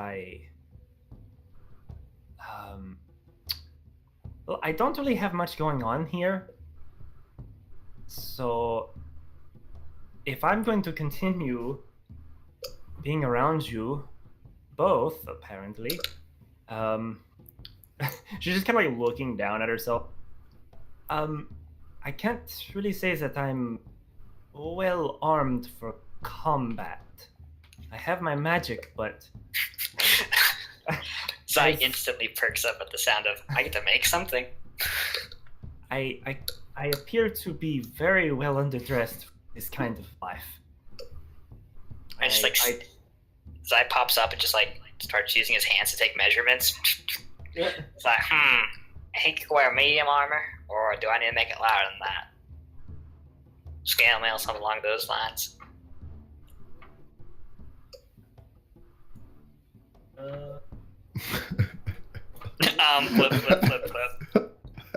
well, I don't really have much going on here. So if I'm going to continue being around you both, apparently, she's just kind of like looking down at herself. I can't really say that I'm well armed for combat. I have my magic, but Zai instantly perks up at the sound of, I get to make something. I appear to be very well underdressed for this kind of life. And just like, Zai pops up and just like starts using his hands to take measurements. It's like, I think you can wear medium armor, or do I need to make it louder than that? Scale mail, something along those lines. Flip.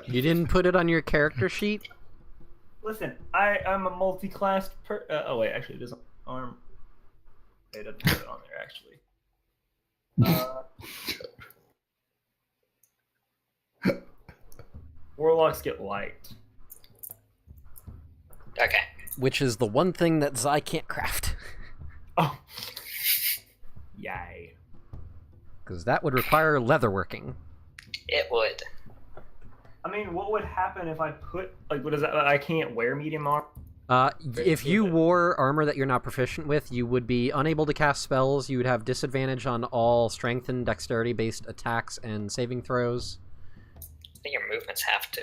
You didn't put it on your character sheet? Listen, I'm a multi-classed oh wait, actually it is arm. It doesn't put it on there actually. Warlocks get light. Okay. Which is the one thing that Zai can't craft. Oh. Yay. Because that would require leatherworking. It would. I mean, what would happen if I put, like, what is that? I can't wear medium armor? If you wore armor that you're not proficient with, you would be unable to cast spells. You would have disadvantage on all strength and dexterity-based attacks and saving throws. I think your movements have to.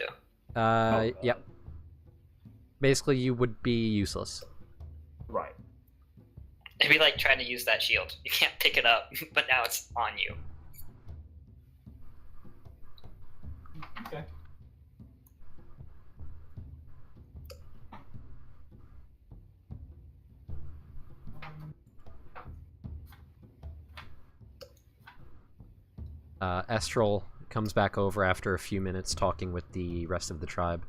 Yep. Basically, you would be useless. Right. It'd be like trying to use that shield. You can't pick it up, but now it's on you. Okay. Estral comes back over after a few minutes talking with the rest of the tribe.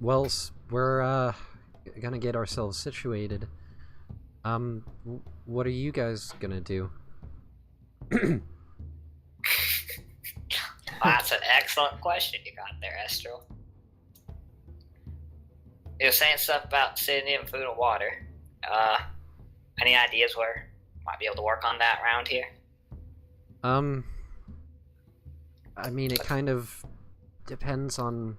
Wells, we're gonna get ourselves situated. What are you guys gonna do? That's an excellent question you got there, Estral. You were saying stuff about sitting in food and water. Any ideas where might be able to work on that around here? I mean, it kind of depends on...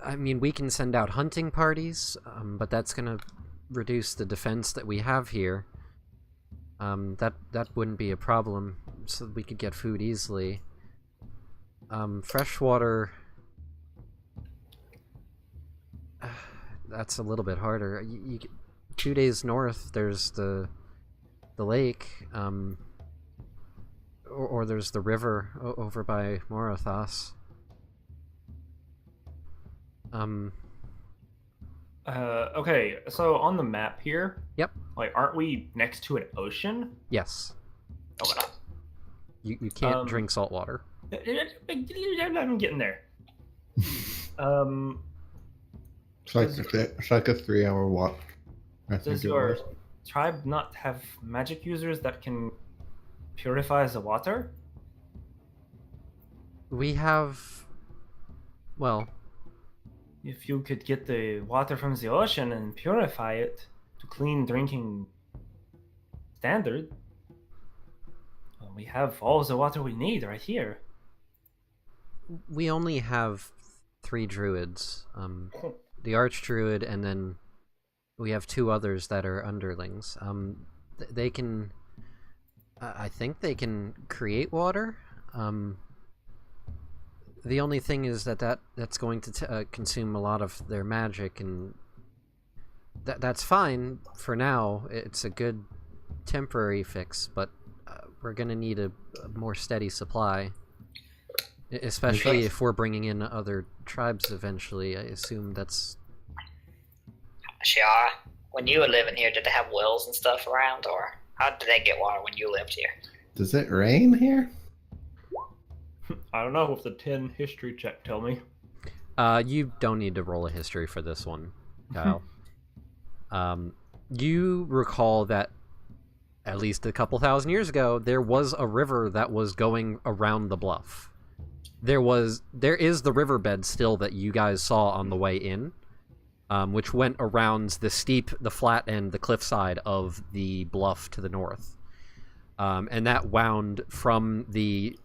I mean, we can send out hunting parties, but that's gonna reduce the defense that we have here. That wouldn't be a problem, so we could get food easily. Freshwater... that's a little bit harder. 2 days north, there's the lake, or there's the river over by Morothas. Okay, so on the map here, Yep. like, aren't we next to an ocean? Yes. Okay. You can't drink salt water. I'm getting there. It's like a 3-hour walk. I think Does it your was. tribe not have magic users that can purify the water? We have... well, If you could get the water from the ocean and purify it to clean drinking standard, well, we have all the water we need right here. we only have 3 druids. The Archdruid, and then we have 2 others that are underlings. They can... I think they can create water. The only thing is that's going to consume a lot of their magic, and that's fine for now. It's a good temporary fix, but we're gonna need a more steady supply, especially if we're bringing in other tribes eventually. I assume that's... Shiara, when you were living here, did they have wells and stuff around, or how did they get water when you lived here? Does it rain here? I don't know if the 10 history check tell me. You don't need to roll a history for this one, Kyle. You recall that at least a couple thousand years ago, there was a river that was going around the bluff. There is the riverbed still that you guys saw on the way in, which went around the flat end, the cliffside of the bluff to the north. And that wound from the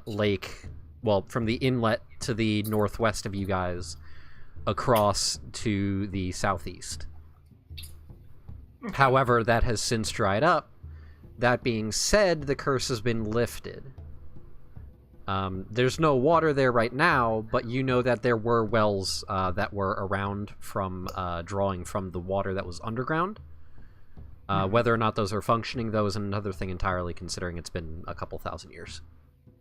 lake, well, from the inlet to the northwest of you guys, across to the southeast. However, that has since dried up. That being said, the curse has been lifted. There's no water there right now, but you know that there were wells that were around from drawing from the water that was underground. Whether or not those are functioning, though, is another thing entirely, considering it's been a couple thousand years.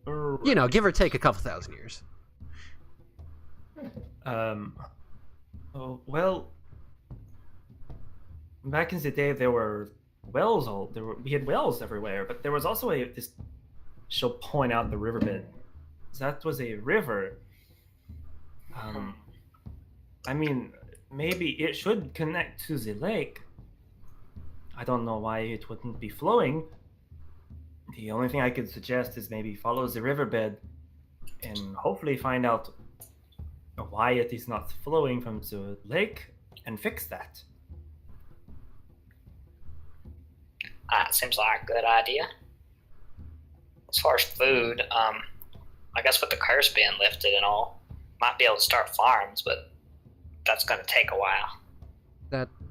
You know, give or take a couple thousand years. Well, back in the day, there were wells. We had wells everywhere, but there was also this. She'll point out the riverbed. That was a river. I mean, maybe it should connect to the lake. I don't know why it wouldn't be flowing. The only thing I could suggest is maybe follow the riverbed and hopefully find out why it is not flowing from the lake and fix that. Seems like a good idea. As far as food, I guess with the curse being lifted and all, might be able to start farms, but that's going to take a while.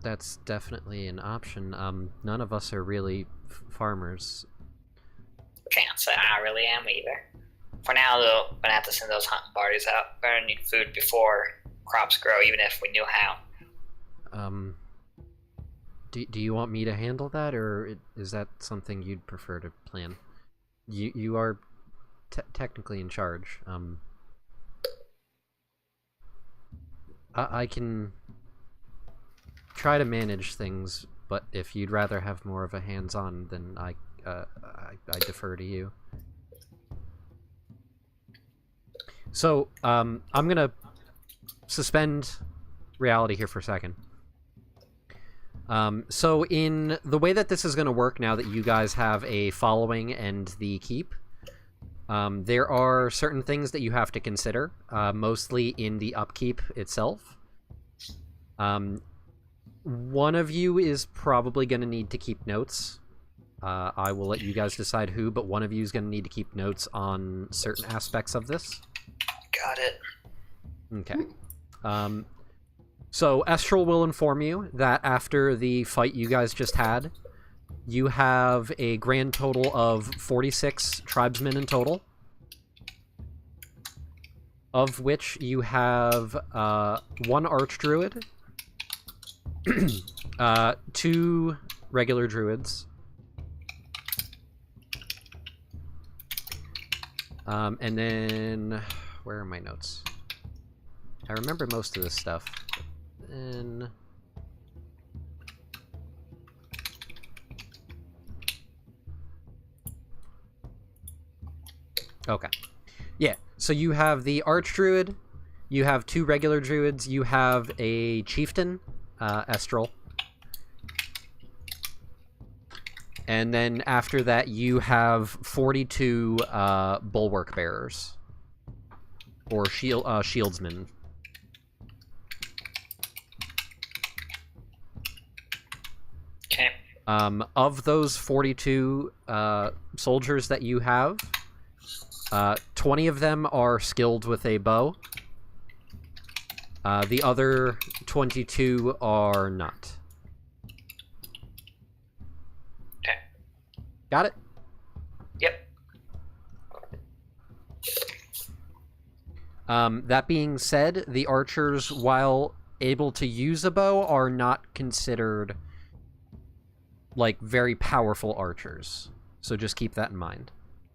That's definitely an option. None of us are really farmers. Can't say I really am either. For now, though, we're gonna have to send those hunting parties out. We're gonna need food before crops grow, even if we knew how. Do you want me to handle that, or is that something you'd prefer to plan? You are technically in charge. I can try to manage things, but if you'd rather have more of a hands-on, then I defer to you. So, I'm gonna suspend reality here for a second. So in the way that this is going to work now that you guys have a following and the keep, there are certain things that you have to consider, mostly in the upkeep itself. One of you is probably going to need to keep notes. I will let you guys decide who, but one of you is going to need to keep notes on certain aspects of this. Got it. Okay. So Estral will inform you that after the fight you guys just had, you have a grand total of 46 tribesmen in total, of which you have 1 archdruid, 2 regular druids, and then where are my notes? I remember most of this stuff. And okay, yeah. So you have the archdruid, you have 2 regular druids, you have a chieftain, Estral, and then after that you have 42 bulwark bearers or shieldsmen. Okay. Of those 42 soldiers that you have, 20 of them are skilled with a bow. The other 22 are not. Okay. Got it? Yep. That being said, the archers, while able to use a bow, are not considered like very powerful archers, so just keep that in mind.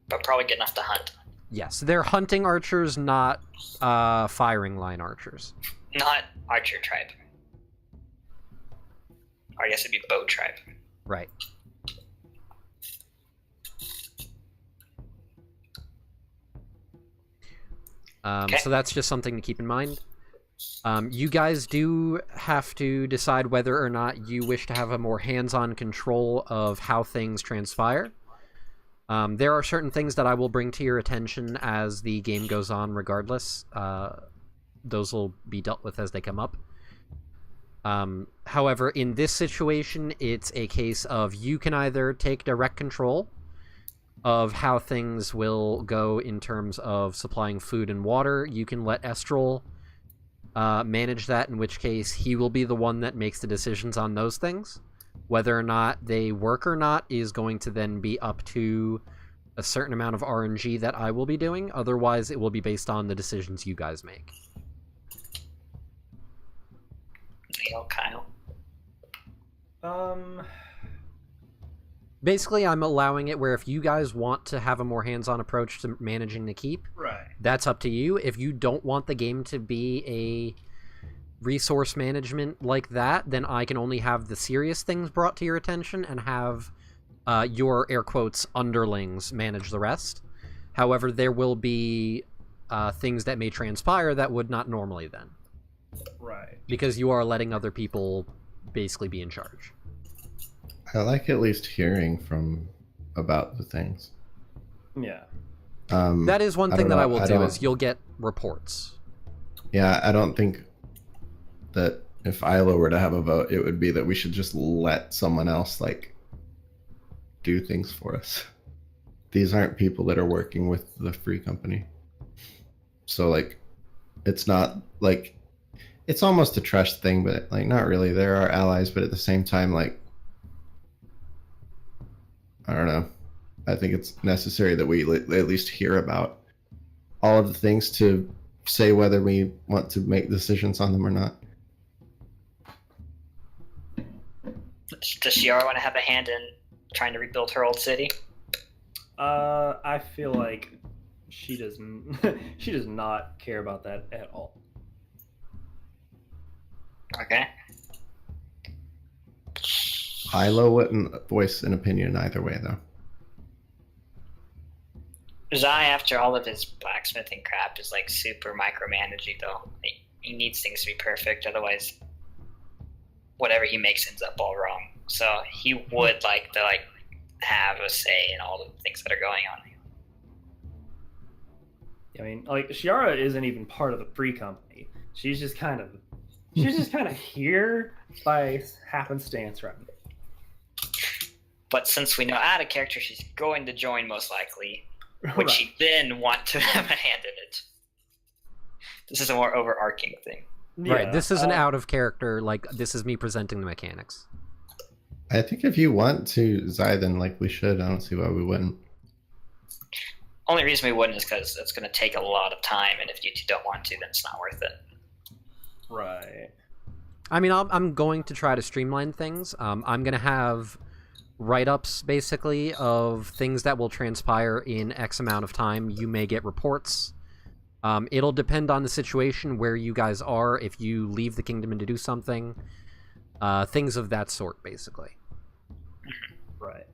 But probably good enough to hunt. Yes, they're hunting archers, not firing line archers. Not archer tribe. Or I guess it'd be bow tribe. Right. Okay. So that's just something to keep in mind. You guys do have to decide whether or not you wish to have a more hands-on control of how things transpire. There are certain things that I will bring to your attention as the game goes on regardless. Those will be dealt with as they come up. However, in this situation, it's a case of you can either take direct control of how things will go in terms of supplying food and water. You can let Estral manage that, in which case he will be the one that makes the decisions on those things. Whether or not they work or not is going to then be up to a certain amount of RNG that I will be doing. Otherwise, it will be based on the decisions you guys make. Deal, Kyle. Basically, I'm allowing it where if you guys want to have a more hands-on approach to managing the keep, Right. that's up to you. If you don't want the game to be a resource management like that, then I can only have the serious things brought to your attention and have your, air quotes, underlings manage the rest. However, there will be things that may transpire that would not normally then. Right. Because you are letting other people basically be in charge. I like at least hearing about the things. Yeah. That is one I thing don't that I know, will I do don't- is you'll get reports. Yeah, I don't think that if Isla were to have a vote, it would be that we should just let someone else like do things for us. These aren't people that are working with the free company. So like it's not like it's almost a trust thing, but like not really. They're our allies, but at the same time, like I don't know. I think it's necessary that we at least hear about all of the things to say whether we want to make decisions on them or not. Does Shiara want to have a hand in trying to rebuild her old city? I feel like she doesn't. She does not care about that at all. Okay. Ilo wouldn't voice an opinion either way, though. Zai, after all of his blacksmithing crap, is like super micromanaging though. He needs things to be perfect, otherwise whatever he makes ends up all wrong. So he would like to have a say in all the things that are going on. I mean, like Shiara isn't even part of the free company. She's just kind of here by happenstance right now. But since we know out of character, she's going to join most likely. Would Right. she then want to have a hand in it? This is a more overarching thing. Right, this is an uh, out of character, like, this is me presenting the mechanics. I think if you want to, Zai, then like we should. I don't see why we wouldn't. Only reason we wouldn't is because it's going to take a lot of time, and if you two don't want to, then it's not worth it. Right. I mean, I'm going to try to streamline things. I'm going to have write-ups, basically, of things that will transpire in X amount of time. You may get reports. It'll depend on the situation, where you guys are, if you leave the kingdom and to do something. Things of that sort, basically. Right.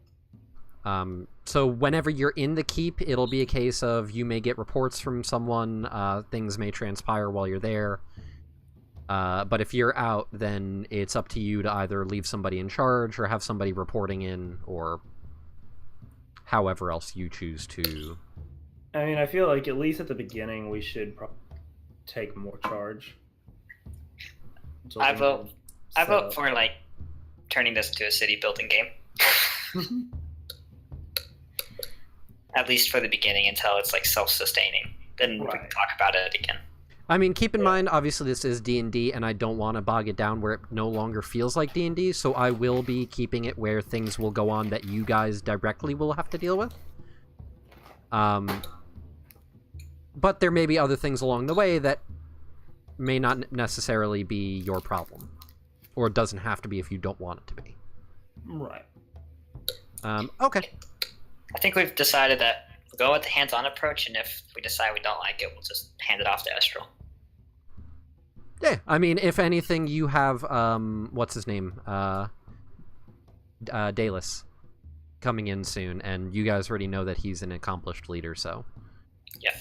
So whenever you're in the keep, it'll be a case of you may get reports from someone, things may transpire while you're there. But if you're out, then it's up to you to either leave somebody in charge or have somebody reporting in, or however else you choose to. I mean, I feel like at least at the beginning we should take more charge. Until I things vote. are I set vote up. for turning this into a city building game. At least for the beginning, until it's self-sustaining. Then we can Right. talk about it again. I mean, keep in mind, obviously this is D&D, and I don't want to bog it down where it no longer feels like D&D, so I will be keeping it where things will go on that you guys directly will have to deal with. But there may be other things along the way that may not necessarily be your problem. Or it doesn't have to be if you don't want it to be. Right. Okay. I think we've decided that we'll go with the hands-on approach, and if we decide we don't like it, we'll just hand it off to Estral. Yeah, I mean, if anything, you have, what's his name? Dalus coming in soon, and you guys already know that he's an accomplished leader, so... Yeah.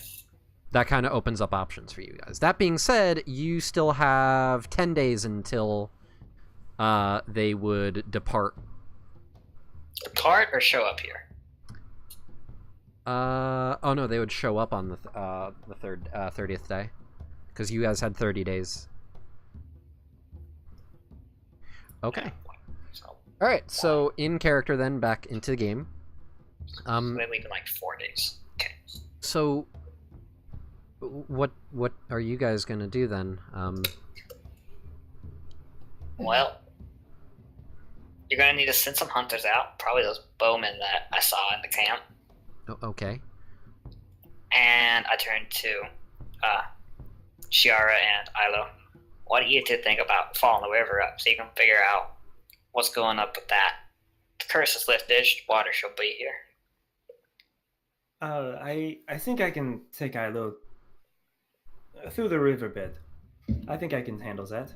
That kind of opens up options for you guys. That being said, you still have 10 days until they would depart. Depart or show up here? Oh no, they would show up on the 30th day, because you guys had 30 days. Okay. So All right. So in character, then back into the game. they leave in 4 days. Okay. So what are you guys gonna do then? Well, you're gonna need to send some hunters out. Probably those bowmen that I saw in the camp. Okay. And I turned to Shiara and Ilo. What do you two think about following the river up so you can figure out what's going up with that? The curse is lifted, water shall be here. I think I can take Ilo through the riverbed. I think I can handle that.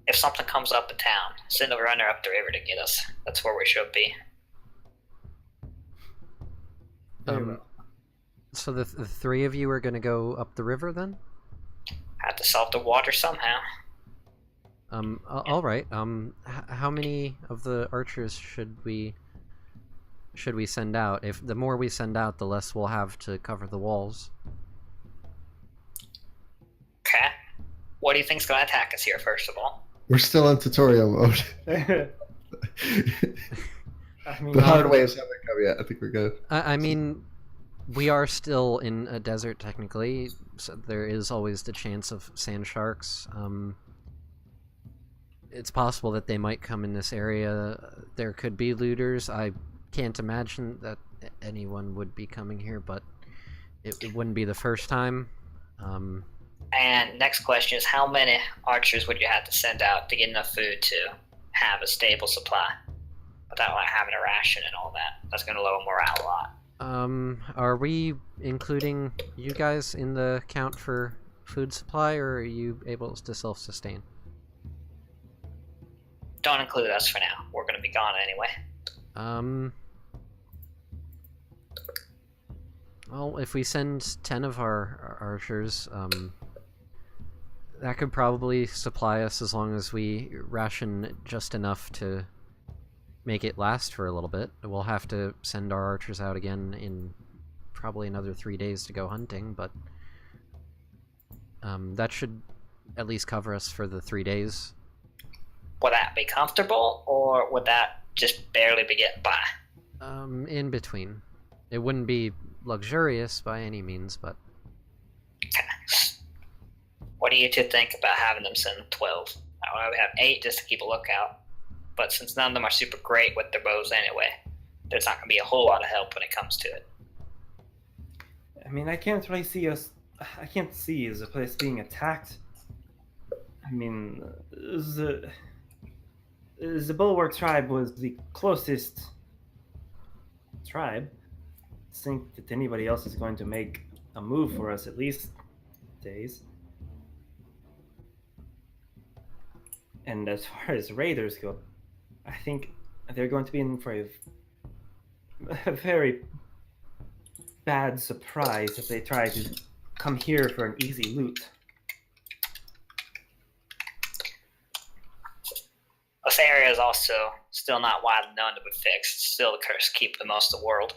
If something comes up in town, send a runner up the river to get us. That's where we should be. Very well. So the three of you are gonna go up the river then? Have to solve the water somehow. All right. How many of the archers should we send out? If the more we send out, the less we'll have to cover the walls. Okay. What do you think's gonna attack us here, first of all? We're still in tutorial mode. I mean, The hard waves haven't come yet. I think we're good. I mean, we are still in a desert technically, so there is always the chance of sand sharks. It's possible that they might come in this area. There could be looters. I can't imagine that anyone would be coming here, but it wouldn't be the first time. And next question is, how many archers would you have to send out to get enough food to have a stable supply without like having a ration and all that? That's going to lower morale a lot. Are we including you guys in the count for food supply, or are you able to self-sustain? Don't include us for now. We're going to be gone anyway. Well, if we send 10 of our archers, that could probably supply us as long as we ration just enough to make it last for a little bit. We'll have to send our archers out again in probably another 3 days to go hunting, but that should at least cover us for the 3 days. Would that be comfortable, or would that just barely be getting by? In between. It wouldn't be luxurious by any means, but... What do you two think about having them send 12? I would have 8 just to keep a lookout, but since none of them are super great with their bows anyway, there's not going to be a whole lot of help when it comes to it. I mean, I can't see the place being attacked. I mean, the Bulwark tribe was the closest tribe. I think that anybody else is going to make a move for us at least days. And as far as raiders go, I think they're going to be in for a very bad surprise if they try to come here for an easy loot. This area is also still not widely known to be fixed. Still the curse keep the most of the world.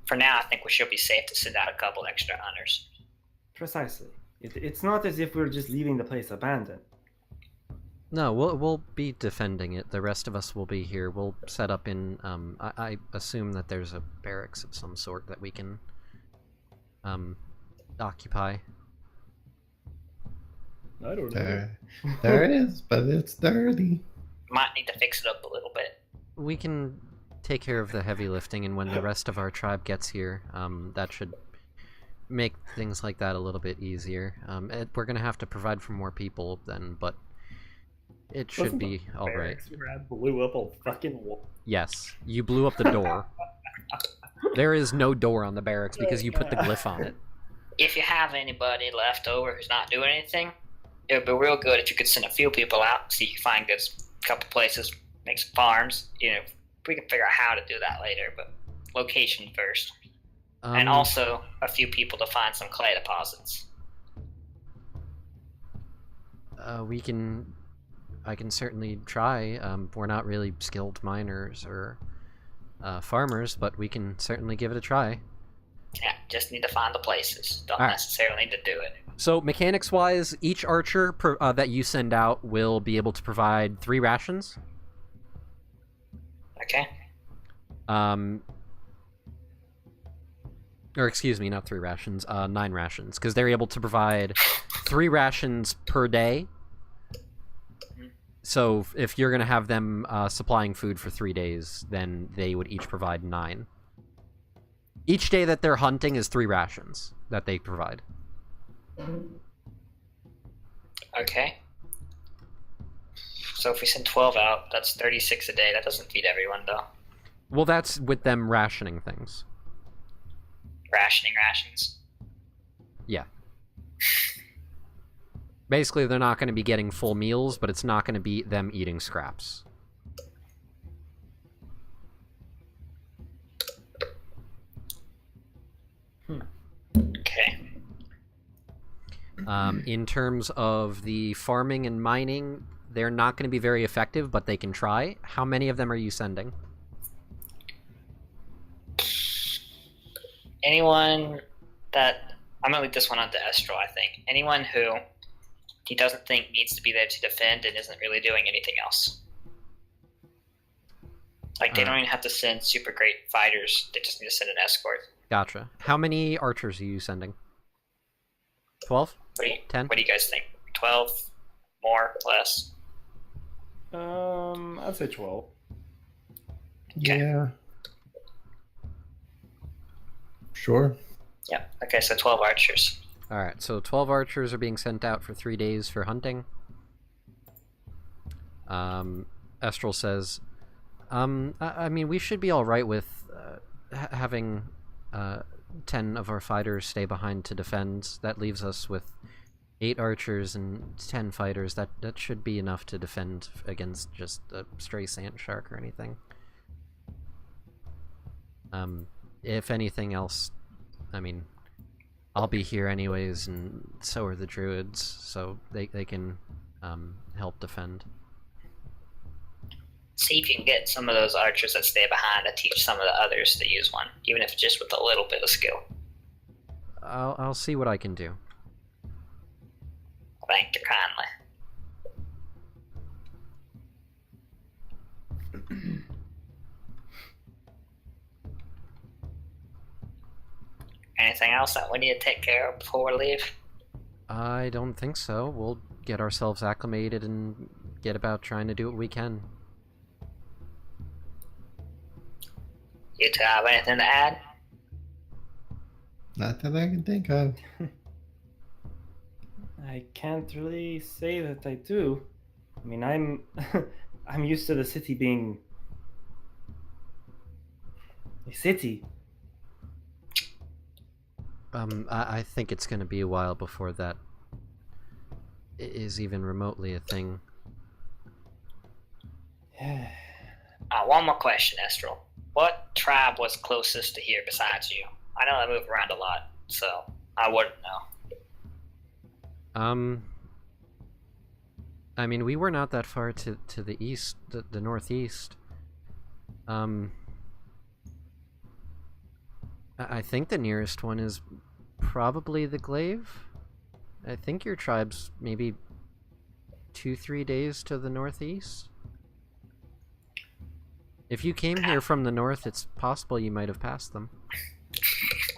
For now, I think we should be safe to send out a couple extra hunters. Precisely. It's not as if we're just leaving the place abandoned. No, we'll be defending it. The rest of us will be here. We'll set up in, I assume that there's a barracks of some sort that we can, occupy. I don't know. There is, but it's dirty. Might need to fix it up a little bit. We can take care of the heavy lifting, and when the rest of our tribe gets here, that should make things like that a little bit easier. We're gonna have to provide for more people then, but it should be alright. Where I blew up a fucking wall. Yes, you blew up the door. There is no door on the barracks because you put the glyph on it. If you have anybody left over who's not doing anything, it would be real good if you could send a few people out, see if you can find a couple places, make some farms. You know, we can figure out how to do that later, but location first. And also a few people to find some clay deposits. I can certainly try. We're not really skilled miners or farmers, but we can certainly give it a try. Yeah, just need to find the places. Don't necessarily need to do it. So mechanics-wise, each archer that you send out will be able to provide 3 rations. Okay. Or excuse me, not 3 rations, 9 rations, because they're able to provide 3 rations per day. So if you're going to have them supplying food for 3 days, then they would each provide 9. Each day that they're hunting is 3 rations that they provide. Okay. So if we send 12 out, that's 36 a day. That doesn't feed everyone, though. Well, that's with them rationing things. Rationing rations? Yeah. Basically, they're not going to be getting full meals, but it's not going to be them eating scraps. Okay. In terms of the farming and mining, they're not going to be very effective, but they can try. How many of them are you sending? Anyone that... I'm going to leave this one on to Estral, I think. Anyone who he doesn't think needs to be there to defend and isn't really doing anything else. Like, they don't even have to send super great fighters. They just need to send an escort. Gotcha. How many archers are you sending? 12? 10? What do you guys think? 12? More? Less? I'd say 12. Okay. Yeah. Sure. Yep. Okay, so 12 archers. Alright, so 12 archers are being sent out for 3 days for hunting. Estral says, I mean, we should be alright with having 10 of our fighters stay behind to defend. That leaves us with 8 archers and 10 fighters. That should be enough to defend against just a stray sand shark or anything. If anything else, I mean, I'll be here anyways, and so are the druids, so they can help defend. See if you can get some of those archers that stay behind to teach some of the others to use one, even if just with a little bit of skill. I'll see what I can do. Thank you kindly. Anything else that we need to take care of before we leave? I don't think so. We'll get ourselves acclimated and get about trying to do what we can. You two have anything to add? Not that I can think of. I can't really say that I do. I mean, I'm I'm used to the city being a city. I think it's gonna be a while before that is even remotely a thing. One more question, Estral. What tribe was closest to here besides you? I know I move around a lot, so I wouldn't know. I mean, we were not that far to the east, the northeast. I think the nearest one is probably the Glaive. I think your tribe's maybe 2-3 days to the northeast. If you came here from the north, it's possible you might have passed them.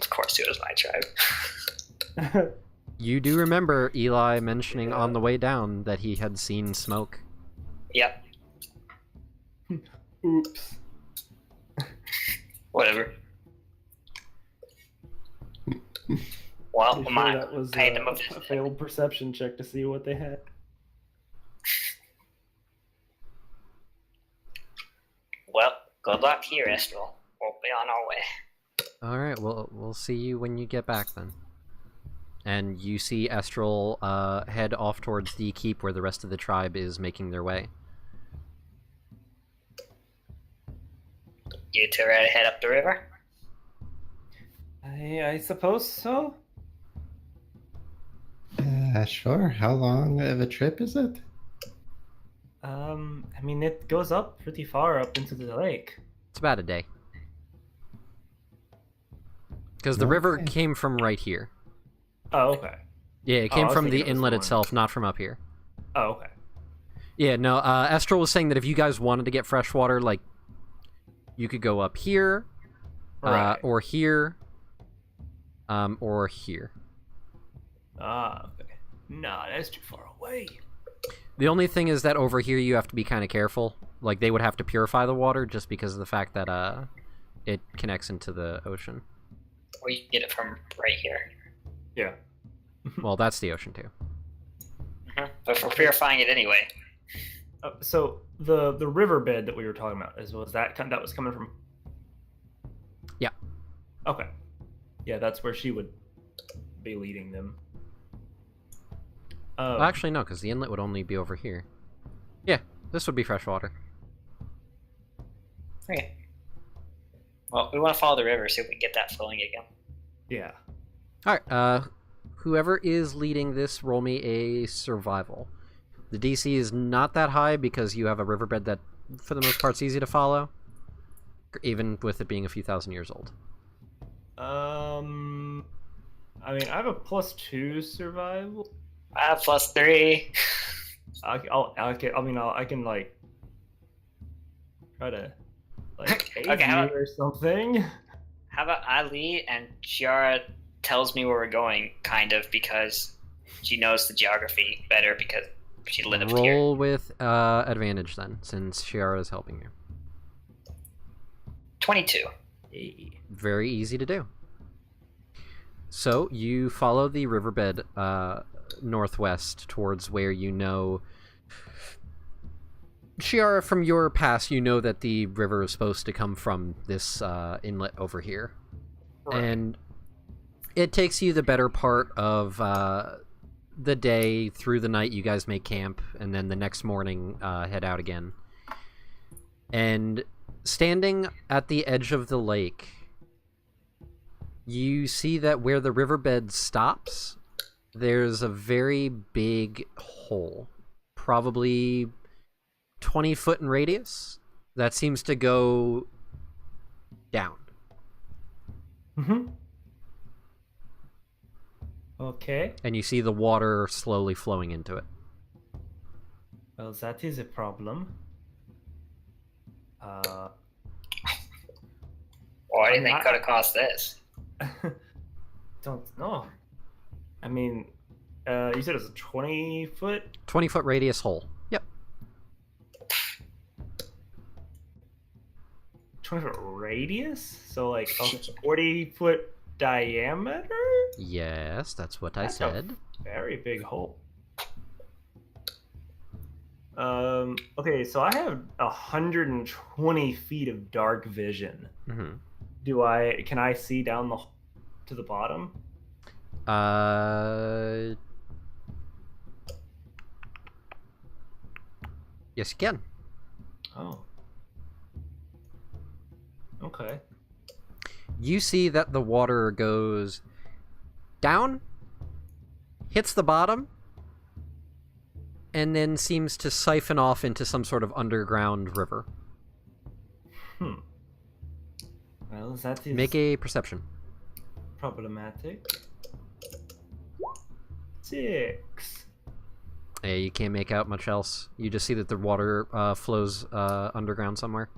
Of course it was my tribe. You do remember Eli mentioning on the way down that he had seen smoke. Yep. Oops. Whatever. Well, You we sure might that was pay them a a visit. failed perception check to see what they had? Well, good luck here, Estral. We'll be on our way. Alright, we'll see you when you get back then. And you see Estral head off towards the keep where the rest of the tribe is making their way. You two ready to head up the river? I suppose so. Sure. How long of a trip is it? I mean, it goes up pretty far up into the lake. It's about a day. Because the river Okay. came from right here. Oh, okay. Yeah, it Oh, came I was from thinking the it was inlet the one- itself, not from up here. Oh, okay. Yeah, no, Estral was saying that if you guys wanted to get fresh water, like, you could go up here, Right. or here, or here. Ah, okay. Nah, that's too far away. The only thing is that over here you have to be kind of careful. Like, they would have to purify the water just because of the fact that, it connects into the ocean. Or you can get it from right here. Yeah. Well, that's the ocean, too. But if we're purifying it anyway. So the riverbed that we were talking about was that that was coming from? Yeah. Okay. Yeah, that's where she would be leading them. Well, actually, no, because the inlet would only be over here. Yeah, this would be fresh water. Okay. Well, we want to follow the river, see if we can get that flowing again. Yeah. Alright, whoever is leading this, roll me a survival. The DC is not that high because you have a riverbed that, for the most part, is easy to follow. Even with it being a few thousand years old. I mean, I have a +2 survival. I have +3. I can like try to like aid Okay, how you about- or something. How about I lead and Chiara tells me where we're going, kind of, because she knows the geography better because she lived here. Roll with advantage then, since Shiara is helping you. 22. Very easy to do. So you follow the riverbed northwest towards where you know... Shiara, from your past, you know that the river is supposed to come from this inlet over here. Right. And it takes you the better part of the day. Through the night, you guys make camp, and then the next morning head out again. And standing at the edge of the lake, you see that where the riverbed stops, there's a very big hole, probably 20 foot in radius, that seems to go down. Mm-hmm. Okay. And you see the water slowly flowing into it. Well, that is a problem. Why do you I mean, think could have caused this? Don't know. I mean, you said it was a 20-foot? 20 foot radius hole. Yep. 20-foot radius? So, like, a 40-foot diameter? Yes, that's what I That's said. A very big hole. Okay, so I have 120 feet of dark vision. Mm-hmm. Can I see down to the bottom? Yes, you can. Oh. Okay. You see that the water goes down, hits the bottom, and then seems to siphon off into some sort of underground river. Well, that is Make a perception. problematic. 6. Yeah, you can't make out much else. You just see that the water flows underground somewhere.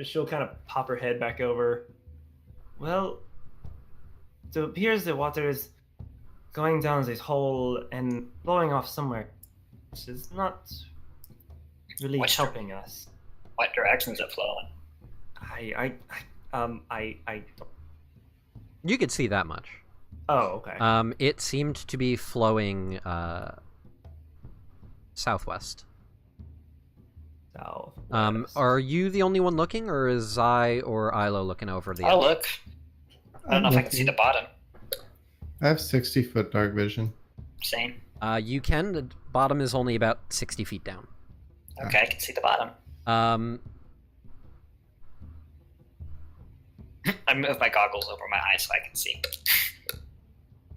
She'll kind of pop her head back over. Well, so it appears the water is going down this hole and blowing off somewhere, which is not really Which helping us. What direction is it flowing? I don't. You could see that much. Oh, okay. It seemed to be flowing southwest. South. Are you the only one looking, or is Zai or Ilo looking over the I'll edge? look. I don't know if I can see the bottom. I have 60-foot dark vision. Same. You can. The bottom is only about 60 feet down. Okay, I can see the bottom. I move my goggles over my eyes so I can see.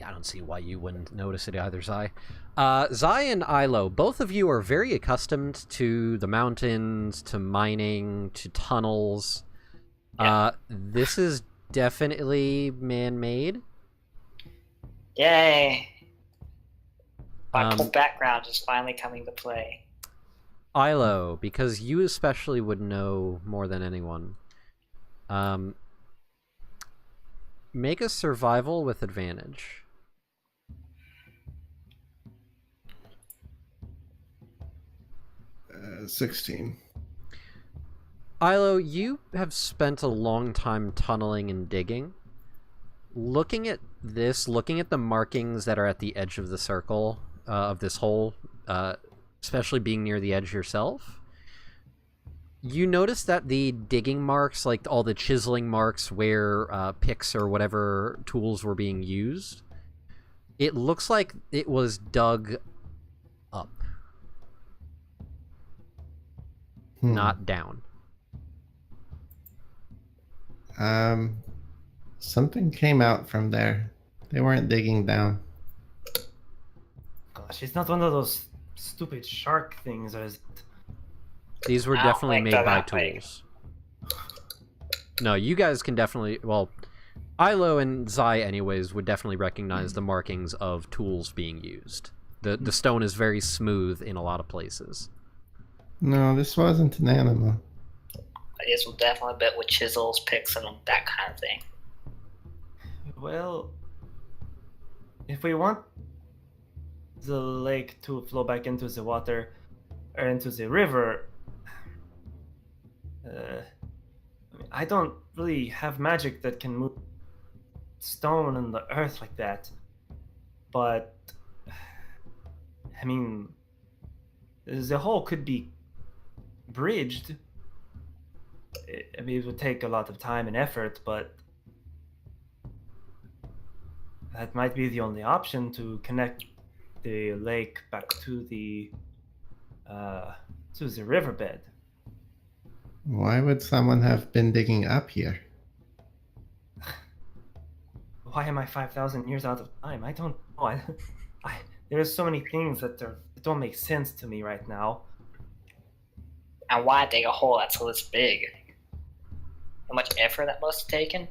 I don't see why you wouldn't notice it either, Zai. Zai and Ilo, both of you are very accustomed to the mountains, to mining, to tunnels. Yeah. This is definitely man-made. Yay! My whole background is finally coming to play. Ilo, because you especially would know more than anyone, make a survival with advantage. 16. Ilo, you have spent a long time tunneling and digging. Looking at this, looking at the markings that are at the edge of the circle of this hole, especially being near the edge yourself, you notice that the digging marks, like all the chiseling marks where picks or whatever tools were being used, it looks like it was dug up, not down. Something came out from there. They weren't digging down. Gosh, it's not one of those stupid shark things, or is it? These were Ow, definitely like made dug by out, like- tools. No, you guys can definitely... Well, Ilo and Zai, anyways, would definitely recognize the markings of tools being used. The stone is very smooth in a lot of places. No, this wasn't an animal. This was definitely a bit with chisels, picks, and that kind of thing. Well, if we want the lake to flow back into the water, or into the river, I don't really have magic that can move stone and the earth like that. But I mean, the hole could be bridged. I mean, it would take a lot of time and effort, but that might be the only option to connect the lake back to the riverbed. Why would someone have been digging up here? Why am I 5,000 years out of time? I don't know. There's so many things that don't make sense to me right now. And why dig a hole that's this big? How much effort that must have taken?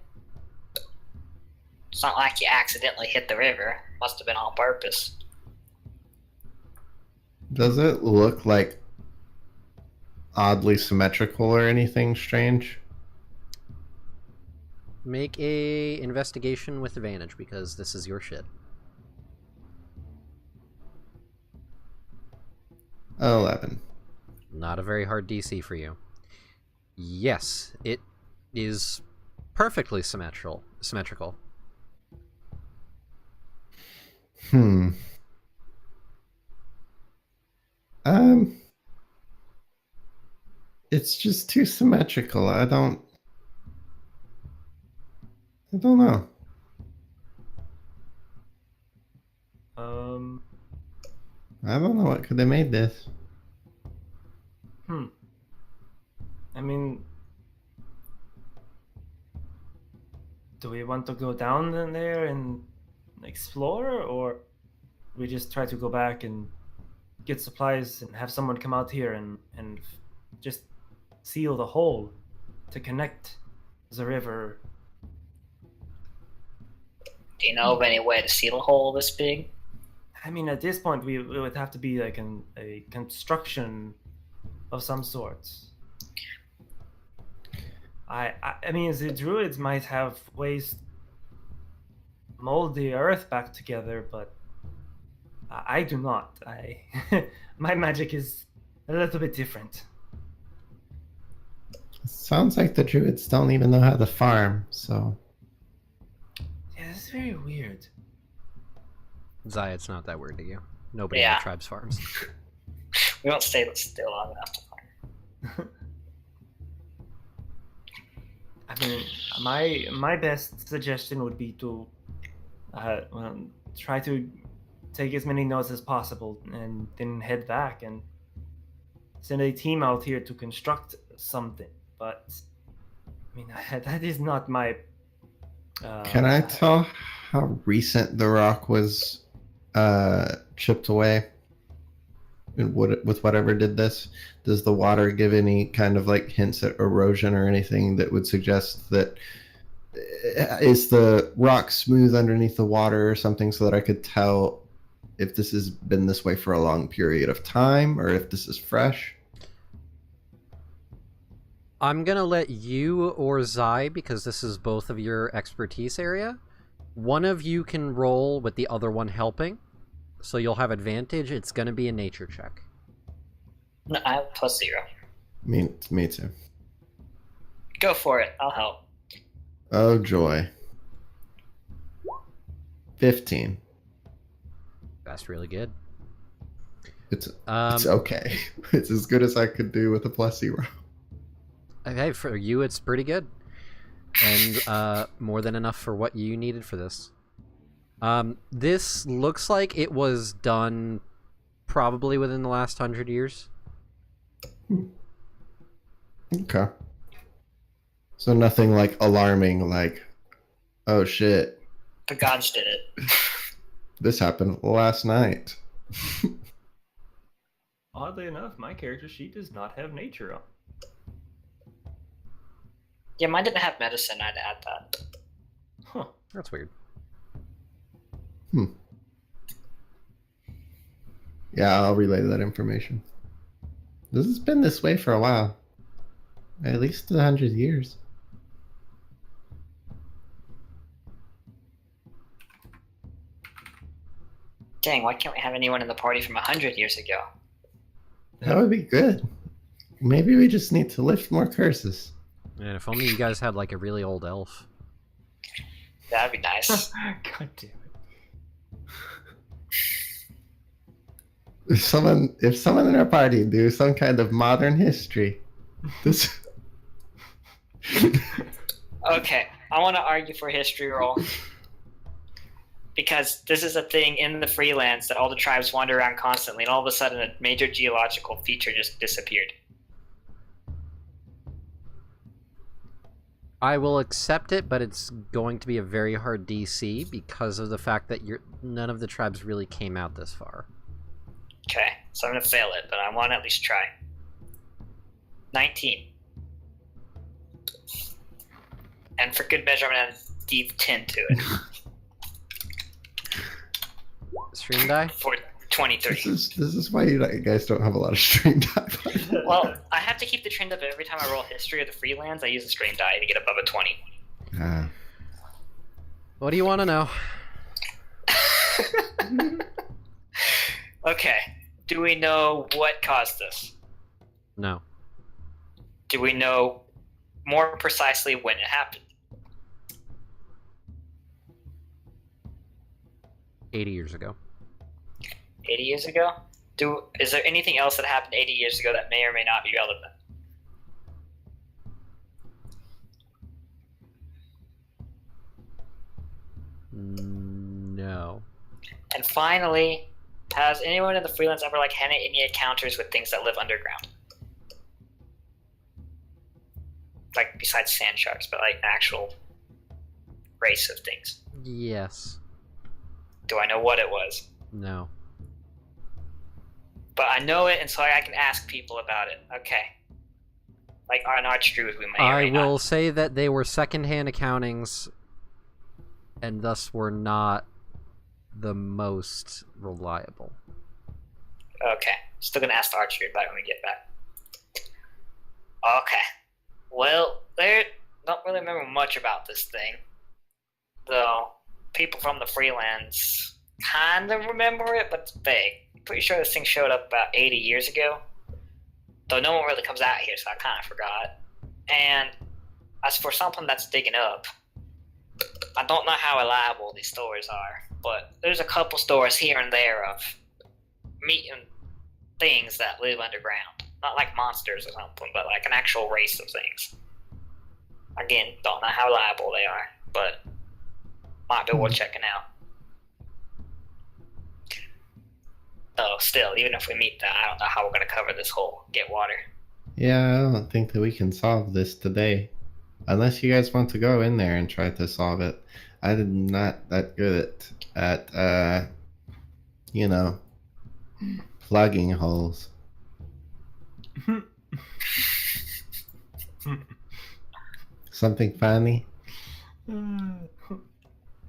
It's not like you accidentally hit the river. Must have been on purpose. Does it look like oddly symmetrical or anything strange? Make a investigation with advantage because this is your shit. 11. Not a very hard DC for you. Yes, it is perfectly symmetrical. It's just too symmetrical. I don't know. I don't know what could have made this. I mean, do we want to go down in there and explore, or we just try to go back and get supplies and have someone come out here and just seal the hole to connect the river? Do you know of any way to seal a hole this big? I mean, at this point, it would have to be like a construction of some sort. I mean, the druids might have ways to mold the earth back together, but I do not. My magic is a little bit different. Sounds like the druids don't even know how to farm, so... Yeah, it's very weird. Zaya, it's not that weird to you. Nobody in Yeah. the tribe's farms. We won't stay still long enough to farm. I mean, my best suggestion would be to try to take as many notes as possible and then head back and send a team out here to construct something. But I mean, that is not my. Can I tell how recent the rock was chipped away? And with whatever did this, does the water give any kind of like hints at erosion or anything that would suggest that is the rock smooth underneath the water or something, so that I could tell if this has been this way for a long period of time or if this is fresh? I'm gonna let you or Zai, because this is both of your expertise area. One of you can roll with the other one helping, so you'll have advantage. It's gonna be a nature check. No, I have +0. Me too. Go for it. I'll help. Oh joy. 15. That's really good. It's okay. It's as good as I could do with a +0. Hey, for you, it's pretty good, and more than enough for what you needed for this. This looks like it was done probably within the last 100 years. Okay. So nothing like alarming, like, oh shit, The gods did it. this happened last night. Oddly enough, my character sheet does not have nature on. Yeah, mine didn't have medicine. I'd add that. Huh. That's weird. Yeah, I'll relay that information. This has been this way for a while. At least 100 years. Dang, why can't we have anyone in the party from 100 years ago? That would be good. Maybe we just need to lift more curses. And if only you guys had like a really old elf. That'd be nice. God damn it. If someone in our party do some kind of modern history, this. Okay, I want to argue for history roll. Because this is a thing in the freelance that all the tribes wander around constantly, and all of a sudden a major geological feature just disappeared. I will accept it, but it's going to be a very hard DC because of the fact that none of the tribes really came out this far. Okay, so I'm going to fail it, but I want to at least try. 19. And for good measure, I'm going to deep 10 to it. Stream die? For 23. This is why you guys don't have a lot of stream time. Well, I have to keep the trend up every time I roll history of the freelance. I use a stream die to get above a 20. What do you want to know? Okay. Do we know what caused this? No. Do we know more precisely when it happened? 80 years ago. 80 years ago? Is there anything else that happened 80 years ago that may or may not be relevant? No. And finally, has anyone in the freelance ever had any encounters with things that live underground? Like besides sand sharks, but like an actual race of things. Yes. Do I know what it was? No. But I know it, and so I can ask people about it. Okay. Like on Archdruid, we may or may I will not. say that they were secondhand accountings and thus were not the most reliable. Okay. Still gonna ask the Archdruid about it when we get back. Okay. Well, they don't really remember much about this thing. Though, people from the freelance kind of remember it, but it's vague. I'm pretty sure this thing showed up about 80 years ago. Though no one really comes out here, so I kind of forgot. And as for something that's digging up, I don't know how reliable these stories are, but there's a couple stories here and there of meeting things that live underground. Not like monsters or something, but like an actual race of things. Again, don't know how reliable they are, but might be worth checking out. Though, still, even if we meet that, I don't know how we're going to cover this whole get water. Yeah, I don't think that we can solve this today. Unless you guys want to go in there and try to solve it. I'm not that good at plugging holes. Something funny? Oh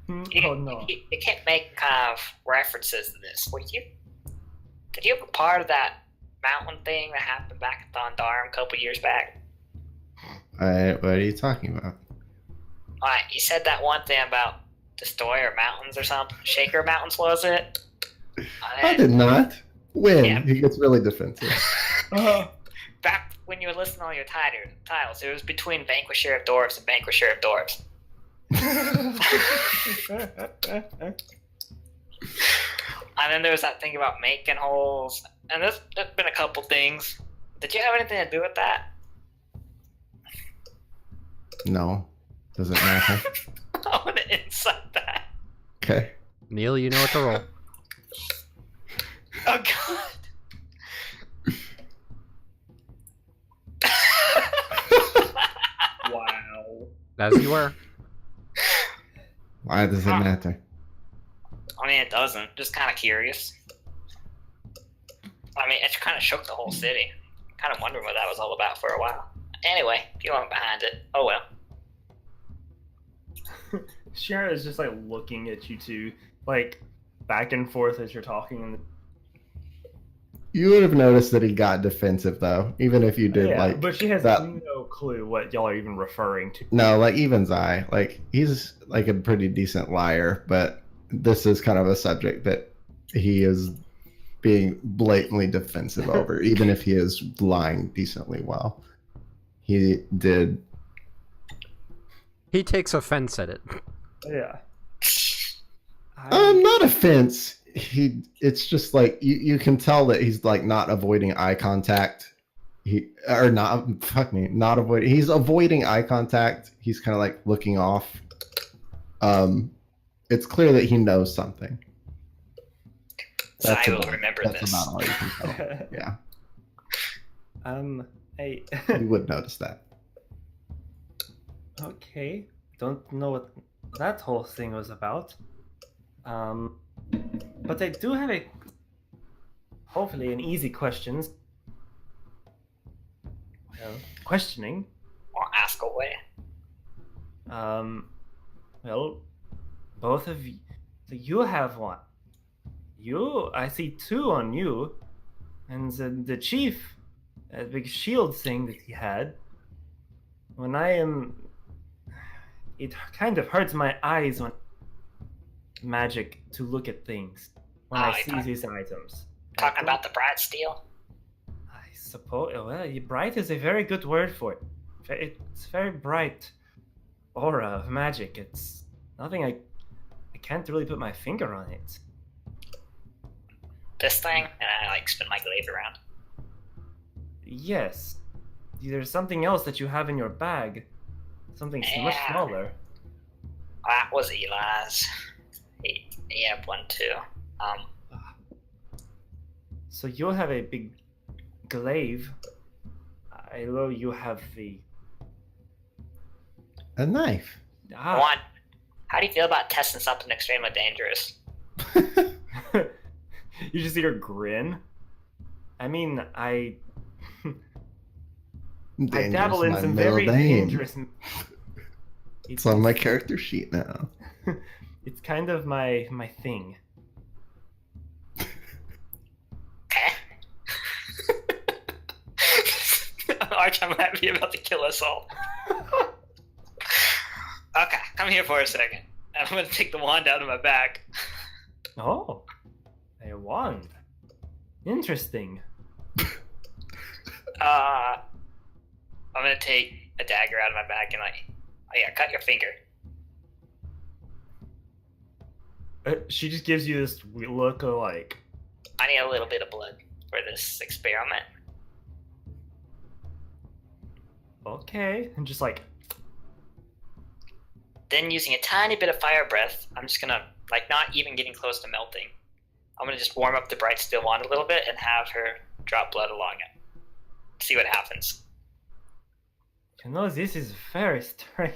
no. You can't make kind of references to this. Did you have a part of that mountain thing that happened back at Thondarm a couple years back? What are you talking about? Alright, you said that one thing about Destroyer Mountains or something. Shaker Mountains, was it? I did not. When? Yeah. He gets really defensive. Back when you were listing all your titles, it was between Vanquisher of Dwarves and Vanquisher of Dwarves. And then there was that thing about making holes. And there's been a couple things. Did you have anything to do with that? No. Does it matter? I want to insight that. Okay. Neil, you know what to roll. Oh, God. Wow. As you were. Why does it matter? I mean, it doesn't. Just kind of curious. I mean, it kind of shook the whole city. Kind of wondering what that was all about for a while. Anyway, if you weren't behind it, oh well. Sharon is just looking at you two, back and forth as you're talking. And You would have noticed that he got defensive, though, even if you did, but she has that. no clue what y'all are even referring to. No, even Zai. He's, a pretty decent liar, but this is kind of a subject that he is being blatantly defensive over, even if he is lying decently well. He did He takes offense at it. Yeah. Not offense. It's just like you can tell that he's like not avoiding eye contact. Not avoiding. He's avoiding eye contact. He's kind of like looking off. It's clear that he knows something. So I will remember that's this. about all you can tell. Yeah. Hey. You would notice that. Okay. Don't know what that whole thing was about. But I do have hopefully an easy questions. Questioning. Or ask away. Well, both of you. So you have one. I see two on you, and the chief, a big shield thing that he had. When it kind of hurts my eyes when magic to look at things when I see these items. Talking about the bright steel? I suppose. Well, bright is a very good word for it. It's very bright aura of magic. It's nothing I can't really put my finger on it. This thing, and I spin my glaive around. Yes. There's something else that you have in your bag. Something much smaller. That was Eli's. He had one too. So you have a big glaive. I know you have A knife. One. How do you feel about testing something extremely dangerous? You just see her grin. I mean, I dabble in some very dangerous. It's on my character sheet now. It's kind of my thing. Okay. Arch, I'm happy about to kill us all. Okay, come here for a second. I'm gonna take the wand out of my bag. Oh, a wand. Interesting. I'm gonna take a dagger out of my bag and cut your finger. She just gives you this look of like, I need a little bit of blood for this experiment. okay, and just like, Then using a tiny bit of fire breath, I'm just gonna, not even getting close to melting. I'm gonna just warm up the bright steel wand a little bit and have her drop blood along it. See what happens. this is very strange.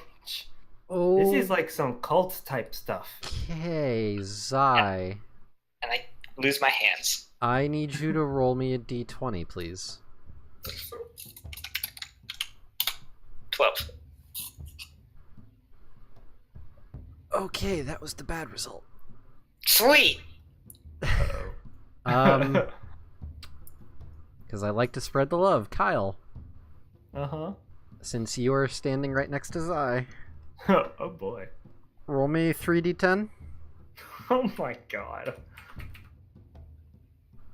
Oh. This is like some cult type stuff. Okay, Zai. And I lose my hands. I need you to roll me a d20, please. 12. Okay, that was the bad result. Sweet! Because I like to spread the love. Kyle, Uh-huh. since you are standing right next to Zai, Oh boy. roll me 3d10. Oh my god.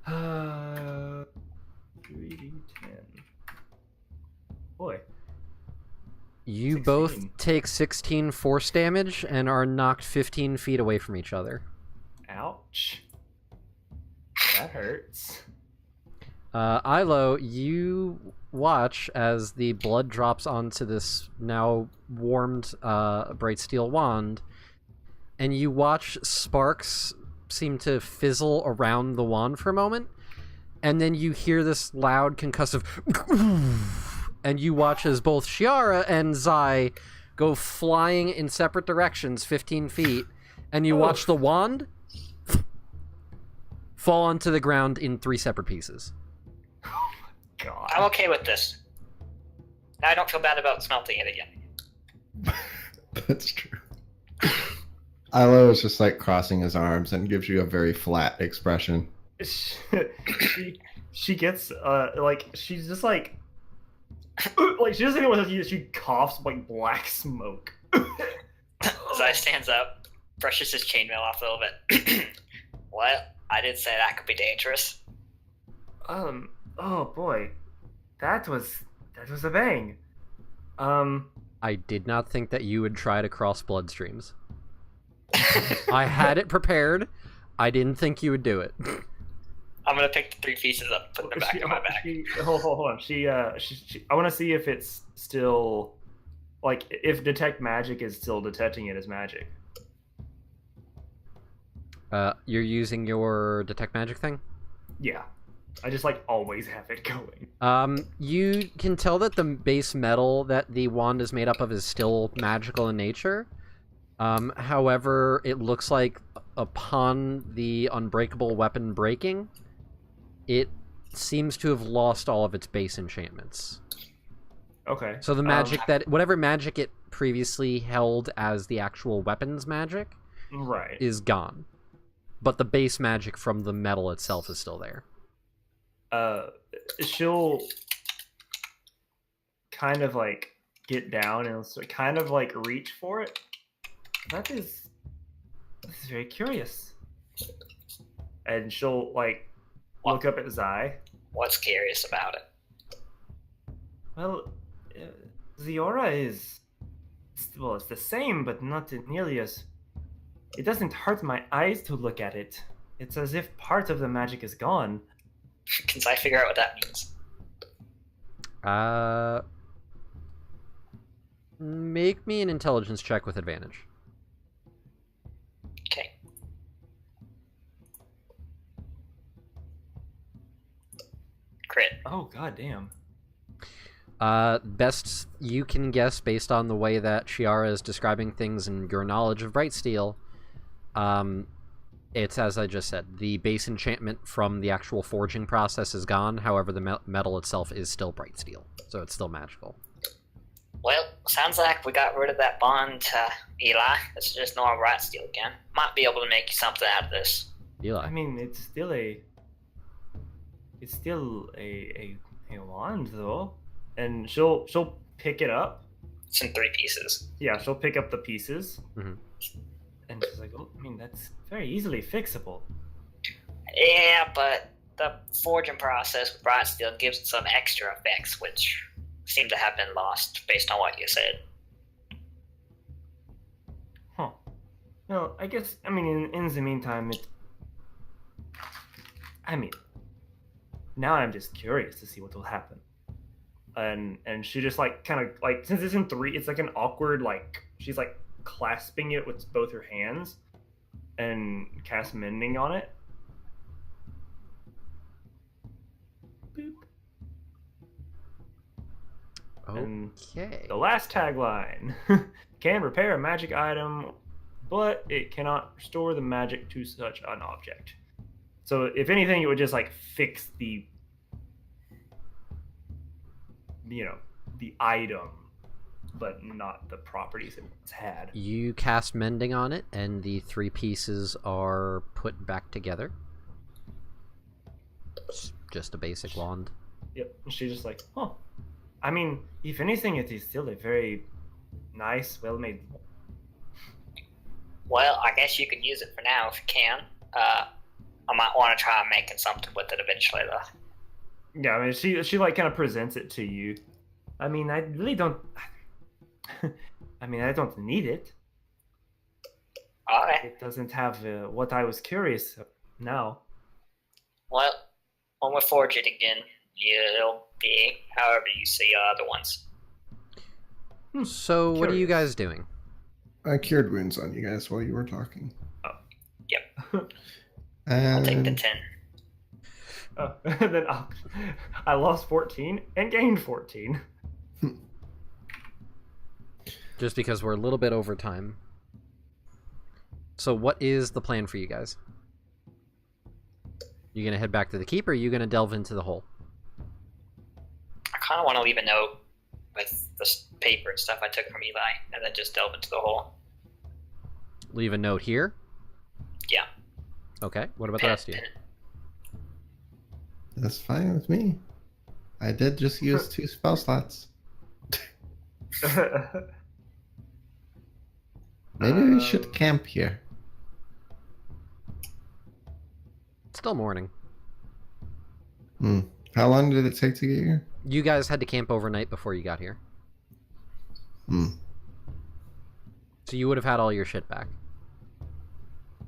3d10. Boy. You 16. both take 16 force damage and are knocked 15 feet away from each other. Ouch. That hurts. Ilo, you watch as the blood drops onto this now warmed bright steel wand, and you watch sparks seem to fizzle around the wand for a moment, and then you hear this loud concussive and you watch as both Shiara and Zai go flying in separate directions 15 feet, and you watch the wand fall onto the ground in 3 separate pieces. God. I'm okay with this. Now I don't feel bad about smelting it again. That's true. Ilo is just crossing his arms and gives you a very flat expression. She gets she's just she doesn't know what to do. She coughs black smoke. Zai stands up, brushes his chainmail off a little bit. Well, I did say that could be dangerous. Oh boy, that was a bang. I did not think that you would try to cross bloodstreams. I had it prepared. I didn't think you would do it. I'm gonna pick the 3 pieces up and put them back in my bag. Hold on. I want to see if it's still, like, if detect magic is still detecting it as magic. You're using your detect magic thing? Yeah. I just, like, always have it going. You can tell that the base metal that the wand is made up of is still magical in nature. However, it looks like upon the unbreakable weapon breaking, it seems to have lost all of its base enchantments. Okay. So the magic whatever magic it previously held as the actual weapons magic right. is gone. But the base magic from the metal itself is still there. She'll kind of, like, get down and kind of, like, reach for it. This is very curious. And she'll, like, look up at Zai. What's curious about it? Well, the aura is... Well, it's the same, but not nearly as... It doesn't hurt my eyes to look at it. It's as if part of the magic is gone. Can I figure out what that means? Make me an intelligence check with advantage. Okay. Crit. Oh, goddamn. Best you can guess based on the way that Chiara is describing things and your knowledge of Brightsteel, it's as I just said. The base enchantment from the actual forging process is gone. However, the metal itself is still Brightsteel, so it's still magical. Well, sounds like we got rid of that bond, Eli. It's just normal Brightsteel again. Might be able to make something out of this. Eli. I mean, it's still a wand, though. And she'll pick it up. It's in 3 pieces. Yeah, she'll pick up the pieces. Mm-hmm. And she's like, oh, I mean, that's very easily fixable. Yeah, but the forging process with Brightsteel gives it some extra effects, which seem to have been lost based on what you said. Huh. Well, I guess, I mean, in the meantime, now I'm just curious to see what will happen. And she just, like, kind of, like, since it's in 3, it's like an awkward, like, she's, like, clasping it with both her hands and cast mending on it. Boop. Okay. The last tagline can repair a magic item, but it cannot restore the magic to such an object. So, if anything, it would just, like, fix the item, but not the properties it once had. You cast mending on it, and the 3 pieces are put back together. It's just a basic wand. Yep. And she's just like, huh. I mean, if anything, it is still a very nice, well-made. Well, I guess you could use it for now if you can. I might want to try making something with it eventually, though. Yeah, I mean, she like kind of presents it to you. I mean, I really don't. I mean, I don't need it. All right. It doesn't have what I was curious now. Well, when we forge it again, it'll be however you see other ones. So, what are you guys doing? I cured wounds on you guys while you were talking. Oh. Yep. And I'll take the 10. Oh, and then I lost 14 and gained 14. Just because we're a little bit over time. So what is the plan for you guys? You gonna head back to the keep, or are you gonna delve into the hole? I kind of want to leave a note with the paper and stuff I took from Eli, and then just delve into the hole. Leave a note here? Yeah. Okay, what about the rest of you? that's fine with me. I did just use 2 spell slots. Maybe we should camp here. It's still morning. How long did it take to get here? You guys had to camp overnight before you got here. Hmm. So you would have had all your shit back.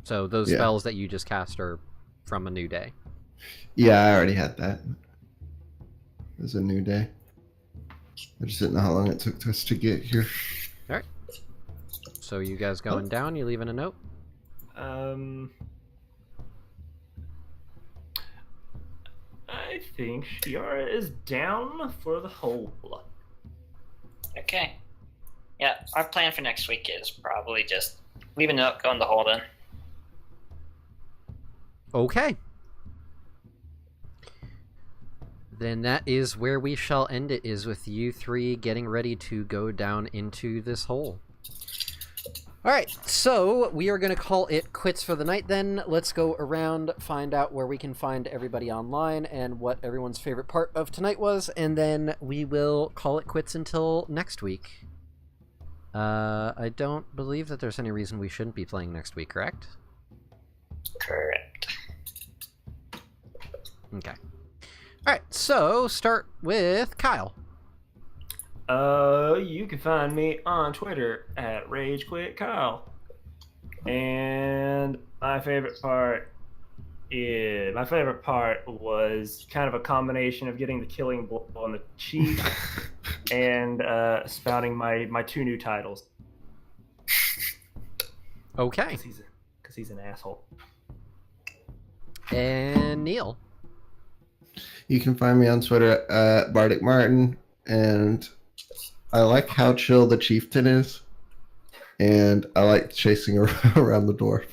So those Yeah. spells that you just cast are from a new day. Yeah, I already had that. It was a new day. I just didn't know how long it took us to get here. Alright. So you guys going down, you leaving a note? I think Shiara is down for the hole. Okay. Yeah, our plan for next week is probably just leave a note, go in the hole then. Okay. Then that is where we shall end it, is with you three getting ready to go down into this hole. Alright, so we are going to call it quits for the night then. Let's go around, find out where we can find everybody online and what everyone's favorite part of tonight was, and then we will call it quits until next week. I don't believe that there's any reason we shouldn't be playing next week, correct? Correct. Okay. Alright, so start with Kyle. You can find me on Twitter at RageQuitKyle. And my favorite part was kind of a combination of getting the killing blow on the cheek and spouting my two new titles. Okay. Because he's an asshole. And Neil. You can find me on Twitter at Bardic Martin, and I like how chill the chieftain is, and I like chasing around the dwarf.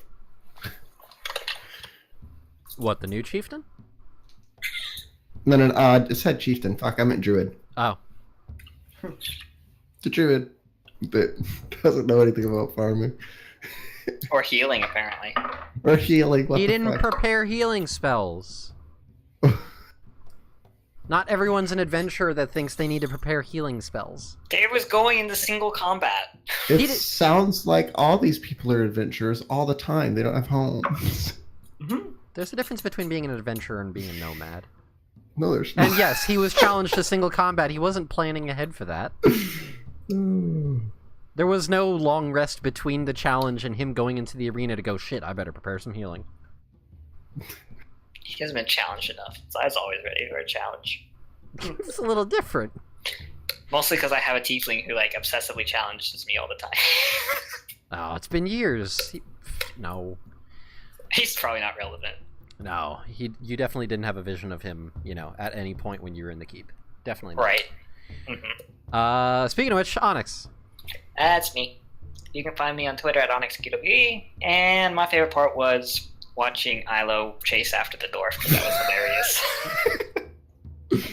What, the new chieftain? No, it said chieftain. Fuck, I meant druid. Oh. The druid that doesn't know anything about farming. Or healing, apparently. Or healing. What He the didn't fuck? prepare healing spells. Not everyone's an adventurer that thinks they need to prepare healing spells. Dave was going into single combat. It He did- sounds like all these people are adventurers all the time. They don't have homes. There's a difference between being an adventurer and being a nomad. No, there's not. And yes, he was challenged to single combat. He wasn't planning ahead for that. There was no long rest between the challenge and him going into the arena to go, shit, I better prepare some healing. He hasn't been challenged enough, so I was always ready for a challenge. It's a little different. Mostly because I have a tiefling who like obsessively challenges me all the time. Oh, it's been years. No. He's probably not relevant. No. You definitely didn't have a vision of him, at any point when you were in the keep. Definitely not. Right. Speaking of which, Onyx. That's me. You can find me on Twitter at OnyxQWE, and my favorite part was watching Ilo chase after the dwarf, because that was hilarious.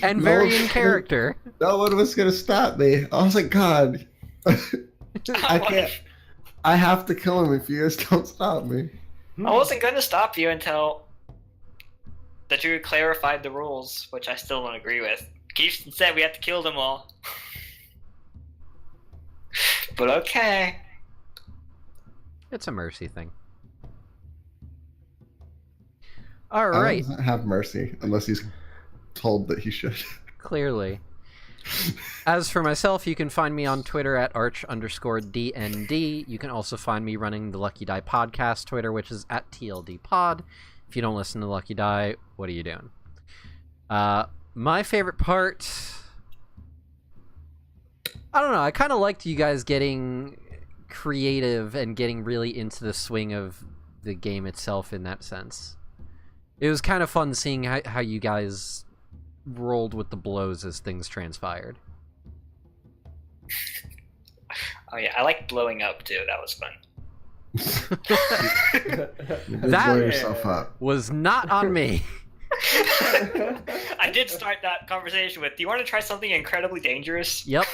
And No very in shit. character. No one was gonna stop me. I was like, God, I can't. I have to kill him if you guys don't stop me. I wasn't going to stop you until the druid clarified the rules, which I still don't agree with. Keith said we have to kill them all. But okay. It's a mercy thing. All I right. doesn't have mercy unless he's told that he should. Clearly. As for myself, you can find me on Twitter at arch_DND. You can also find me running the Lucky Die podcast Twitter, which is at TLDpod. If you don't listen to Lucky Die, what are you doing? My favorite part... I don't know, I kind of liked you guys getting creative and getting really into the swing of the game itself in that sense. It was kind of fun seeing how you guys rolled with the blows as things transpired. Oh yeah, I like blowing up too. That was fun. You did That- blow yourself up. Was not on me. I did start that conversation with, do you want to try something incredibly dangerous? Yep.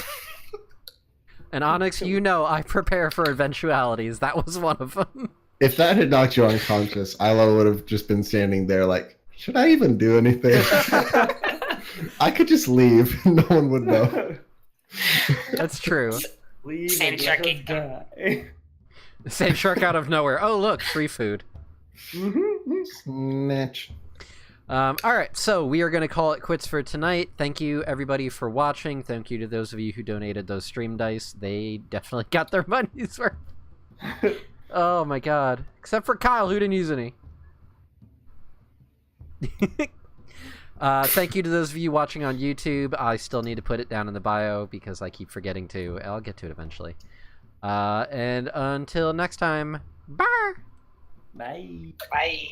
And Onyx, I prepare for eventualities. That was one of them. If that had knocked you unconscious, Ilo would have just been standing there like, should I even do anything? I could just leave. No one would know. That's true. Leave Same and let us sharky. die. Same shark out of nowhere. Oh, look, free food. Snatch. All right, so we are going to call it quits for tonight. Thank you, everybody, for watching. Thank you to those of you who donated those stream dice. They definitely got their money's worth. Oh, my God. Except for Kyle, who didn't use any. Thank you to those of you watching on YouTube. I still need to put it down in the bio because I keep forgetting to. I'll get to it eventually. And until next time, bye! Bye. Bye.